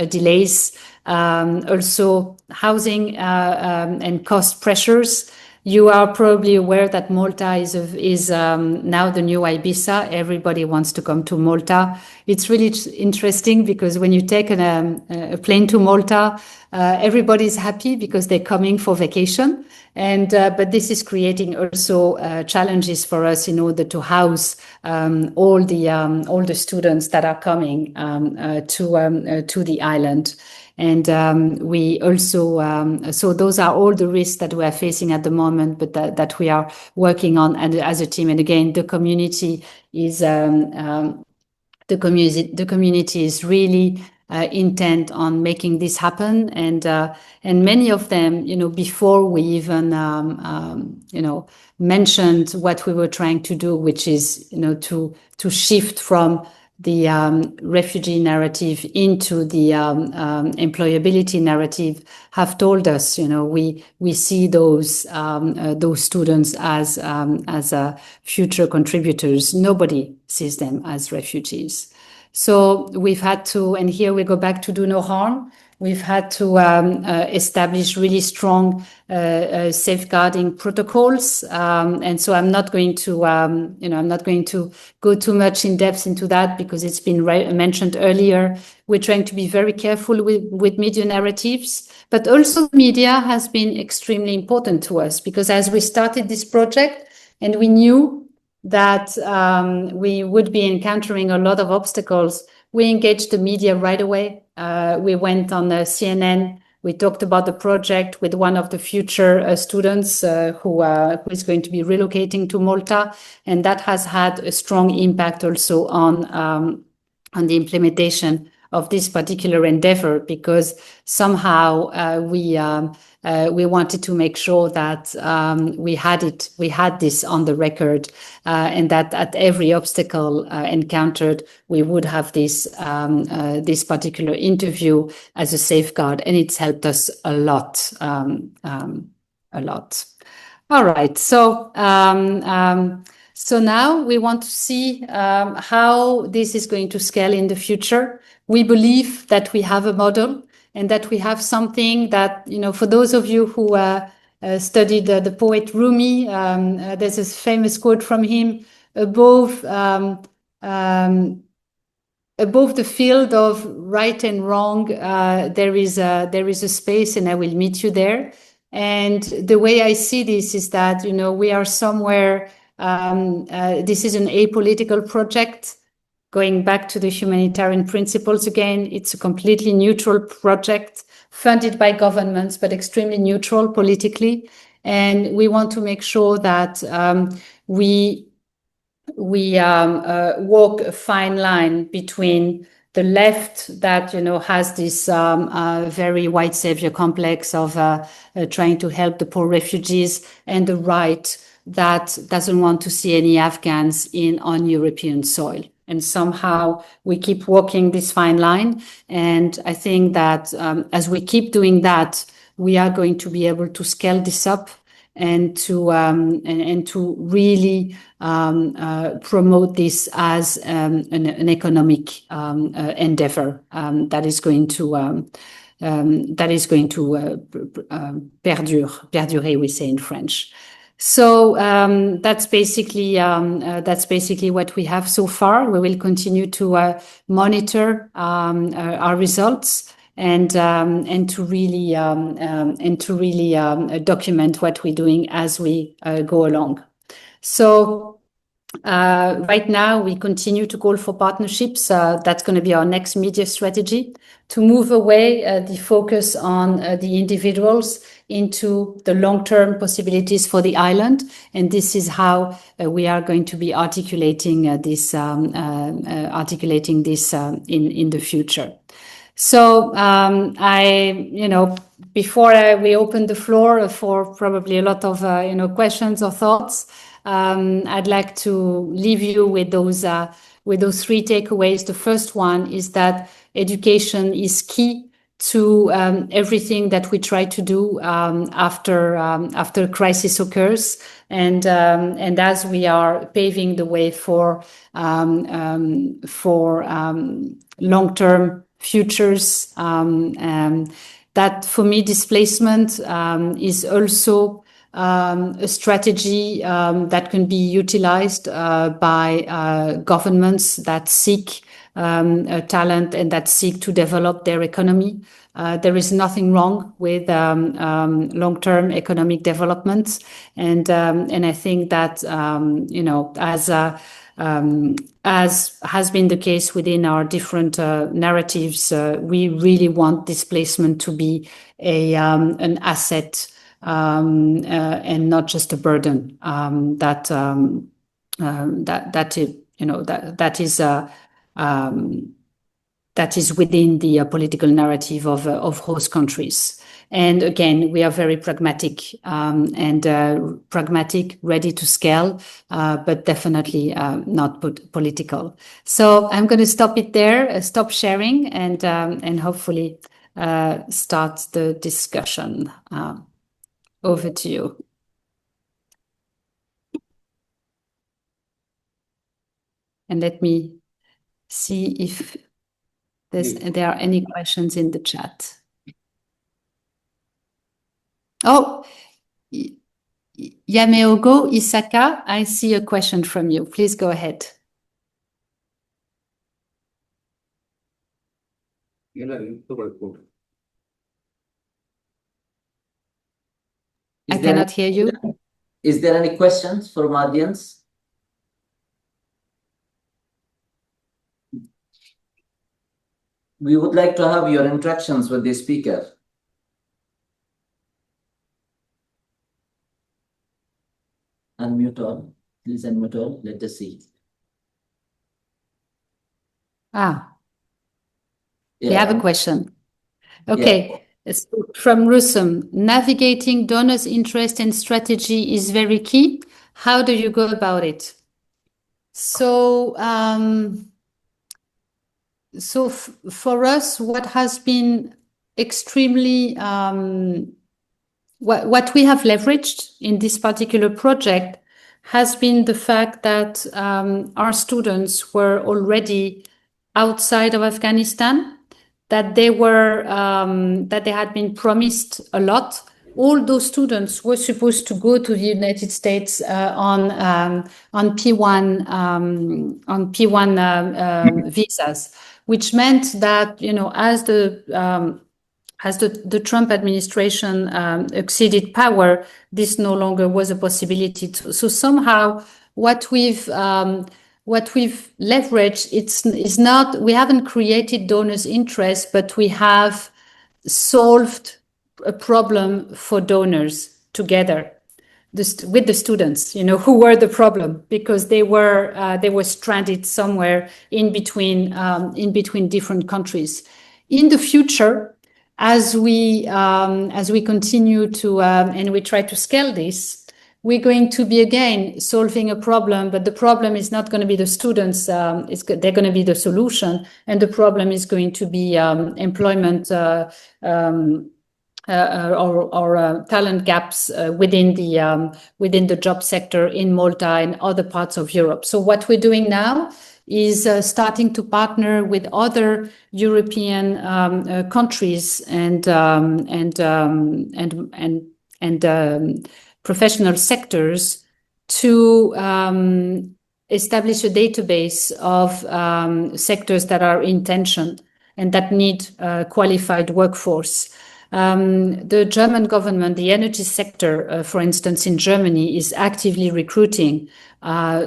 delays, also housing and cost pressures. You are probably aware that Malta is now the new Ibiza. Everybody wants to come to Malta. It's really interesting because when you take a plane to Malta, everybody's happy because they're coming for vacation. But this is creating also challenges for us in order to house all the students that are coming to the island. And we also, so those are all the risks that we are facing at the moment, but that we are working on as a team. And again, the community is really intent on making this happen, and many of them, before we even mentioned what we were trying to do, which is to shift from the refugee narrative into the employability narrative have told us, we see those students as future contributors. Nobody sees them as refugees. So we've had to, and here we go back to do no harm. We've had to establish really strong safeguarding protocols, and so I'm not going to, I'm not going to go too much in depth into that because it's been mentioned earlier. We're trying to be very careful with media narratives, but also media has been extremely important to us because as we started this project, and we knew that we would be encountering a lot of obstacles, we engaged the media right away. We went on CNN. We talked about the project with one of the future students who is going to be relocating to Malta, and that has had a strong impact also on the implementation of this particular endeavor because somehow we wanted to make sure that we had this on the record, and that at every obstacle encountered, we would have this particular interview as a safeguard, and it's helped us a lot, a lot. All right, so now we want to see how this is going to scale in the future. We believe that we have a model and that we have something that, for those of you who studied the poet Rumi, there's a famous quote from him, above the field of right and wrong, there is a space and I will meet you there. And the way I see this is that, we are somewhere, this is an apolitical project. Going back to the humanitarian principles again, it's a completely neutral project funded by governments, but extremely neutral politically. And we want to make sure that we walk a fine line between the left that, has this very white savior complex of trying to help the poor refugees, and the right that doesn't want to see any Afghans on European soil. And somehow we keep walking this fine line. And I think that as we keep doing that, we are going to be able to scale this up and to really promote this as an economic endeavor that is going to perdurer, we say in French. So that's basically what we have so far. We will continue to monitor our results and to really document what we're doing as we go along. So right now we continue to call for partnerships. That's going to be our next media strategy, to move away the focus on the individuals into the long-term possibilities for the island. And this is how we are going to be articulating this in the future. So before we open the floor for probably a lot of questions or thoughts, I'd like to leave you with those 3 takeaways. The first one is that education is key to everything that we try to do after a crisis occurs, and as we are paving the way for long-term futures. That for me, displacement is also a strategy that can be utilized by governments that seek talent and that seek to develop their economy. There is nothing wrong with long-term economic development, and I think that as has been the case within our different narratives, we really want displacement to be an asset and not just a burden. That is within the political narrative of host countries. And again, we are very pragmatic ready to scale, but definitely not political. So I'm going to stop it there, stop sharing, and hopefully start the discussion. Over to you. And let me see if there are any questions in the chat. Oh, Yameogo Isaka, I see a question from you. Please go ahead. I cannot hear you. Is there any questions from audience? We would like to have your interactions with the speaker. Unmute all. Please unmute all. Let us see. We have a question. Okay. Yeah. From Rusum, navigating donors' interest and strategy is very key. How do you go about it? So, for us, what has been extremely, what we have leveraged in this particular project has been the fact that our students were already outside of Afghanistan, that they had been promised a lot. All those students were supposed to go to the United States on P1 visas, which meant that, you know, as the Trump administration acceded power, this no longer was a possibility. So somehow, what we've leveraged, it's not, we haven't created donors' interest, but we have solved a problem for donors together with the students, you know, who were the problem, because they were stranded somewhere in between different countries. In the future, as we continue to and we try to scale this, we're going to be again solving a problem, but the problem is not going to be the students. They're going to be the solution, and the problem is going to be employment or talent gaps within the job sector in Malta and other parts of Europe. So what we're doing now is starting to partner with other European countries and professional sectors to establish a database of sectors that are in tension and that need qualified workforce. The German government, the energy sector, for instance, in Germany, is actively recruiting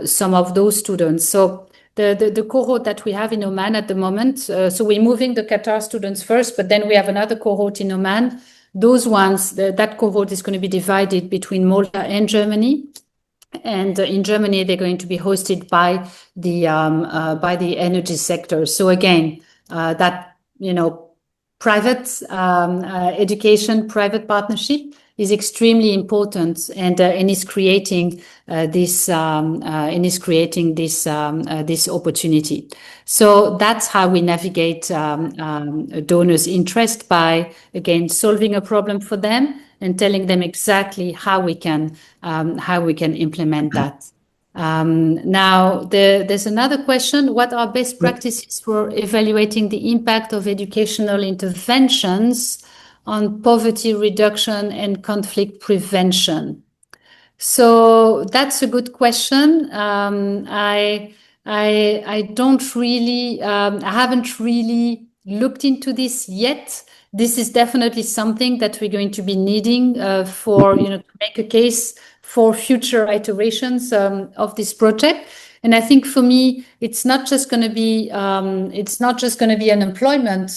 some of those students. So the cohort that we have in Oman at the moment, so we're moving the Qatar students first, but then we have another cohort in Oman. Those ones, that cohort is going to be divided between Malta and Germany. And in Germany, they're going to be hosted by the energy sector. So again, that, you know, private education, private partnership is extremely important, and is creating this opportunity. So that's how we navigate donors' interest, by again solving a problem for them and telling them exactly how we can implement that. Now, there's another question. What are best practices for evaluating the impact of educational interventions on poverty reduction and conflict prevention? So that's a good question. I don't really, I haven't really looked into this yet. This is definitely something that we're going to be needing for, you know, to make a case for future iterations of this project. And I think for me, it's not just going to be unemployment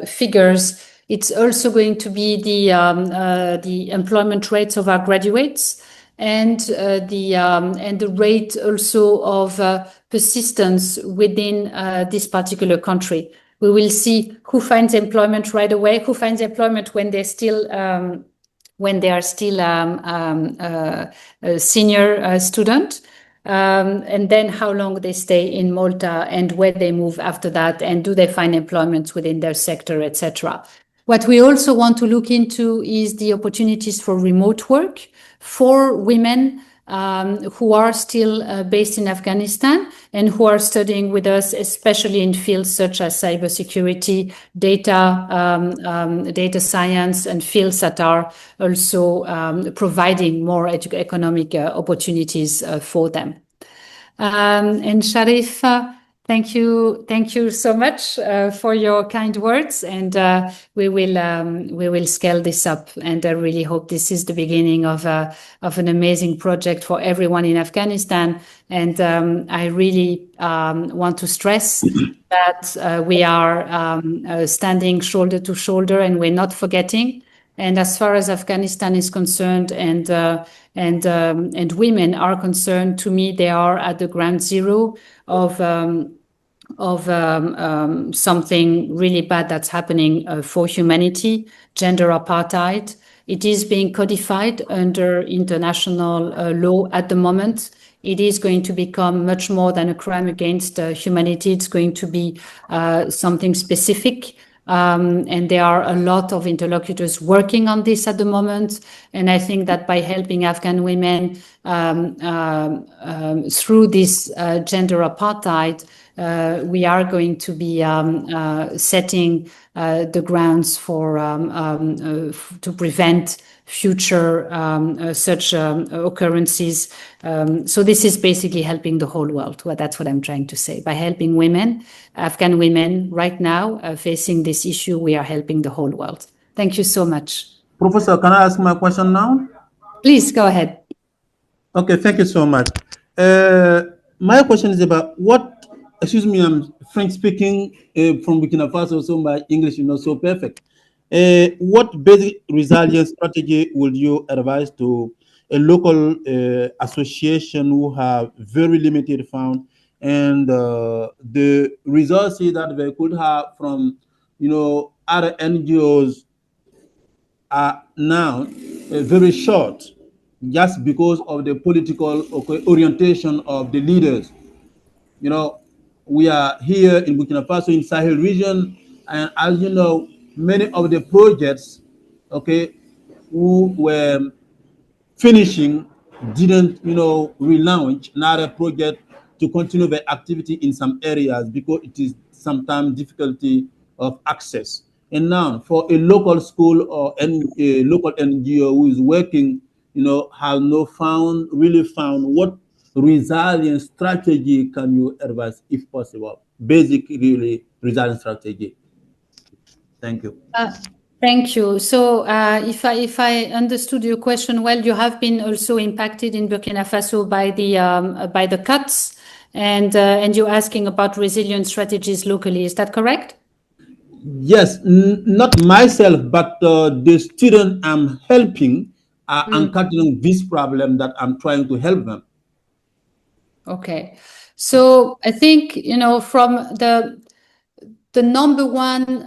figures. It's also going to be the employment rates of our graduates, and the rate also of persistence within this particular country. We will see who finds employment right away, who finds employment when they're still a senior student, and then how long they stay in Malta and where they move after that, and do they find employment within their sector, etc. What we also want to look into is the opportunities for remote work for women who are still based in Afghanistan and who are studying with us, especially in fields such as cybersecurity, data science, and fields that are also providing more economic opportunities for them. And Sharif, thank you so much for your kind words, and we will scale this up. And I really hope this is the beginning of an amazing project for everyone in Afghanistan. And I really want to stress that we are standing shoulder to shoulder, and we're not forgetting. And as far as Afghanistan is concerned, and women are concerned, to me, they are at the ground zero of something really bad that's happening for humanity, gender apartheid. It is being codified under international law at the moment. It is going to become much more than a crime against humanity. It's going to be something specific. And there are a lot of interlocutors working on this at the moment. And I think that by helping Afghan women through this gender apartheid, we are going to be setting the grounds for to prevent future such occurrences. So this is basically helping the whole world. Well, that's what I'm trying to say. By helping women, Afghan women right now facing this issue, we are helping the whole world. Thank you so much. Professor, can I ask my question now? Please go ahead. Okay, thank you so much. My question is about what, excuse me, I'm French speaking from Burkina Faso, so my English is not so perfect. What basic resilience strategy would you advise to a local association who have very limited funds and the resources that they could have from, other NGOs are now very short, just because of the political orientation of the leaders? We are here in Burkina Faso in Sahel region, and as you know, many of the projects, who were finishing didn't, relaunch another project to continue the activity in some areas because it is sometimes difficulty of access. And now for a local school or a local NGO who is working, has not really found what resilience strategy can you advise, if possible? Basic, really, resilience strategy. Thank you. Thank you. So if I understood your question well, you have been also impacted in Burkina Faso by the cuts, and you're asking about resilience strategies locally. Is that correct? Yes, not myself, but the student I'm helping are encountering this problem that I'm trying to help them. Okay, so I think from the number one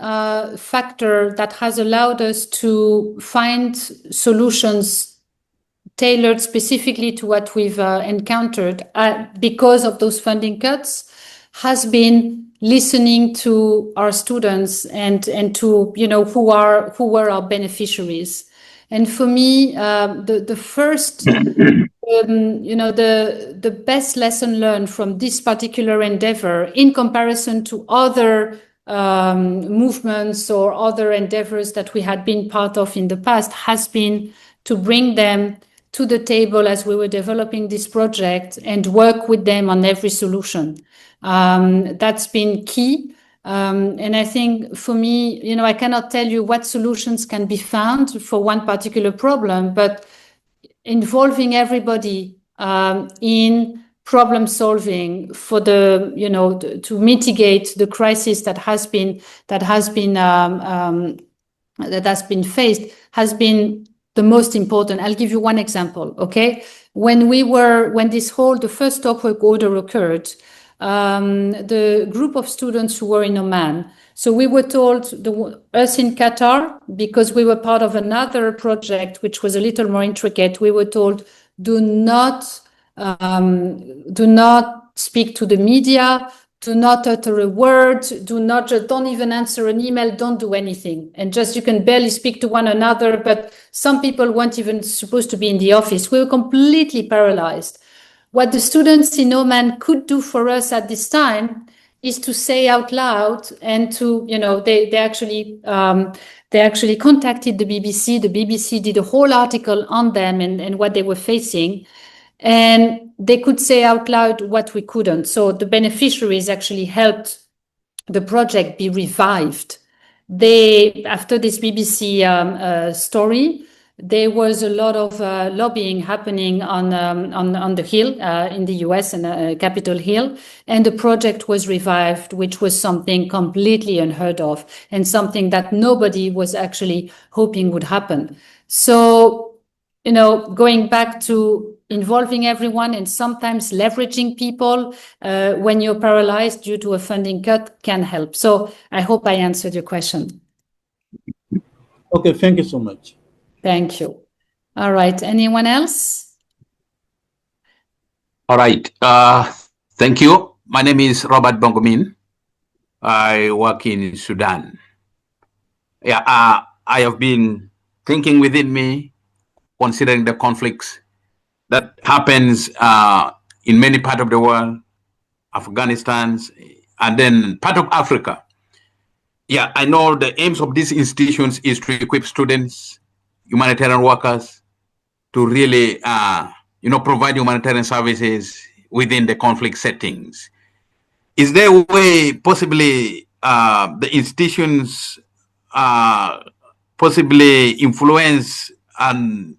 factor that has allowed us to find solutions tailored specifically to what we've encountered because of those funding cuts has been listening to our students and to who were our beneficiaries. And for me, the first the best lesson learned from this particular endeavor in comparison to other movements or other endeavors that we had been part of in the past has been to bring them to the table as we were developing this project and work with them on every solution. That's been key. And I think for me, I cannot tell you what solutions can be found for one particular problem, but involving everybody in problem solving for to mitigate the crisis that has been faced has been the most important. I'll give you one example. Okay, when the first stop work order occurred, the group of students who were in Oman. So we were told, us in Qatar, because we were part of another project which was a little more intricate, we were told, do not speak to the media, do not utter a word, don't even answer an email, don't do anything. And just, you can barely speak to one another, but some people weren't even supposed to be in the office. We were completely paralyzed. What the students in Oman could do for us at this time is to say out loud and to, they actually contacted the BBC. The BBC did a whole article on them and what they were facing. And they could say out loud what we couldn't. So the beneficiaries actually helped the project be revived. After this BBC story, there was a lot of lobbying happening on the Hill in the US and Capitol Hill, and the project was revived, which was something completely unheard of and something that nobody was actually hoping would happen. So, going back to involving everyone and sometimes leveraging people when you're paralyzed due to a funding cut can help. So I hope I answered your question. Okay, thank you so much. Thank you. All right, anyone else? All right, thank you. My name is Robert Bongomin. I work in Sudan. Yeah, I have been thinking within me, considering the conflicts that happens in many parts of the world, Afghanistan, and then part of Africa. Yeah, I know the aims of these institutions is to equip students, humanitarian workers, to really, provide humanitarian services within the conflict settings. Is there a way possibly the institutions possibly influence and,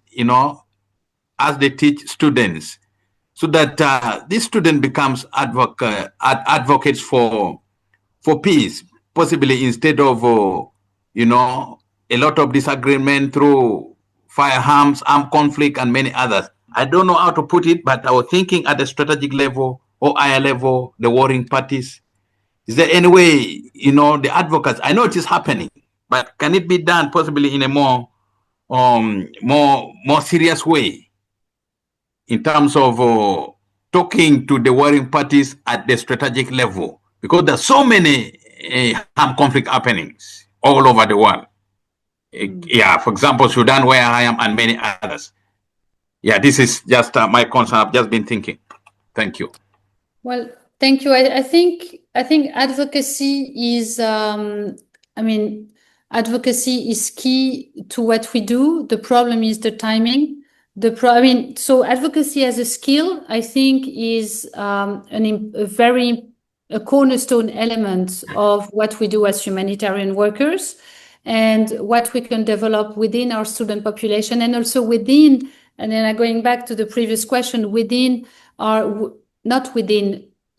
as they teach students, so that this student becomes advocates for peace, possibly instead of, a lot of disagreement through firearms, armed conflict, and many others. I don't know how to put it, but I was thinking at the strategic level or higher level, the warring parties. Is there any way, the advocates, I know it is happening, but can it be done possibly in a more serious way in terms of talking to the warring parties at the strategic level? Because there's so many armed conflict happenings all over the world. Yeah, for example, Sudan, where I am, and many others. Yeah, this is just my concern. I've just been thinking. Thank you. Well, thank you. I think advocacy is, advocacy is key to what we do. The problem is the timing. So advocacy as a skill, I think, is a cornerstone element of what we do as humanitarian workers and what we can develop within our student population and also within, and then going back to the previous question,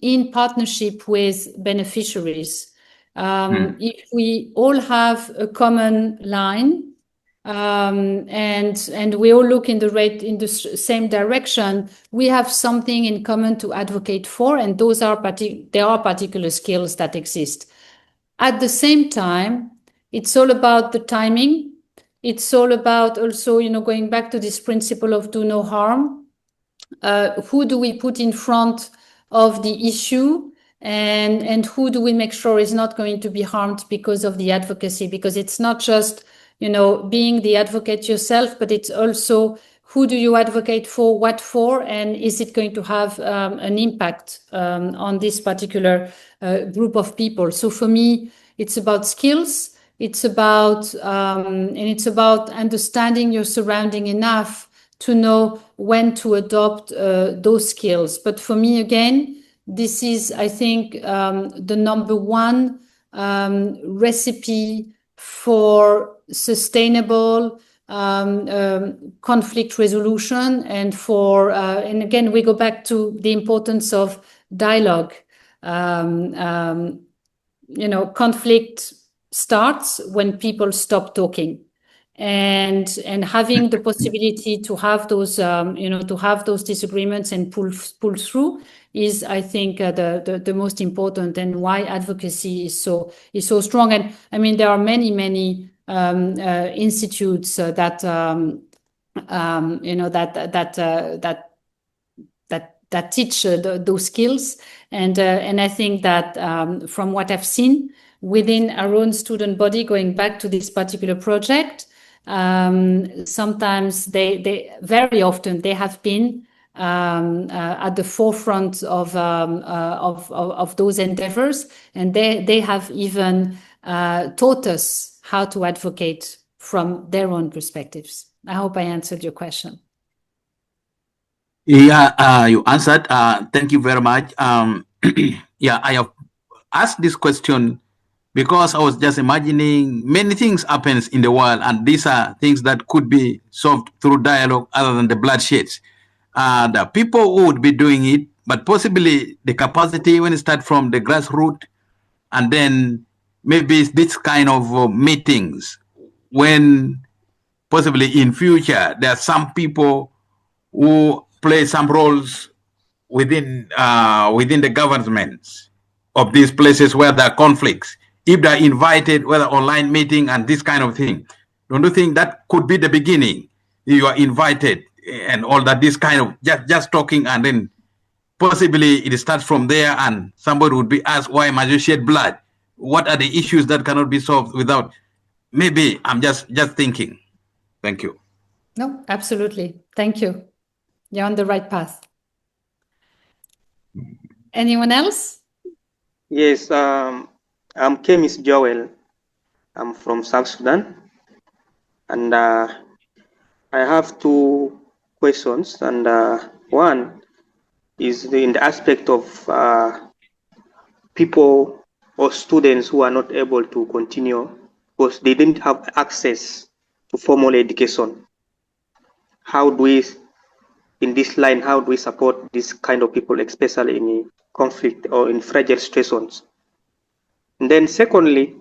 in partnership with beneficiaries. If we all have a common line and we all look in the same direction, we have something in common to advocate for, and there are particular skills that exist. At the same time, it's all about the timing. It's all about also, going back to this principle of do no harm. Who do we put in front of the issue, and who do we make sure is not going to be harmed because of the advocacy? Because it's not just, being the advocate yourself, but it's also who do you advocate for, what for, and is it going to have an impact on this particular group of people? So for me, it's about skills. It's about understanding your surrounding enough to know when to adopt those skills. But for me, again, this is, I think, the number one recipe for sustainable conflict resolution and and again, we go back to the importance of dialogue. Conflict starts when people stop talking. and having the possibility to have those to have those disagreements and pull through is, I think, the most important, and why advocacy is so strong. And I mean, there are many institutes that that teach those skills, and I think that from what I've seen within our own student body, going back to this particular project, sometimes they very often they have been at the forefront of those endeavors, and they have even taught us how to advocate from their own perspectives. I hope I answered your question. Yeah, you answered. Thank you very much. Yeah, I have asked this question because I was just imagining many things happens in the world, and these are things that could be solved through dialogue other than the bloodsheds. The people who would be doing it, but possibly the capacity when it starts from the grassroots, and then maybe it's this kind of meetings when possibly in future there are some people who play some roles within the governments of these places where there are conflicts. If they're invited, whether online meeting and this kind of thing, don't you think that could be the beginning? You are invited and all that, this kind of just talking, and then possibly it starts from there, and somebody would be asked, why must you shed blood? What are the issues that cannot be solved without? Maybe I'm just thinking. Thank you. No, absolutely. Thank you. You're on the right path. Anyone else? Yes, I'm chemist Joel. I'm from South Sudan, and I have two questions. And one is in the aspect of people or students who are not able to continue because they didn't have access to formal education. How do we, in this line, how do we support this kind of people, especially in conflict or in fragile situations? And then secondly,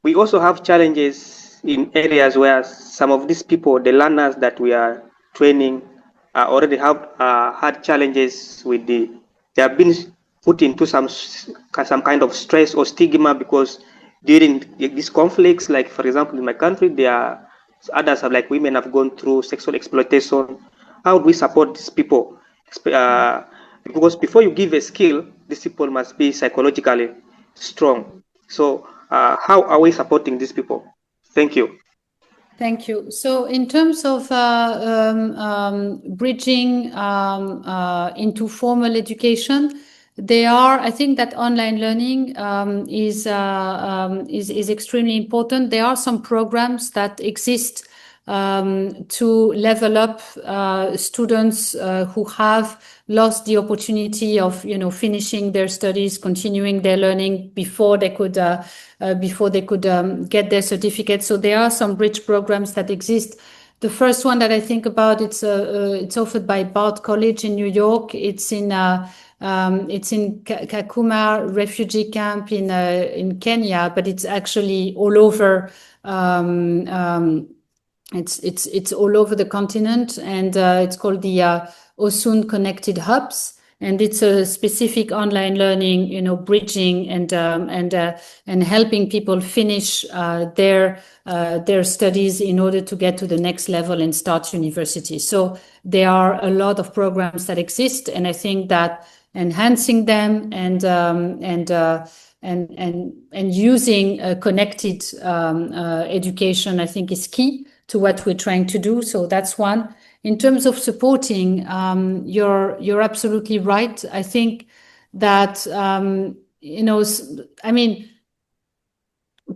we also have challenges in areas where some of these people, the learners that we are training, already have had challenges with they have been put into some kind of stress or stigma because during these conflicts, like for example in my country, there are others have, like women have gone through sexual exploitation. How do we support these people? Because before you give a skill, these people must be psychologically strong. So how are we supporting these people? Thank you. Thank you. So in terms of bridging into formal education, I think that online learning is extremely important. There are some programs that exist to level up students who have lost the opportunity of finishing their studies, continuing their learning before they could get their certificate. So there are some bridge programs that exist. The first one that I think about, it's offered by Bard College in New York. It's in Kakuma refugee camp in Kenya, but it's actually all over. It's all over the continent, and it's called the Osun Connected Hubs, and it's a specific online learning, bridging and helping people finish their studies in order to get to the next level and start university. So there are a lot of programs that exist, and I think that enhancing them and using connected education, I think, is key to what we're trying to do. So that's one. In terms of supporting, you're absolutely right. I think that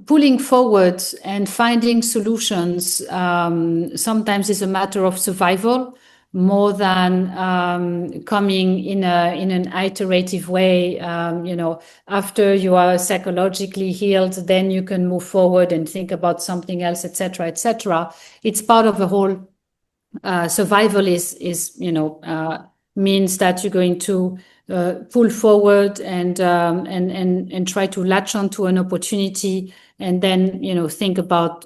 pulling forward and finding solutions sometimes is a matter of survival more than coming in an iterative way. After you are psychologically healed, then you can move forward and think about something else, etc., etc. It's part of the whole. Survival is means that you're going to pull forward and try to latch onto an opportunity, and then think about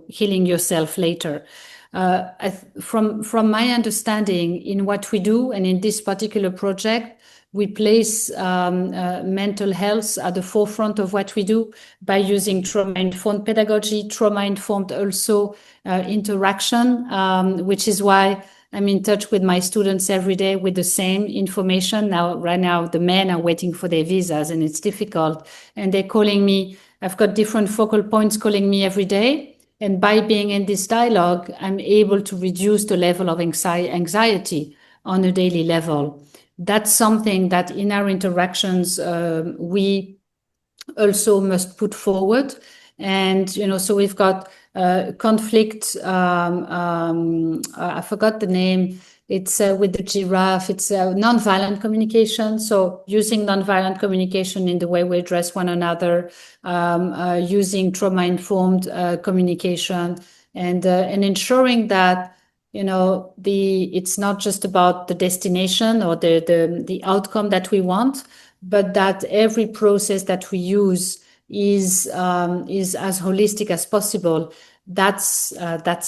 healing yourself later. From my understanding, in what we do and in this particular project, we place mental health at the forefront of what we do by using trauma-informed pedagogy, trauma-informed also interaction, which is why I'm in touch with my students every day with the same information. Right now, the men are waiting for their visas and it's difficult. And they're calling me. I've got different focal points calling me every day. And by being in this dialogue, I'm able to reduce the level of anxiety on a daily level. That's something that in our interactions, we also must put forward. And, so we've got conflict, I forgot the name. It's with the giraffe. It's nonviolent communication. So using nonviolent communication in the way we address one another, using trauma-informed communication, and ensuring that it's not just about the destination or the outcome that we want, but that every process that we use is as holistic as possible. That's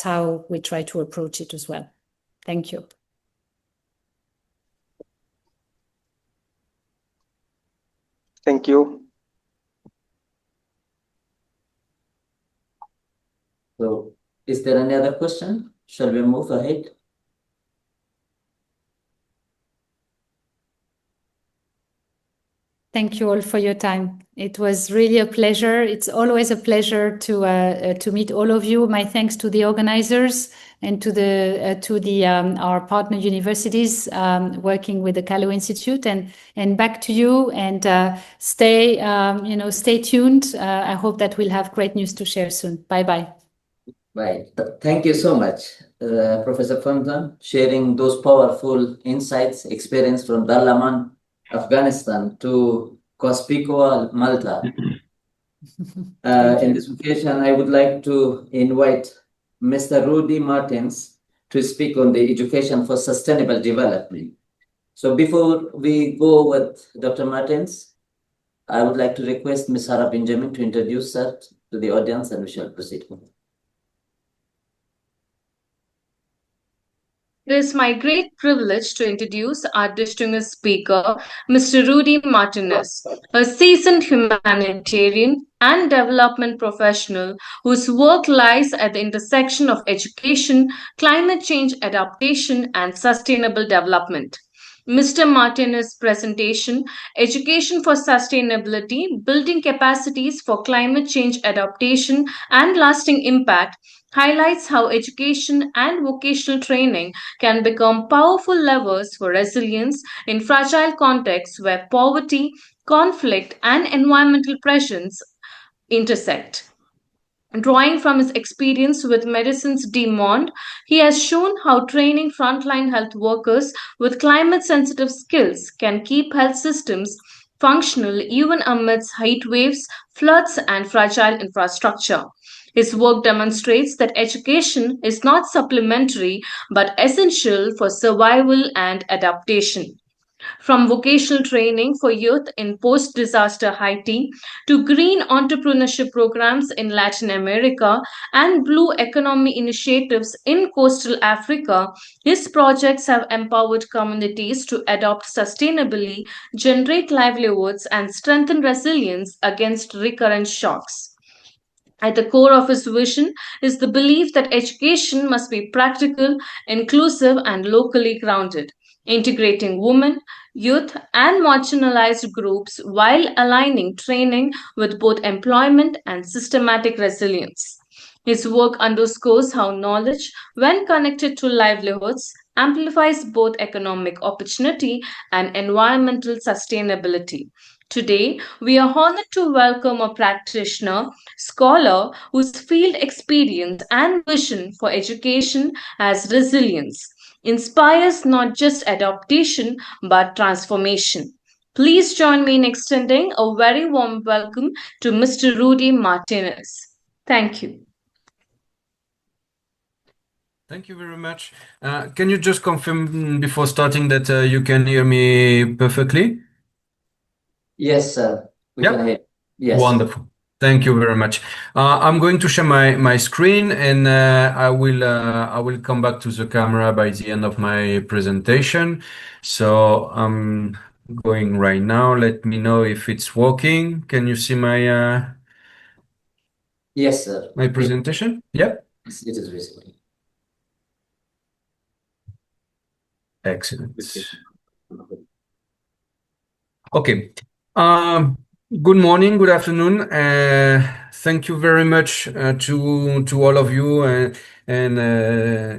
how we try to approach it as well. Thank you. Thank you. So, is there any other question? Shall we move ahead? Thank you all for your time. It was really a pleasure. It's always a pleasure to meet all of you. My thanks to the organizers and to our partner universities working with the Kalu Institute. And back to you. And stay tuned. I hope that we'll have great news to share soon. Bye bye. Right. Thank you so much, Professor Fontan, sharing those powerful insights, experience from Dalaman, Afghanistan to Cospicual, Malta. In this occasion, I would like to invite Mr. Rudy Martinez to speak on the education for sustainable development. So before we go with Dr. Martinez, I would like to request Ms. Hara Benjamin to introduce her to the audience, and we shall proceed. It is my great privilege to introduce our distinguished speaker, Mr. Rudy Martinez, a seasoned humanitarian and development professional whose work lies at the intersection of education, climate change adaptation, and sustainable development. Mr. Martinez's presentation, Education for Sustainability, Building Capacities for Climate Change Adaptation and Lasting Impact, highlights how education and vocational training can become powerful levers for resilience in fragile contexts where poverty, conflict, and environmental pressures intersect. Drawing from his experience with Medicines du Monde, he has shown how training frontline health workers with climate sensitive skills can keep health systems functional even amidst heat waves, floods, and fragile infrastructure. His work demonstrates that education is not supplementary but essential for survival and adaptation. From vocational training for youth in post disaster Haiti to green entrepreneurship programs in Latin America and blue economy initiatives in coastal Africa, his projects have empowered communities to adopt sustainably, generate livelihoods, and strengthen resilience against recurrent shocks. At the core of his vision is the belief that education must be practical, inclusive, and locally grounded, integrating women, youth, and marginalized groups while aligning training with both employment and systematic resilience. His work underscores how knowledge, when connected to livelihoods, amplifies both economic opportunity and environmental sustainability. Today, we are honored to welcome a practitioner, scholar whose field experience and vision for education as resilience inspires not just adaptation but transformation. Please join me in extending a very warm welcome to Mr. Rudy Martinez. Thank you. Thank you very much. Can you just confirm before starting that you can hear me perfectly? Yes, sir. We can hear. Yes. Wonderful. Thank you very much. I'm going to share my screen, and I will come back to the camera by the end of my presentation. So I'm going right now. Let me know if it's working. Can you see my Yes, sir. my presentation? Yeah. Yes, it is visible. Excellent. Okay. Good morning, good afternoon. Thank you very much to all of you, and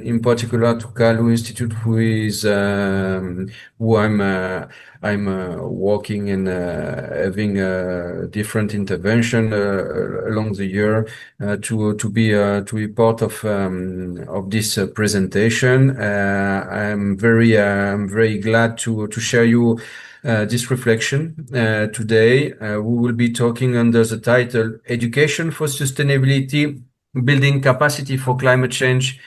in particular to Kalu Institute, who I'm working and having a different intervention along the year to be part of this presentation. I'm very glad to share you this reflection today. We will be talking under the title Education for Sustainability, Building Capacity for Climate Change,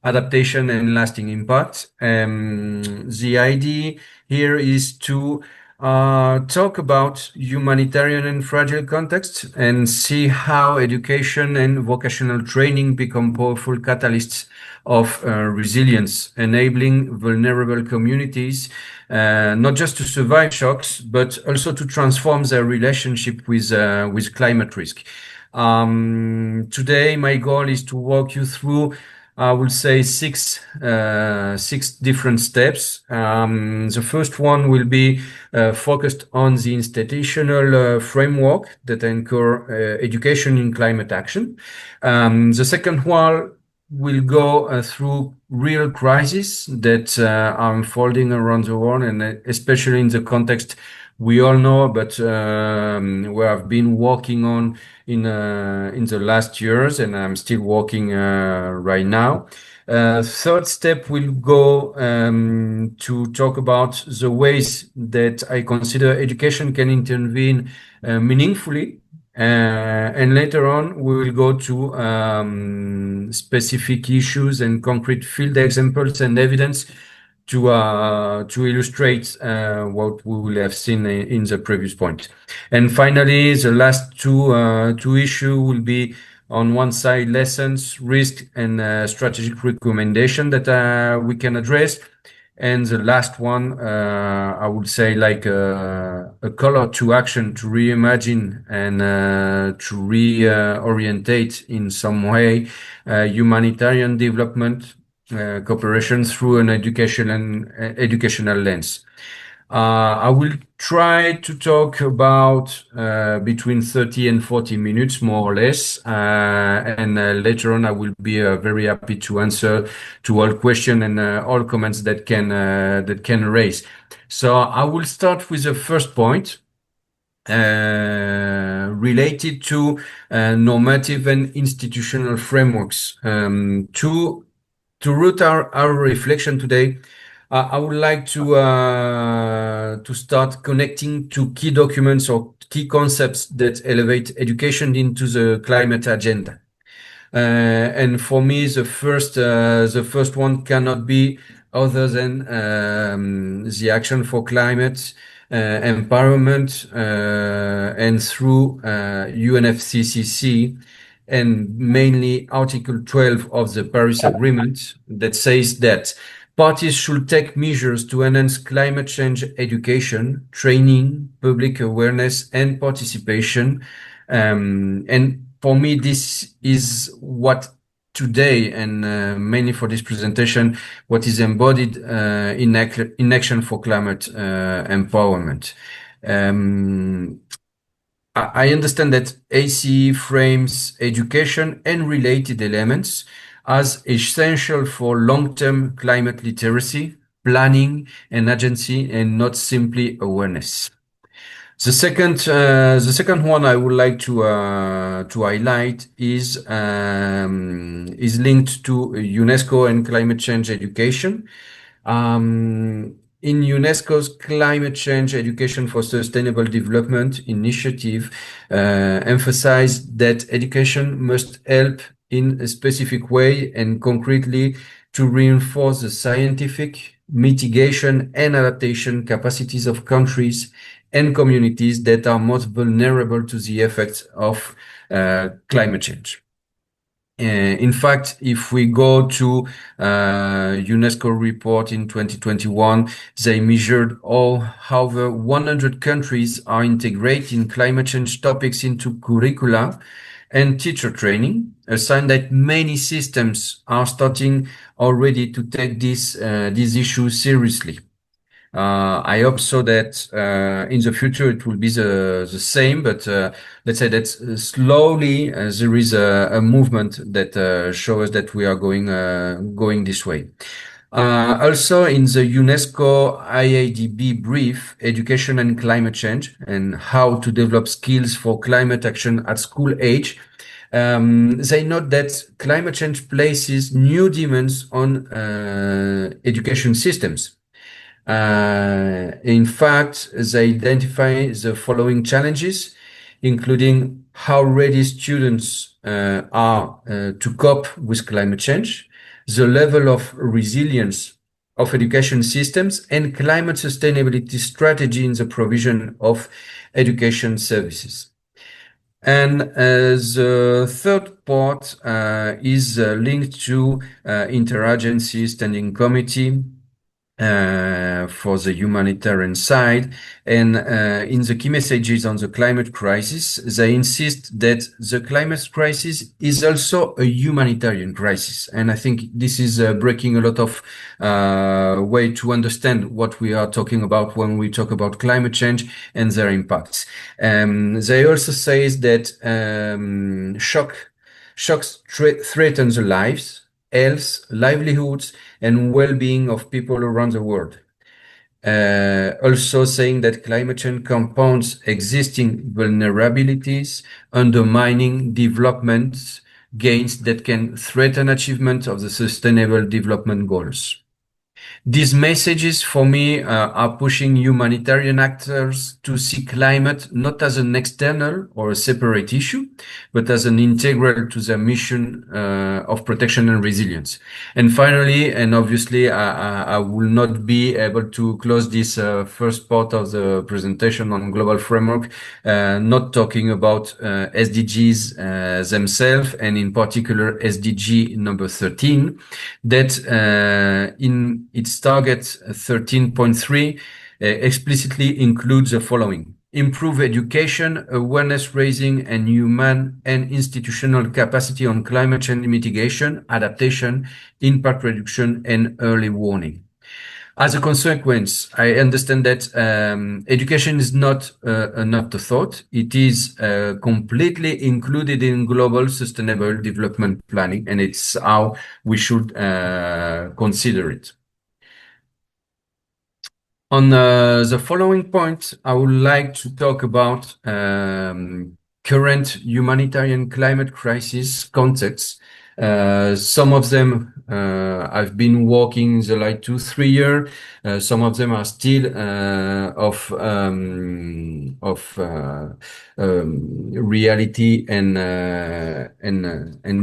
Adaptation and Lasting Impact. The idea here is to talk about humanitarian and fragile contexts and see how education and vocational training become powerful catalysts of resilience, enabling vulnerable communities not just to survive shocks, but also to transform their relationship with climate risk. Today, my goal is to walk you through, I will say, six different steps. The first one will be focused on the institutional framework that anchor education in climate action. The second one will go through real crises that are unfolding around the world, and especially in the context we all know, but we have been working on in the last years, and I'm still working right now. Third step will go to talk about the ways that I consider education can intervene meaningfully. And later on, we will go to specific issues and concrete field examples and evidence to illustrate what we will have seen in the previous point. And finally, the last two issues will be, on one side, lessons, risk, and strategic recommendation that we can address. And the last one, I would say, like a call to action to reimagine and to reorientate in some way humanitarian development cooperation through an educational lens. I will try to talk about between 30 and 40 minutes, more or less. And later on, I will be very happy to answer to all questions and all comments that can raise. So I will start with the first point related to normative and institutional frameworks. To root our reflection today, I would like to start connecting to key documents or key concepts that elevate education into the climate agenda. And for me, the first one cannot be other than the Action for Climate Empowerment and through UNFCCC, and mainly Article 12 of the Paris Agreement that says that parties should take measures to enhance climate change education, training, public awareness, and participation. And for me, this is what today, and mainly for this presentation, what is embodied in Action for Climate Empowerment. I understand that ACE frames education and related elements as essential for long-term climate literacy, planning, and agency, and not simply awareness. The second one I would like to highlight is linked to UNESCO and climate change education. In UNESCO's Climate Change Education for Sustainable Development initiative, emphasized that education must help in a specific way and concretely to reinforce the scientific, mitigation, and adaptation capacities of countries and communities that are most vulnerable to the effects of climate change. In fact, if we go to UNESCO report in 2021, they measured how the 100 countries are integrating climate change topics into curricula and teacher training, a sign that many systems are starting already to take these issues seriously. I hope so that in the future it will be the same, but let's say that slowly there is a movement that shows that we are going this way. Also in the UNESCO IADB brief, Education and Climate Change and How to Develop Skills for Climate Action at School Age, they note that climate change places new demands on education systems. In fact, they identify the following challenges, including how ready students are to cope with climate change, the level of resilience of education systems, and climate sustainability strategy in the provision of education services. And the third part is linked to interagency standing committee for the humanitarian side. And in the key messages on the climate crisis, they insist that the climate crisis is also a humanitarian crisis. And I think this is breaking a lot of way to understand what we are talking about when we talk about climate change and their impacts. They also say that shocks threaten the lives, health, livelihoods, and well-being of people around the world. Also saying that climate change compounds existing vulnerabilities, undermining development gains that can threaten achievement of the Sustainable Development Goals. These messages, for me, are pushing humanitarian actors to see climate not as an external or a separate issue, but as an integral to their mission of protection and resilience. And finally, and obviously, I will not be able to close this first part of the presentation on global framework, not talking about SDGs themselves, and in particular SDG number 13, that in its target 13.3 explicitly includes the following: improve education, awareness raising, and human and institutional capacity on climate change mitigation, adaptation, impact reduction, and early warning. As a consequence, I understand that education is not an afterthought. It is completely included in global sustainable development planning, and it's how we should consider it. On the following point, I would like to talk about current humanitarian climate crisis contexts. Some of them I've been working the like 2-3 years. Some of them are still of reality and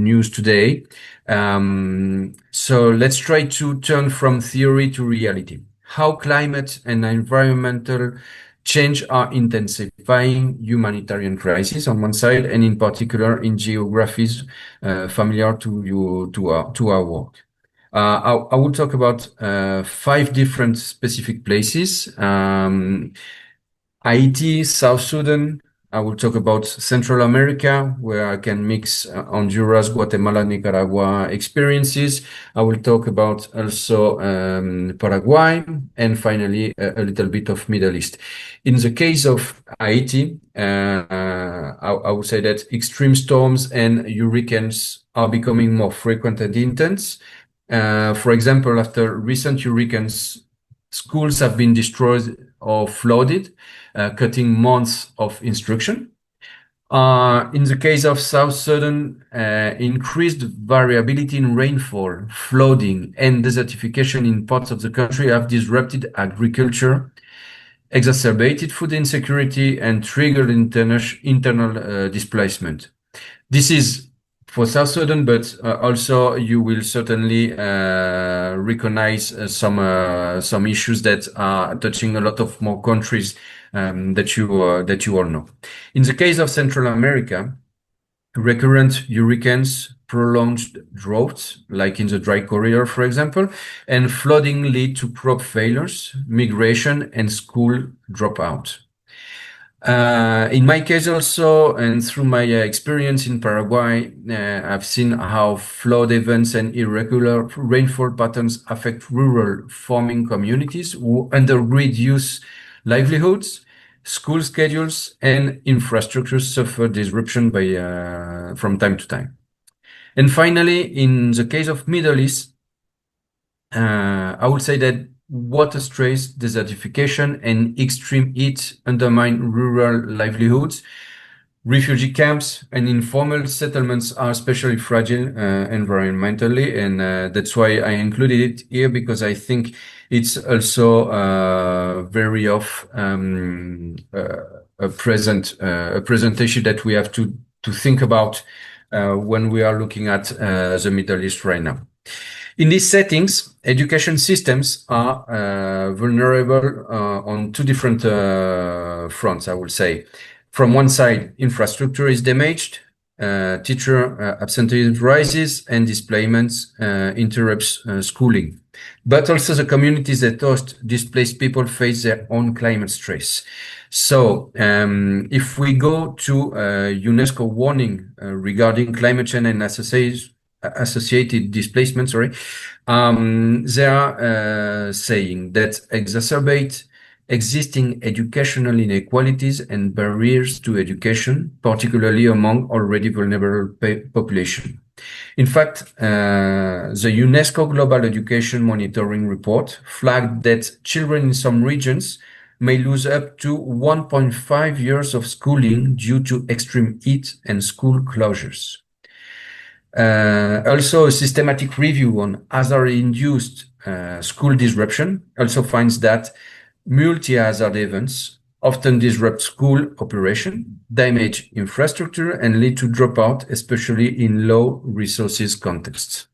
news today. So let's try to turn from theory to reality. How climate and environmental change are intensifying humanitarian crisis on one side, and in particular in geographies familiar to our work. I will talk about 5 different specific places: Haiti, South Sudan. I will talk about Central America, where I can mix Honduras, Guatemala, Nicaragua experiences. I will talk about also Paraguay, and finally a little bit of Middle East. In the case of Haiti, I would say that extreme storms and hurricanes are becoming more frequent and intense. For example, after recent hurricanes, schools have been destroyed or flooded, cutting months of instruction. In the case of South Sudan, increased variability in rainfall, flooding, and desertification in parts of the country have disrupted agriculture, exacerbated food insecurity, and triggered internal displacement. This is for South Sudan, but also you will certainly recognize some issues that are touching a lot of more countries that you all know. In the case of Central America, recurrent hurricanes, prolonged droughts, like in the dry corridor, for example, and flooding lead to crop failures, migration, and school dropout. In my case also, and through my experience in Paraguay, I've seen how flood events and irregular rainfall patterns affect rural farming communities who reduce livelihoods, school schedules, and infrastructures suffer disruption from time to time. And finally, in the case of Middle East, I would say that water stress, desertification, and extreme heat undermine rural livelihoods. Refugee camps and informal settlements are especially fragile environmentally, and that's why I included it here, because I think it's also very of a present issue that we have to think about when we are looking at the Middle East right now. In these settings, education systems are vulnerable on two different fronts, I would say. From one side, infrastructure is damaged, teacher absenteeism rises, and displacements interrupts schooling. But also the communities that host displaced people face their own climate stress. So if we go to UNESCO warning regarding climate change and associated displacement, they are saying that exacerbate existing educational inequalities and barriers to education, particularly among already vulnerable population. In fact, the UNESCO Global Education Monitoring Report flagged that children in some regions may lose up to 1.5 years of schooling due to extreme heat and school closures. Also, a systematic review on hazard-induced school disruption also finds that multi-hazard events often disrupt school operation, damage infrastructure, and lead to dropout, especially in low resources contexts.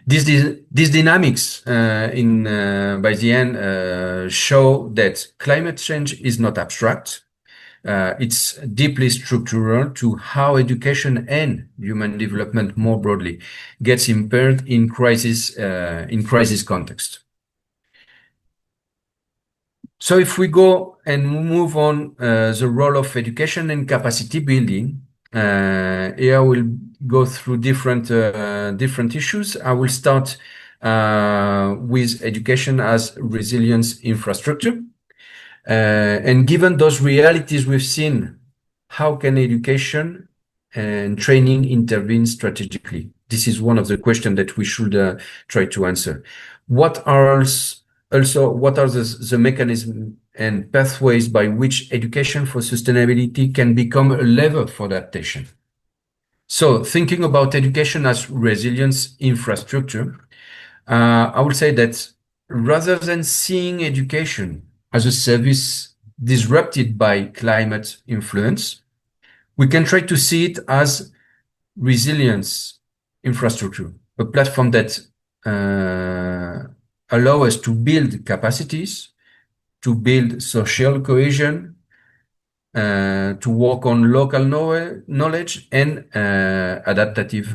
These dynamics by the end show that climate change is not abstract. It's deeply structural to how education and human development more broadly gets impaired in crisis context. So if we go and move on the role of education and capacity building, here we'll go through different issues. I will start with education as resilience infrastructure. And given those realities we've seen, how can education and training intervene strategically? This is one of the questions that we should try to answer. What are the mechanisms and pathways by which education for sustainability can become a lever for adaptation? So thinking about education as resilience infrastructure, I would say that rather than seeing education as a service disrupted by climate influence, we can try to see it as resilience infrastructure, a platform that allow us to build capacities, to build social cohesion, to work on local knowledge and adaptive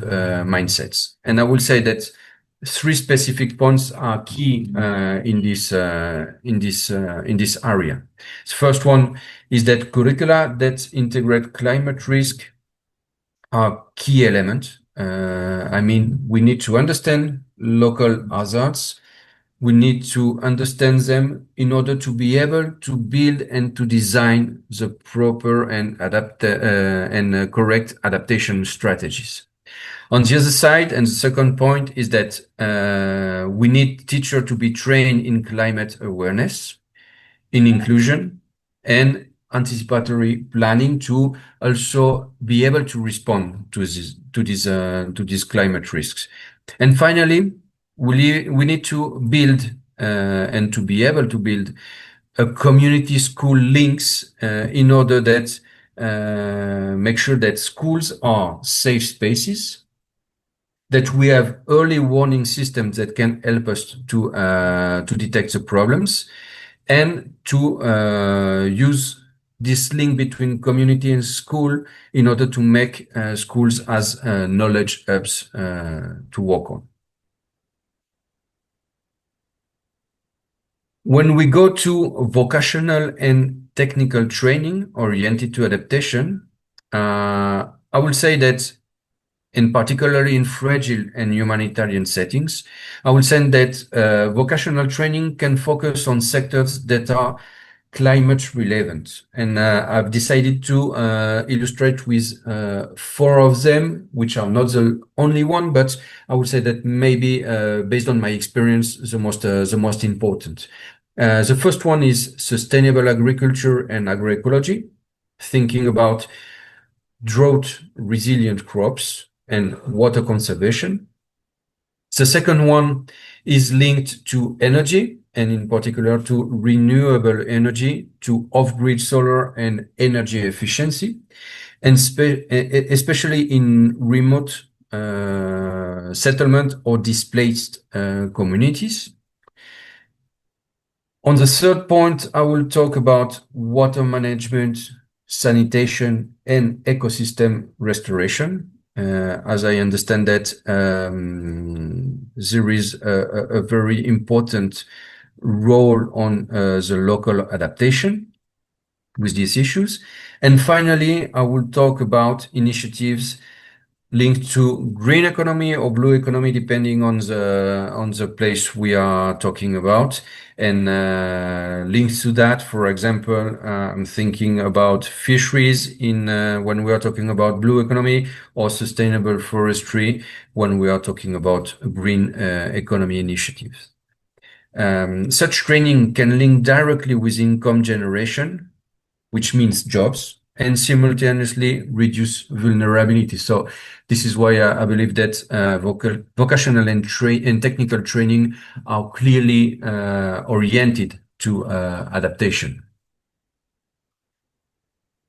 mindsets. And I will say that three specific points are key in this area. The first one is that curricula that integrate climate risk are key element. I mean, we need to understand local hazards. We need to understand them in order to be able to build and to design the proper and correct adaptation strategies. On the other side, and the second point is that we need teachers to be trained in climate awareness, in inclusion, and anticipatory planning to also be able to respond to these climate risks. And finally, we need to build and to be able to build a community school links in order that make sure that schools are safe spaces, that we have early warning systems that can help us to detect the problems, and to use this link between community and school in order to make schools as knowledge hubs to work on. When we go to vocational and technical training oriented to adaptation, I will say that, in particularly in fragile and humanitarian settings, I will say that vocational training can focus on sectors that are climate relevant. And I've decided to illustrate with 4 of them, which are not the only one, but I would say that maybe based on my experience, the most important. The first one is sustainable agriculture and agroecology, thinking about drought resilient crops and water conservation. The second one is linked to energy, and in particular to renewable energy, to off-grid solar and energy efficiency, and especially in remote settlement or displaced communities. On the third point, I will talk about water management, sanitation, and ecosystem restoration. As I understand that there is a very important role on the local adaptation with these issues. And finally, I will talk about initiatives linked to green economy or blue economy, depending on the place we are talking about. And linked to that, for example, I'm thinking about fisheries in when we are talking about blue economy, or sustainable forestry when we are talking about green economy initiatives. Such training can link directly with income generation, which means jobs, and simultaneously reduce vulnerability. So this is why I believe that vocational and technical training are clearly oriented to adaptation.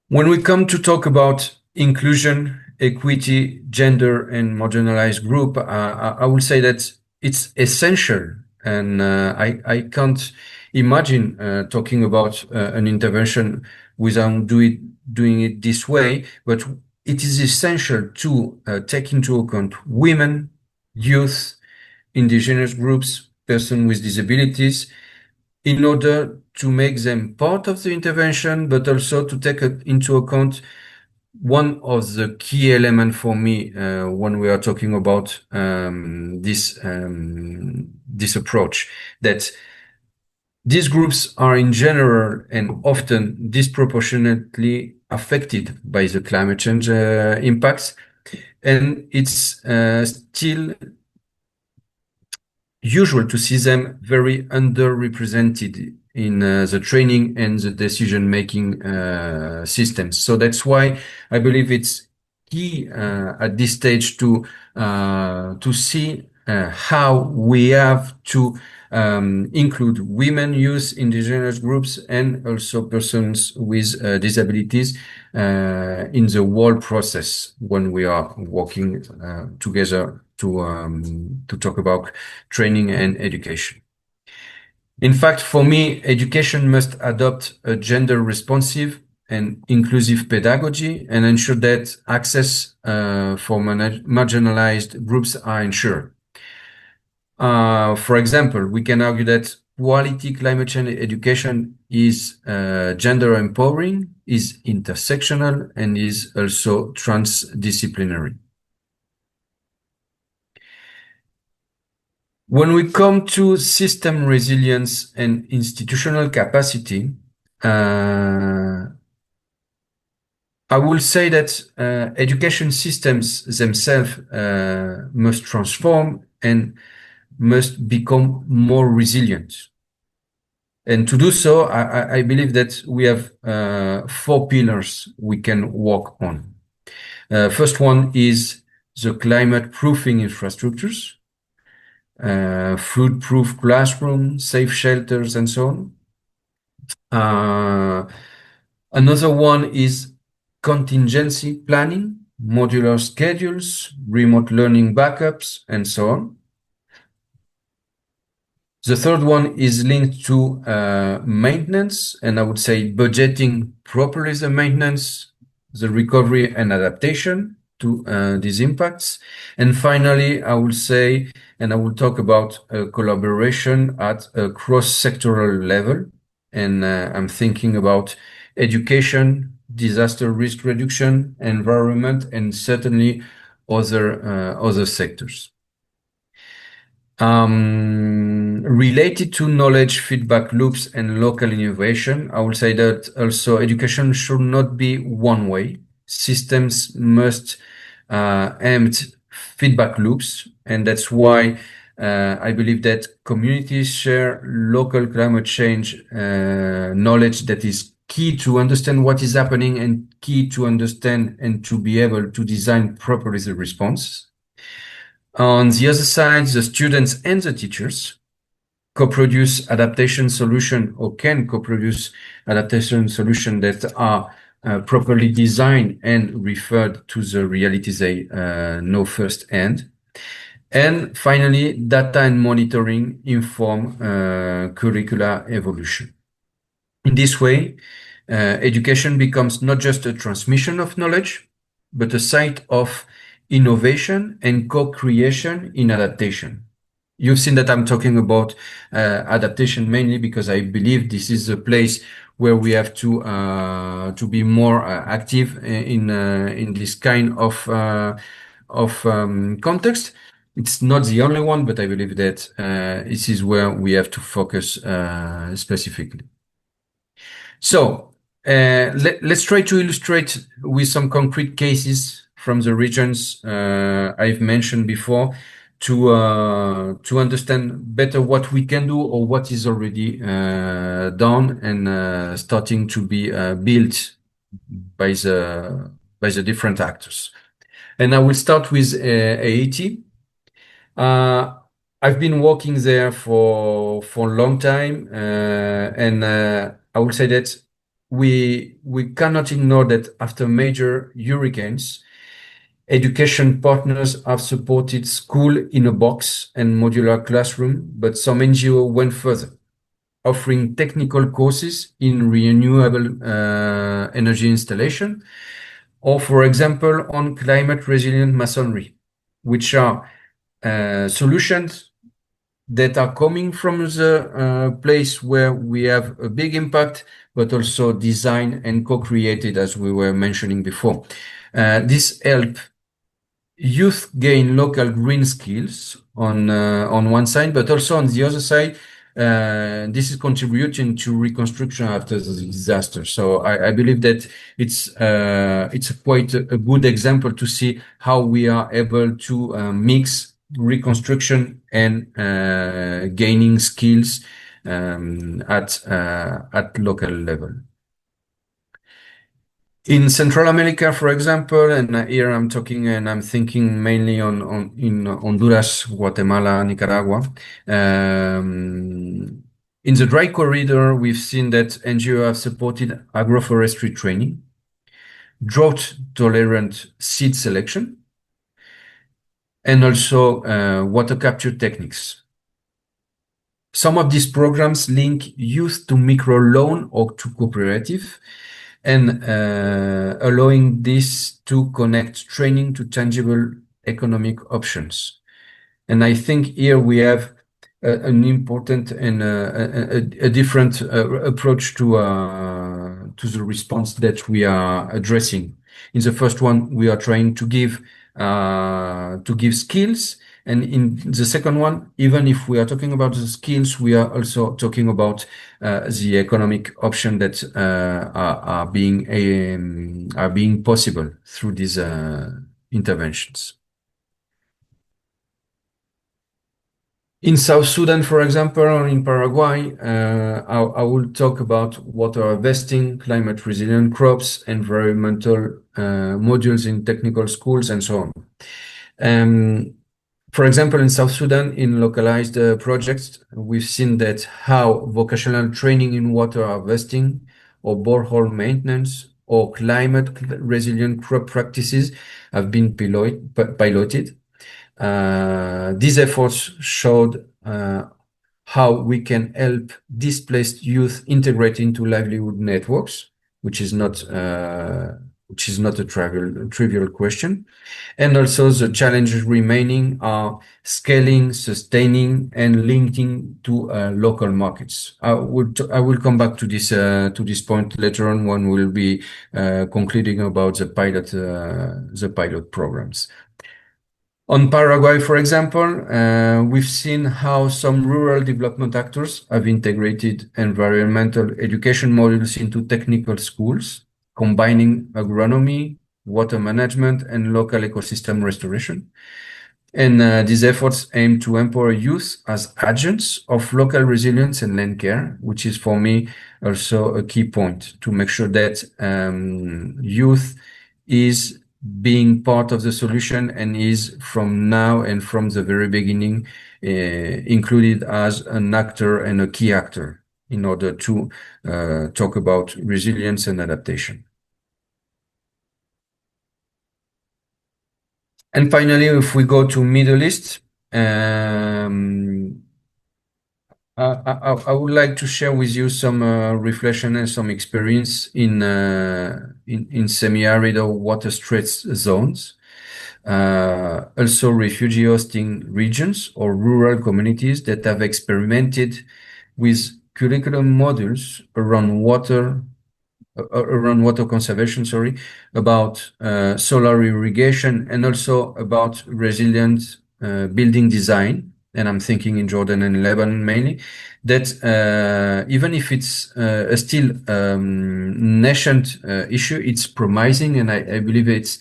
When we come to talk about inclusion, equity, gender, and marginalized group, I will say that it's essential, and I can't imagine talking about an intervention without doing it this way, but it is essential to take into account women, youth, indigenous groups, persons with disabilities, in order to make them part of the intervention, but also to take into account one of the key elements for me when we are talking about this approach, that these groups are in general and often disproportionately affected by the climate change impacts, and it's still usual to see them very underrepresented in the training and the decision-making systems. So that's why I believe it's key at this stage to see how we have to include women, youth, indigenous groups, and also persons with disabilities in the whole process when we are working together to talk about training and education. In fact, for me, education must adopt a gender-responsive and inclusive pedagogy and ensure that access for marginalized groups are ensured. For example, we can argue that quality climate change education is gender empowering, is intersectional, and is also transdisciplinary. When we come to system resilience and institutional capacity, I will say that education systems themselves must transform and must become more resilient. And to do so, I believe that we have 4 pillars we can work on. First one is the climate proofing infrastructures, food-proof classrooms, safe shelters, and so on. Another one is contingency planning, modular schedules, remote learning backups, and so on. The third one is linked to maintenance, and I would say budgeting properly the maintenance, the recovery and adaptation to these impacts. And finally, I will say, and I will talk about collaboration at a cross-sectoral level. And I'm thinking about education, disaster risk reduction, environment, and certainly other sectors. Related to knowledge feedback loops and local innovation, I will say that also education should not be one way. Systems must empt feedback loops, and that's why I believe that communities share local climate change knowledge that is key to understand what is happening and key to understand and to be able to design properly the response. On the other side, the students and the teachers co-produce adaptation solution or can co-produce adaptation solution that are properly designed and referred to the realities they know firsthand. And finally, data and monitoring inform curricular evolution. In this way, education becomes not just a transmission of knowledge, but a site of innovation and co-creation in adaptation. You've seen that I'm talking about adaptation mainly because I believe this is a place where we have to be more active in this kind of context. It's not the only one, but I believe that this is where we have to focus specifically. So let's try to illustrate with some concrete cases from the regions I've mentioned before to understand better what we can do or what is already done and starting to be built by the different actors. And I will start with Haiti. I've been working there for a long time, and I will say that we cannot ignore that after major hurricanes, education partners have supported school in a box and modular classroom, but some NGO went further, offering technical courses in renewable energy installation, or for example, on climate resilient masonry, which are solutions that are coming from the place where we have a big impact, but also designed and co-created, as we were mentioning before. This help youth gain local green skills on one side, but also on the other side, this is contributing to reconstruction after the disaster. So I believe that it's quite a good example to see how we are able to mix reconstruction and gaining skills at local level. In Central America, for example, and here I'm talking and I'm thinking mainly in Honduras, Guatemala, Nicaragua. In the dry corridor, we've seen that NGO have supported agroforestry training, drought-tolerant seed selection, and also water capture techniques. Some of these programs link youth to microloan or to cooperative, and allowing this to connect training to tangible economic options. And I think here we have an important and a different approach to the response that we are addressing. In the first one, we are trying to give skills. And in the second one, even if we are talking about the skills, we are also talking about the economic option that are being possible through these interventions. In South Sudan, for example, or in Paraguay, I will talk about water harvesting, climate resilient crops, environmental modules in technical schools, and so on. For example, in South Sudan, in localized projects, we've seen that how vocational training in water harvesting or borehole maintenance or climate resilient crop practices have been piloted. These efforts showed how we can help displaced youth integrate into livelihood networks, which is not a trivial question. And also the challenges remaining are scaling, sustaining, and linking to local markets. I will come back to this point later on when we'll be concluding about the pilot programs. On Paraguay, for example, we've seen how some rural development actors have integrated environmental education modules into technical schools, combining agronomy, water management, and local ecosystem restoration. And these efforts aim to empower youth as agents of local resilience and land care, which is for me also a key point to make sure that youth is being part of the solution and is from now and from the very beginning included as an actor and a key actor in order to talk about resilience and adaptation. And finally, if we go to Middle East, I would like to share with you some reflection and some experience in semi-arid or water-stressed zones. Also refugee hosting regions or rural communities that have experimented with curriculum modules around water conservation, about solar irrigation, and also about resilient building design. And I'm thinking in Jordan and Lebanon mainly, that even if it's a still nascent issue, it's promising, and I believe it's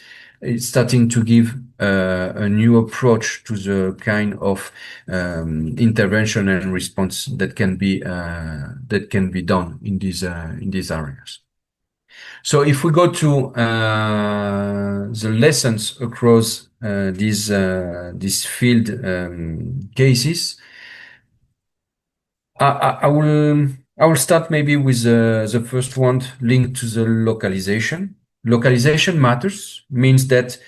starting to give a new approach to the kind of intervention and response that can be done in these areas. So if we go to the lessons across these field cases, I will start maybe with the first one linked to the localization. Localization matters, means that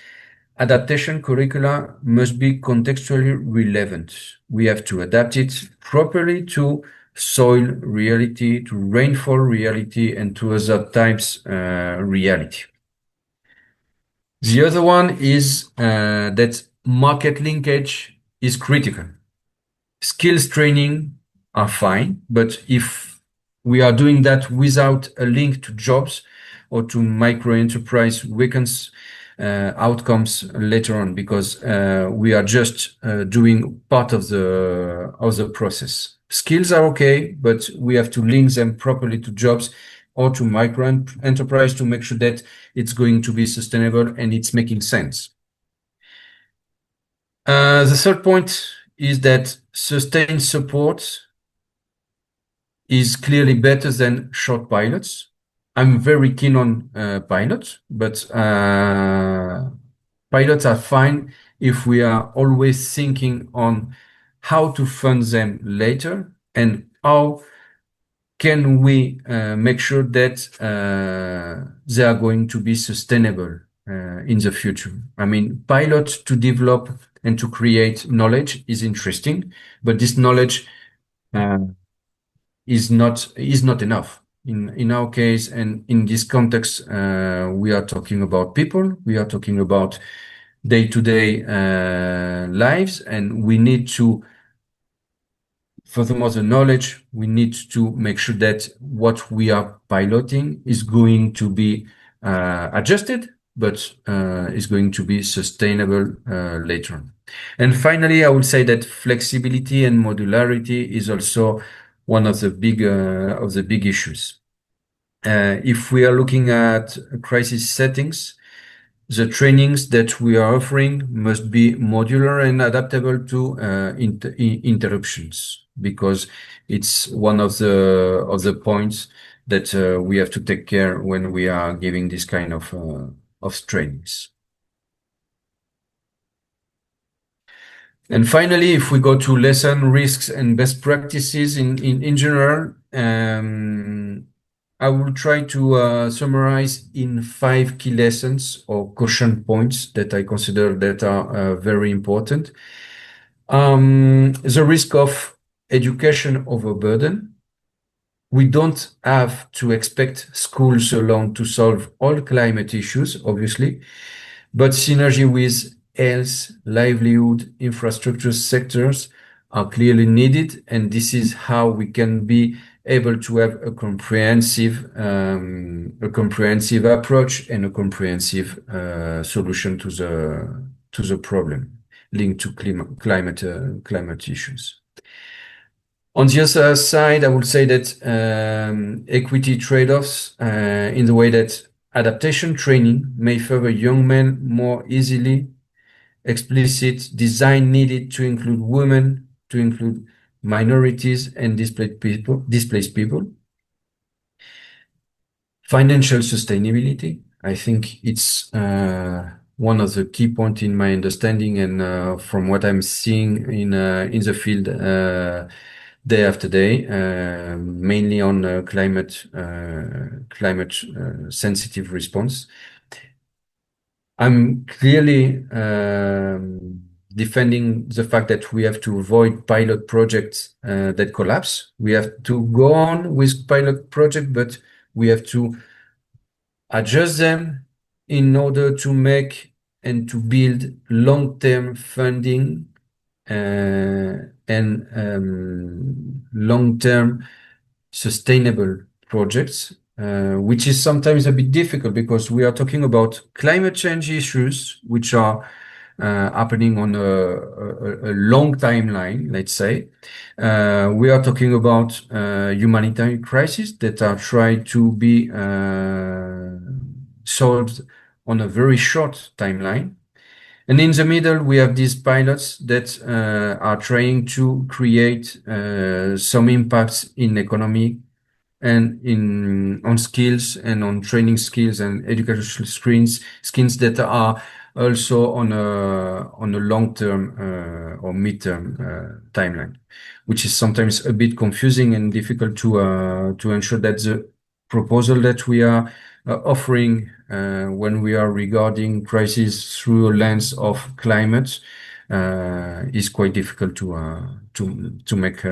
adaptation curricula must be contextually relevant. We have to adapt it properly to soil reality, to rainfall reality, and to other types reality. The other one is that market linkage is critical. Skills training are fine, but if we are doing that without a link to jobs or to micro-enterprise weakens outcomes later on, because we are just doing part of the process. Skills are okay, but we have to link them properly to jobs or to micro-enterprise to make sure that it's going to be sustainable and it's making sense. The third point is that sustained support is clearly better than short pilots. I'm very keen on pilots, but pilots are fine if we are always thinking on how to fund them later and how can we make sure that they are going to be sustainable in the future. I mean, pilots to develop and to create knowledge is interesting, but this knowledge is not enough. In our case, and in this context, we are talking about people, we are talking about day-to-day lives, and we need to, furthermore, the knowledge, we need to make sure that what we are piloting is going to be adjusted, but is going to be sustainable later on. And finally, I would say that flexibility and modularity is also one of the big issues. If we are looking at crisis settings, the trainings that we are offering must be modular and adaptable to interruptions, because it's one of the points that we have to take care when we are giving this kind of trainings. And finally, if we go to lesson, risks, and best practices in general, I will try to summarize in 5 key lessons or caution points that I consider that are very important. The risk of education overburden. We don't have to expect schools alone to solve all climate issues, obviously, but synergy with health, livelihood, infrastructure sectors are clearly needed, and this is how we can be able to have a comprehensive approach and a comprehensive solution to the problem linked to climate issues. On the other side, I would say that equity trade-offs in the way that adaptation training may favor young men more easily, explicit design needed to include women, to include minorities and displaced people. Financial sustainability, I think it's one of the key points in my understanding and from what I'm seeing in the field day after day, mainly on climate sensitive response. I'm clearly defending the fact that we have to avoid pilot projects that collapse. We have to go on with pilot projects, but we have to adjust them in order to make and to build long-term funding and long-term sustainable projects, which is sometimes a bit difficult because we are talking about climate change issues, which are happening on a long timeline, let's say. We are talking about humanitarian crises that are trying to be solved on a very short timeline. And in the middle, we have these pilots that are trying to create some impacts in economy and on skills and on training skills and educational skills that are also on a long-term or mid-term timeline, which is sometimes a bit confusing and difficult to ensure that the proposal that we are offering when we are regarding crisis through a lens of climate is quite difficult to make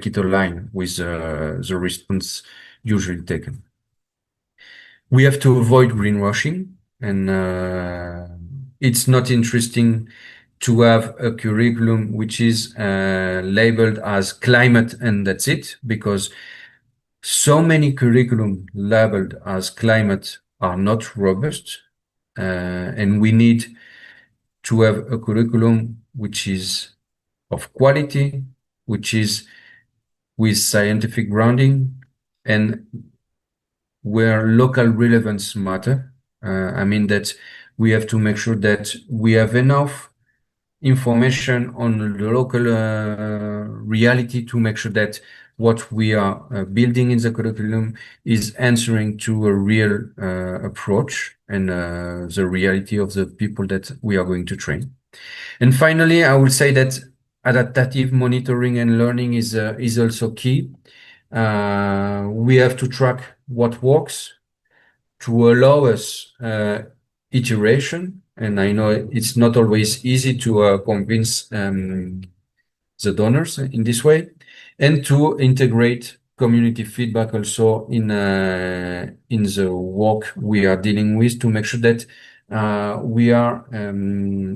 it align with the response usually taken. We have to avoid greenwashing, and it's not interesting to have a curriculum which is labeled as climate and that's it, because so many curriculum labeled as climate are not robust, and we need to have a curriculum which is of quality, which is with scientific grounding, and where local relevance matter. I mean that we have to make sure that we have enough information on the local reality to make sure that what we are building in the curriculum is answering to a real approach and the reality of the people that we are going to train. And finally, I will say that adaptive monitoring and learning is also key. We have to track what works to allow us iteration. And I know it's not always easy to convince the donors in this way, and to integrate community feedback also in the work we are dealing with, to make sure that we are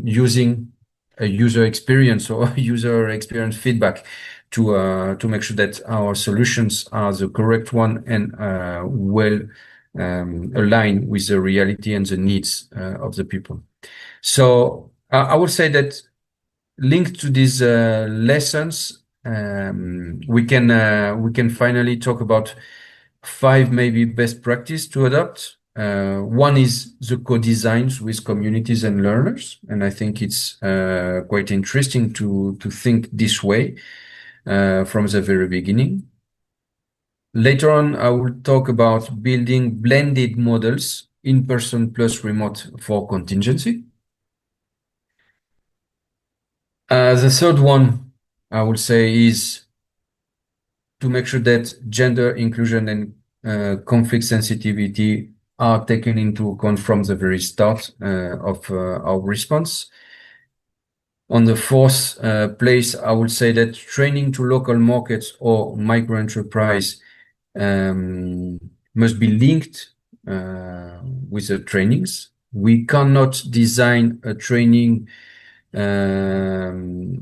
using a user experience or user experience feedback to make sure that our solutions are the correct one and well aligned with the reality and the needs of the people. So I would say that linked to these lessons, we can finally talk about 5 maybe best practice to adopt. One is the co-designs with communities and learners, and I think it's quite interesting to think this way from the very beginning. Later on, I will talk about building blended models, in-person plus remote for contingency. The third one, I will say, is to make sure that gender inclusion and conflict sensitivity are taken into account from the very start of our response. On the fourth place, I would say that training to local markets or micro enterprise must be linked with the trainings. We cannot design a training that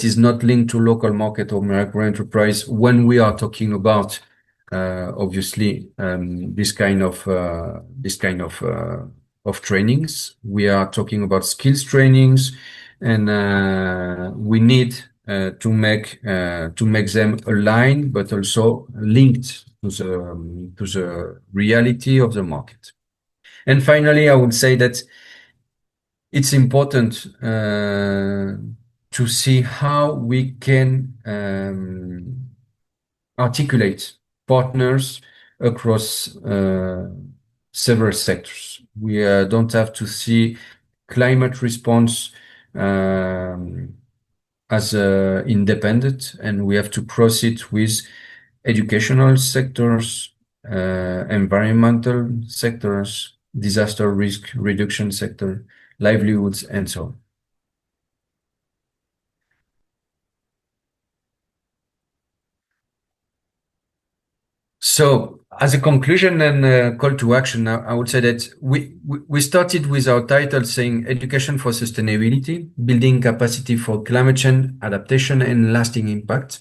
is not linked to local market or micro enterprise when we are talking about obviously this kind of trainings. We are talking about skills trainings, and we need to make them aligned, but also linked to the reality of the market. And finally, I would say that it's important to see how we can articulate partners across several sectors. We don't have to see climate response as independent, and we have to cross it with educational sectors, environmental sectors, disaster risk reduction sector, livelihoods, and so on. So, as a conclusion and call to action, I would say that we started with our title saying education for sustainability, building capacity for climate change, adaptation, and lasting impact.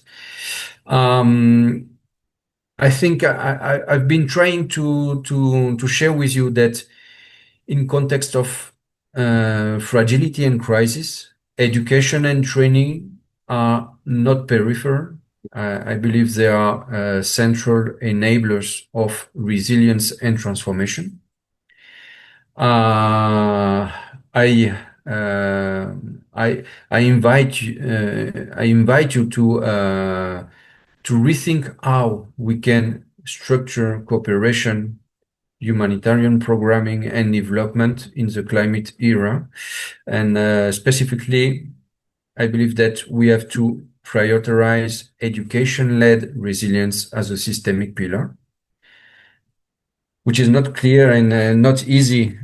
I think I've been trying to share with you that in context of fragility and crisis, education and training are not peripheral. I believe they are central enablers of resilience and transformation. I invite you to rethink how we can structure cooperation, humanitarian programming, and development in the climate era. And specifically, I believe that we have to prioritize education-led resilience as a systemic pillar, which is not clear and not easy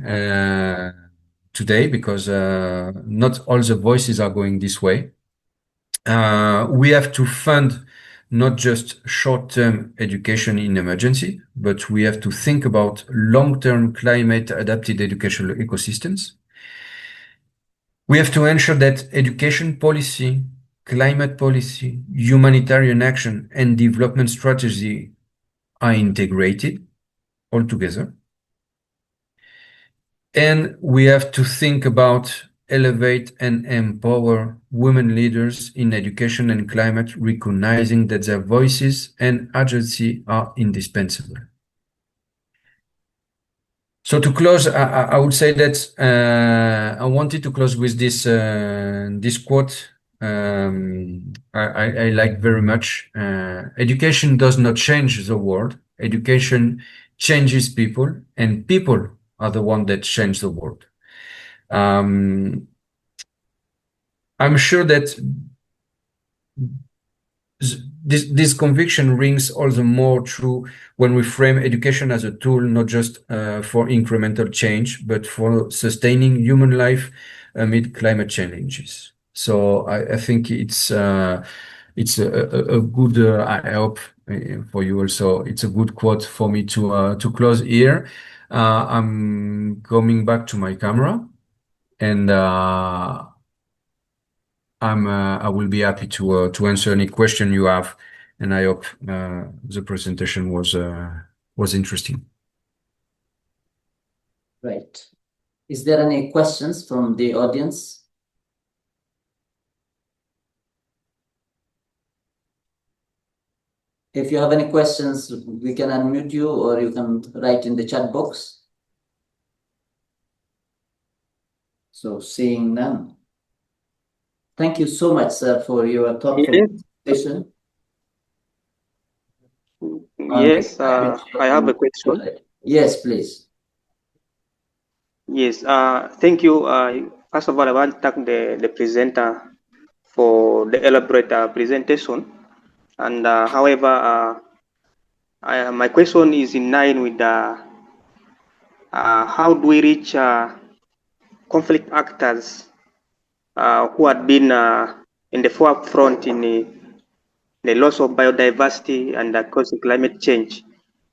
today, because not all the voices are going this way. We have to fund not just short-term education in emergency, but we have to think about long-term climate-adapted educational ecosystems. We have to ensure that education policy, climate policy, humanitarian action, and development strategy are integrated all together. And we have to think about elevate and empower women leaders in education and climate, recognizing that their voices and agency are indispensable. So to close, I would say that I wanted to close with this quote I like very much. Education does not change the world. Education changes people, and people are the one that change the world. I'm sure that this conviction rings all the more true when we frame education as a tool, not just for incremental change, but for sustaining human life amid climate challenges. So I think it's a good, I hope for you also, it's a good quote for me to close here. I'm coming back to my camera, and I will be happy to answer any question you have, and I hope the presentation was interesting. Right. Is there any questions from the audience? If you have any questions, we can unmute you, or you can write in the chat box. So seeing none. Thank you so much, sir, for your thoughtful presentation. Yes, I have a question. Yes, please. Yes, thank you. First of all, I want to thank the presenter for the elaborate presentation. And however, My question is in line with how do we reach conflict actors who had been in the forefront in the loss of biodiversity and causing climate change.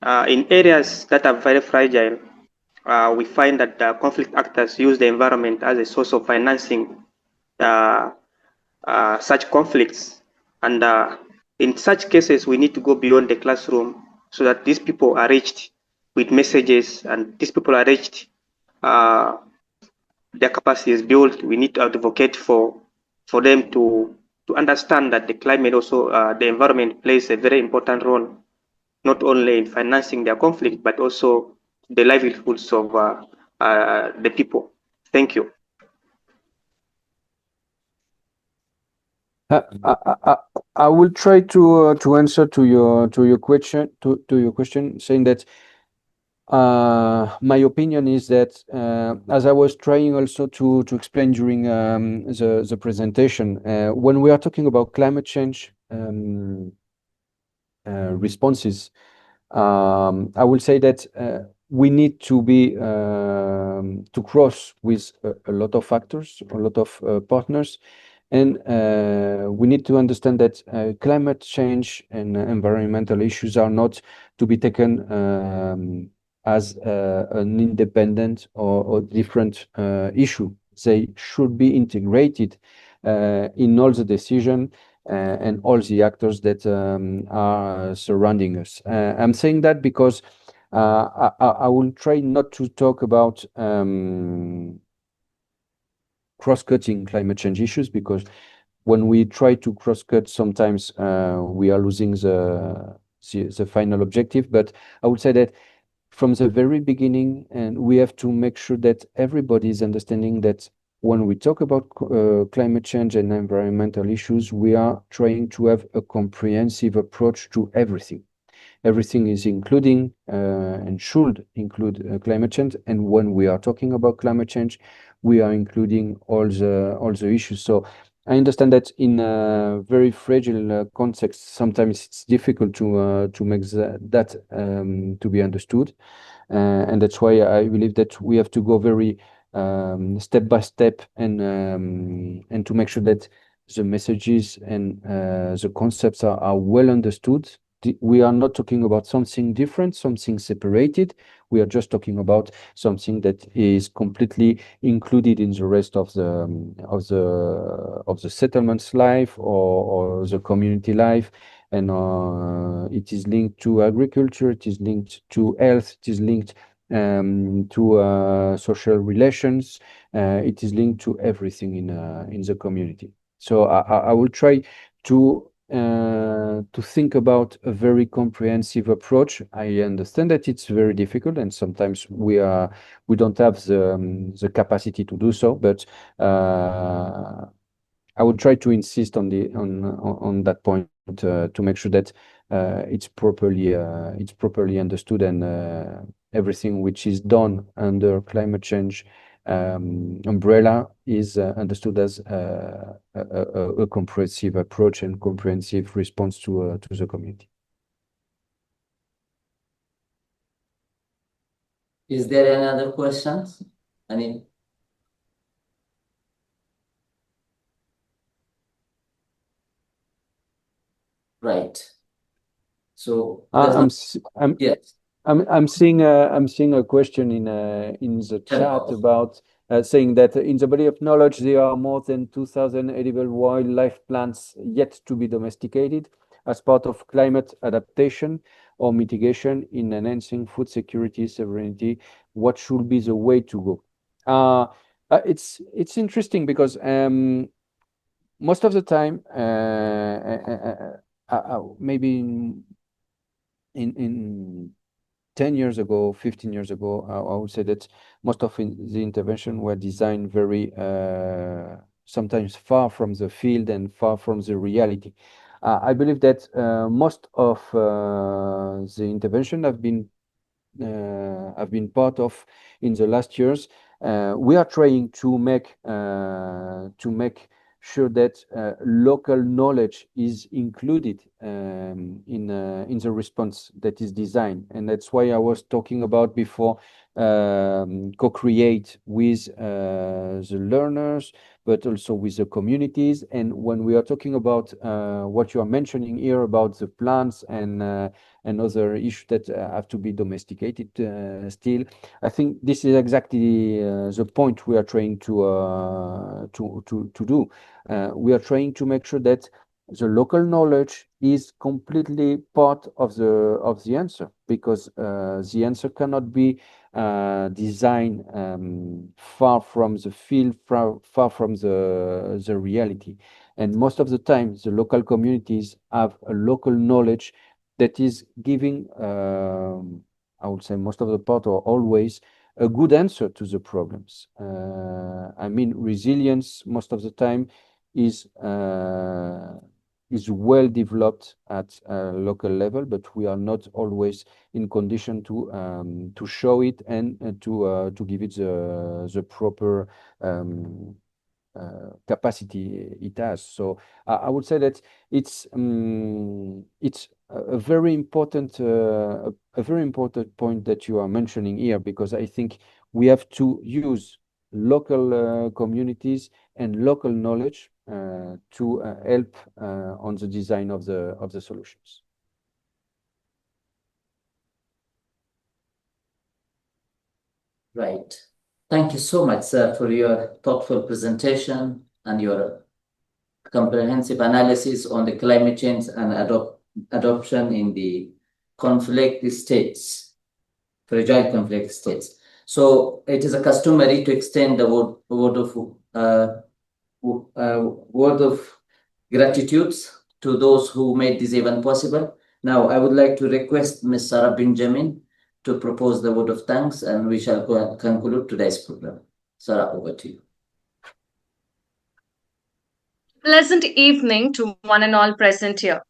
In areas that are very fragile, we find that conflict actors use the environment as a source of financing such conflicts. And in such cases, we need to go beyond the classroom so that these people are reached with messages and these people are reached, their capacity is built. We need to advocate for them to understand that the climate also, the environment plays a very important role, not only in financing their conflict, but also the livelihoods of the people. Thank you. I will try to answer to your question, saying that my opinion is that as I was trying also to explain during the presentation, when we are talking about climate change responses, I will say that we need to be to cross with a lot of factors, a lot of partners. And we need to understand that climate change and environmental issues are not to be taken as an independent or different issue. They should be integrated in all the decision and all the actors that are surrounding us. I'm saying that because I will try not to talk about cross-cutting climate change issues, because when we try to cross-cut, sometimes we are losing the final objective. But I would say that from the very beginning, and we have to make sure that everybody is understanding that when we talk about climate change and environmental issues, we are trying to have a comprehensive approach to everything. Everything is including and should include climate change. And when we are talking about climate change, we are including all the issues. So I understand that in a very fragile context, sometimes it's difficult to make that to be understood. And that's why I believe that we have to go very step by step and to make sure that the messages and the concepts are well understood. We are not talking about something different, something separated. We are just talking about something that is completely included in the rest of the settlement's life or the community life. And it is linked to agriculture, it is linked to health, it is linked to social relations, it is linked to everything in the community. So I will try to think about a very comprehensive approach. I understand that it's very difficult, and sometimes we don't have the capacity to do so. But I would try to insist on that point to make sure that it's properly understood, and everything which is done under climate change umbrella is understood as a comprehensive approach and comprehensive response to the community. Is there any other questions? Right. So yes. I'm seeing a question in the chat about saying that in the body of knowledge there are more than 2,000 edible wildlife plants yet to be domesticated as part of climate adaptation or mitigation in enhancing food security, sovereignty. What should be the way to go? It's interesting because most of the time, maybe in 10 years ago, 15 years ago, I would say that most of the intervention were designed very sometimes far from the field and far from the reality. I believe that most of the intervention have been part of in the last years. We are trying to make sure that local knowledge is included in the response that is designed. And that's why I was talking about before co-create with the learners, but also with the communities. And when we are talking about what you are mentioning here about the plants and other issues that have to be domesticated still, I think this is exactly the point we are trying to do. We are trying to make sure that the local knowledge is completely part of the answer, because the answer cannot be designed far from the field, far from the reality. And most of the time, the local communities have a local knowledge that is giving, I would say most of the part or always, a good answer to the problems. I mean, resilience most of the time is well developed at a local level, but we are not always in condition to show it and to give it the proper capacity it has. So I would say that it's a very important point that you are mentioning here, because I think we have to use local communities and local knowledge to help on the design of the solutions. Right. Thank you so much, sir, for your thoughtful presentation and your comprehensive analysis on the climate change and adoption in the conflict states, fragile conflict states. So it is a customary to extend the word of gratitude to those who made this event possible. Now, I would like to request Ms. Sarah Benjamin to propose the word of thanks, and we shall conclude today's program. Sarah, over to you. Pleasant evening to one and all present here.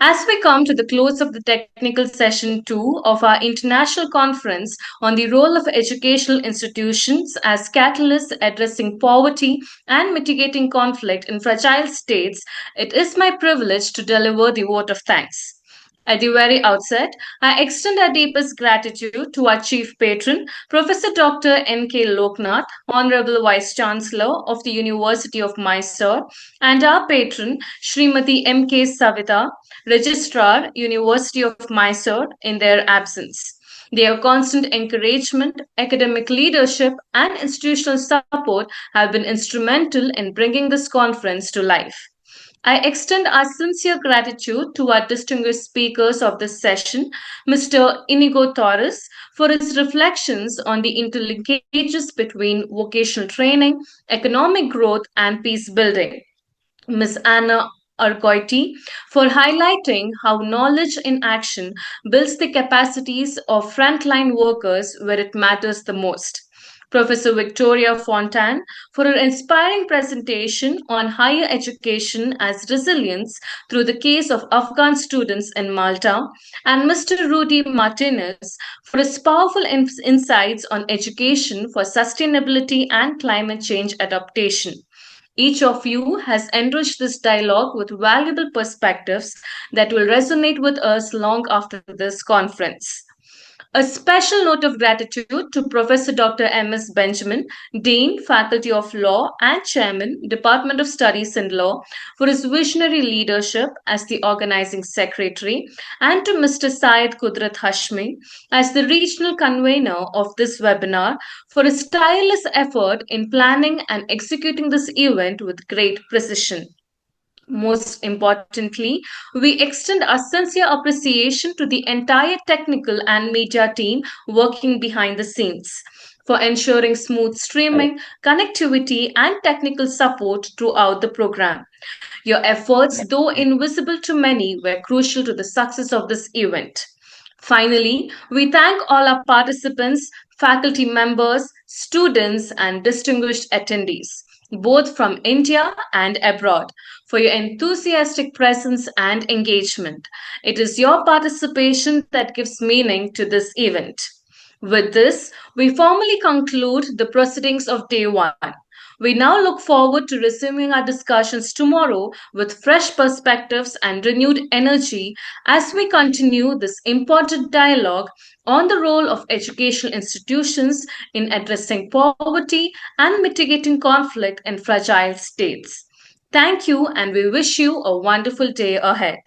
As we come to the close of the technical session 2 of our international conference on the role of educational institutions as catalysts addressing poverty and mitigating conflict in fragile states, it is my privilege to deliver the vote of thanks. At the very outset, I extend our deepest gratitude to our Chief Patron, Professor Dr. N.K. Loknath, Honorable Vice Chancellor of the University of Mysore, and our patron, Srimati M.K. Savita, Registrar, University of Mysore, in their absence. Their constant encouragement, academic leadership, and institutional support have been instrumental in bringing this conference to life. I extend our sincere gratitude to our distinguished speakers of this session, Mr. Iñigo Torres, for his reflections on the interlinkages between vocational training, economic growth, and peace building. Ms. Anna Urgoiti for highlighting how knowledge in action builds the capacities of frontline workers where it matters the most. Professor Victoria Fontan for her inspiring presentation on higher education as resilience through the case of Afghan students in Malta, and Mr. Rudy Martinez for his powerful insights on education for sustainability and climate change adaptation. Each of you has enriched this dialogue with valuable perspectives that will resonate with us long after this conference. A special note of gratitude to Professor Dr. M.S. Benjamin, Dean, Faculty of Law and Chairman, Department of Studies in Law, for his visionary leadership as the organizing secretary, and to Mr. Syed Kudrat Hashmi as the regional convener of this webinar for his tireless effort in planning and executing this event with great precision. Most importantly, we extend our sincere appreciation to the entire technical and media team working behind the scenes for ensuring smooth streaming, connectivity, and technical support throughout the program. Your efforts, though invisible to many, were crucial to the success of this event. Finally, we thank all our participants, faculty members, students, and distinguished attendees, both from India and abroad, for your enthusiastic presence and engagement. It is your participation that gives meaning to this event. With this, we formally conclude the proceedings of day 1. We now look forward to resuming our discussions tomorrow with fresh perspectives and renewed energy as we continue this important dialogue on the role of educational institutions in addressing poverty and mitigating conflict in fragile states. Thank you, and we wish you a wonderful day ahead.